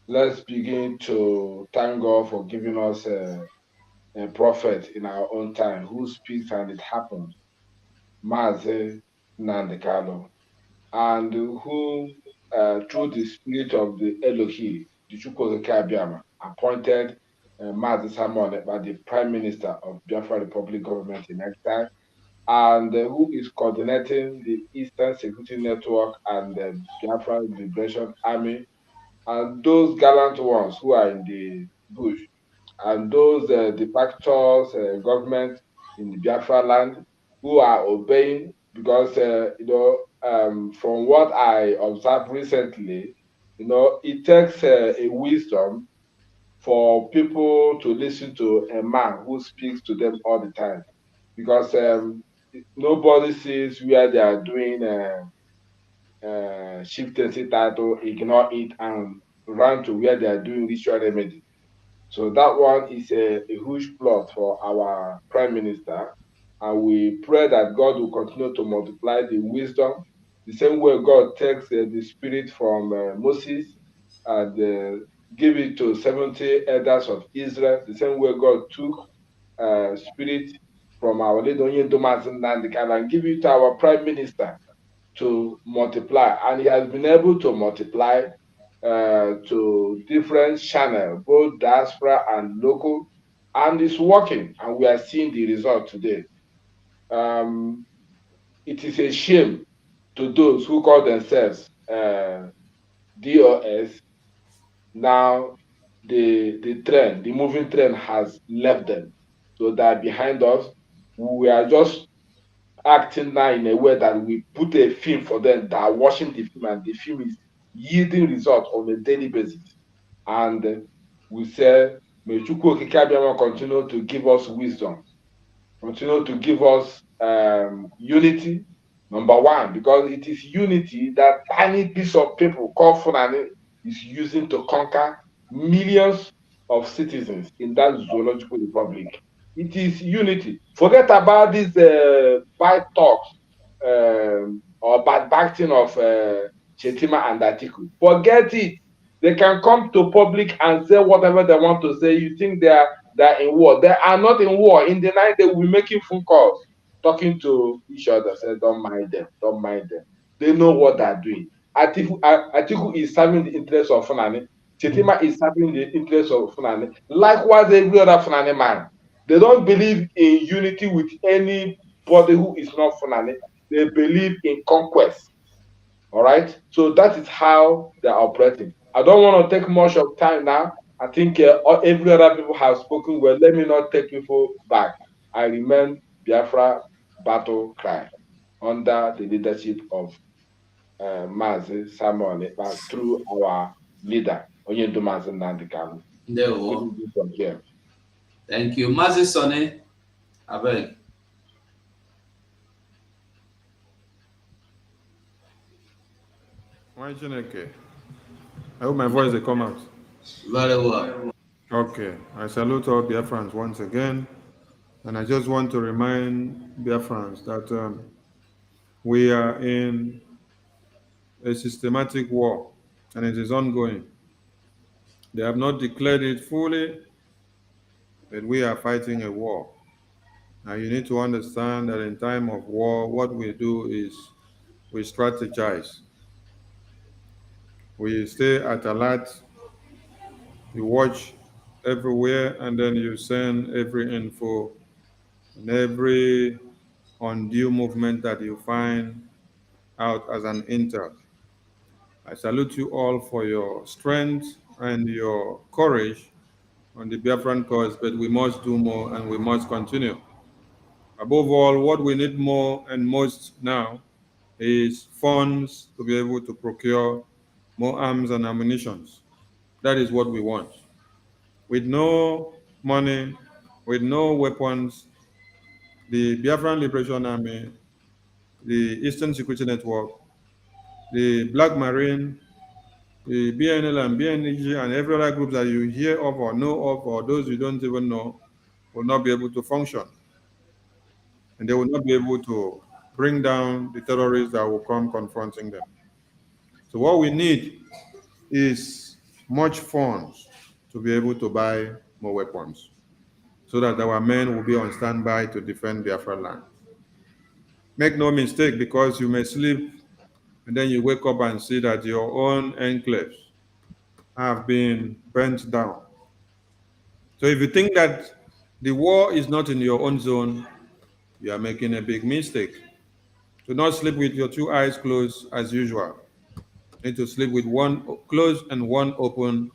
let's begin to thank God for giving us a prophet in our own time who speaks and it happens. Mazi Nandekalo, and who, through the spirit of the Elohi, the Chukwukabiama, appointed Mazi Simon by the Prime Minister of Biafra Republic government in exile, and who is coordinating the Eastern Security Network and the Biafra Liberation Army, and those gallant ones who are in the bush, and those de facto government in the Biafra land who are obeying, because from what I observed recently, it takes a wisdom for people to listen to a man who speaks to them all the time, because nobody sees where they are doing chieftaincy title, ignore it and run to where they are doing ritual remedy. So that one is a huge plot for our Prime Minister. And we pray that God will continue to multiply the wisdom, the same way God takes the spirit from Moses and give it to 70 elders of Israel, the same way God took spirit from our leader Thomas and give it to our Prime Minister to multiply. And he has been able to multiply to different channels, both diaspora and local, and it's working, and we are seeing the result today. It is a shame to those who call themselves DOS. Now, the moving train has left them. So they're behind us. We are just acting now in a way that we put a film for them that are watching the film, and the film is yielding results on a daily basis. And we say, may Chukwu Okike Abiama continue to give us wisdom, continue to give us unity, number one, because it is unity that tiny piece of people called Fulani is using to conquer millions of citizens in that zoological republic. It is unity. Forget about these bad talks or bad acting of Shettima and Atiku. Forget it. They can come to public and say whatever they want to say. You think they're in war? They are not in war. In the night they will be making phone calls, talking to each other. Say, don't mind them. Don't mind them. They know what they're doing. Atiku is serving the interests of Fulani. Shettima is serving the interests of Fulani. Likewise, every other Fulani man. They don't believe in unity with anybody who is not Fulani. They believe in conquest. All right. So that is how they're operating. I don't want to take much of time now. I think every other people have spoken well. Let me not take people back. I remain Biafra battle cry under the leadership of Mazi Samuel Ekpa through our leader, Onyedu Mazi Nnamdi Kanu. Ndewo. From here. Thank you. Mazi Sonny, abeg. Why Chineke? I hope my voice will come out. Very well. Okay. I salute all Biafrans once again. And I just want to remind Biafrans that we are in a systematic war and it is ongoing. They have not declared it fully, but we are fighting a war. Now you need to understand that in time of war, what we do is we strategize. We stay at alert, you watch everywhere, and then you send every info and every undue movement that you find out as an intel. I salute you all for your strength and your courage on the Biafran cause, but we must do more and we must continue. Above all, what we need more and most now is funds to be able to procure more arms and ammunition. That is what we want. With no money, with no weapons, the Biafran Liberation Army, the Eastern Security Network, the Black Marine, the BNL and BNG and every other group that you hear of or know of, or those you don't even know, will not be able to function. And they will not be able to bring down the terrorists that will come confronting them. So what we need is much funds to be able to buy more weapons so that our men will be on standby to defend Biafra land. Make no mistake, because you may sleep and then you wake up and see that your own enclaves have been burnt down. So if you think that the war is not in your own zone, you are making a big mistake. Do not sleep with your two eyes closed as usual. You need to sleep with one closed and one open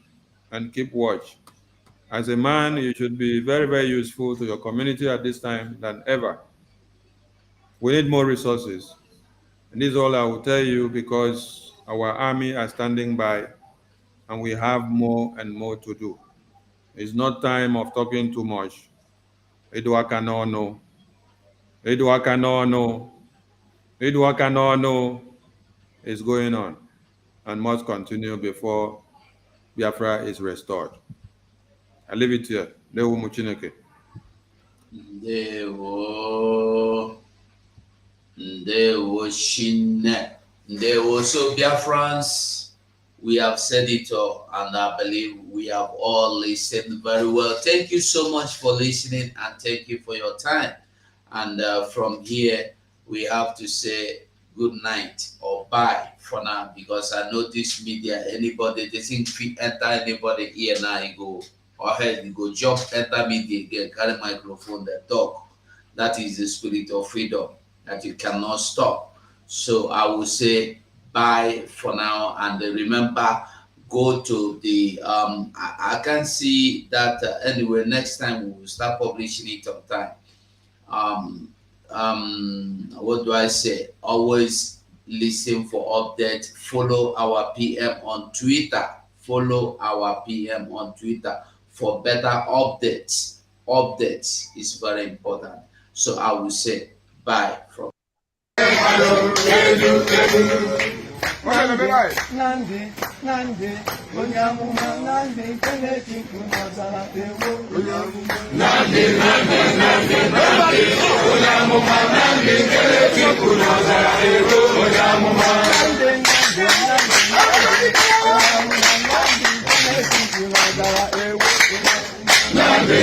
and keep watch. As a man, you should be very, very useful to your community at this time than ever. We need more resources. And this is all I will tell you, because our army are standing by and we have more and more to do. It's not time of talking too much. Eduaka no no. Eduaka no no. Eduaka no no is going on and must continue before Biafra is restored. I leave it here. Ndewo Muchineke. Ndewo. Ndewo Shine. Ndewo. So Biafrans, we have said it all, and I believe we have all listened very well. Thank you so much for listening, and thank you for your time. And from here, we have to say good night or bye for now, because I know this media, anybody, they think if you enter anybody here now, you go ahead, you go jump, enter media again, carry microphone, they talk. That is the spirit of freedom that you cannot stop. So I will say bye for now, and remember, go to the I can see that anyway. Next time we will start publishing it on time. What do I say? Always listen for updates. Follow our PM on Twitter. Follow our PM on Twitter for better updates. Updates is very important. So I will say bye from. Nandi, Onyamuma, Nandi, Kenetiku, Nazara, Nandi, Onyamuma, Nandi, Kenetiku, Nazara, Onyamuma, Nandi,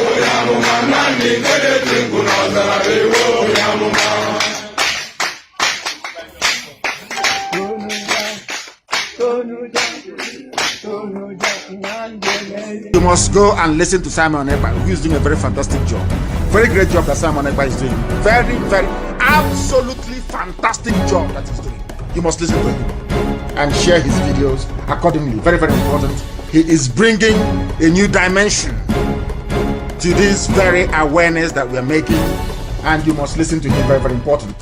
Onyamuma, Nandi, Kenetiku, Nazara, Onyamuma. You must go and listen to Simon Ekpa, who is doing a very fantastic job. Very great job that Simon Ekpa is doing. Very, very, absolutely fantastic job that he's doing. You must listen to him and share his videos accordingly. Very, very important. He is bringing a new dimension to this very awareness that we are making, and you must listen to him. Very, very important.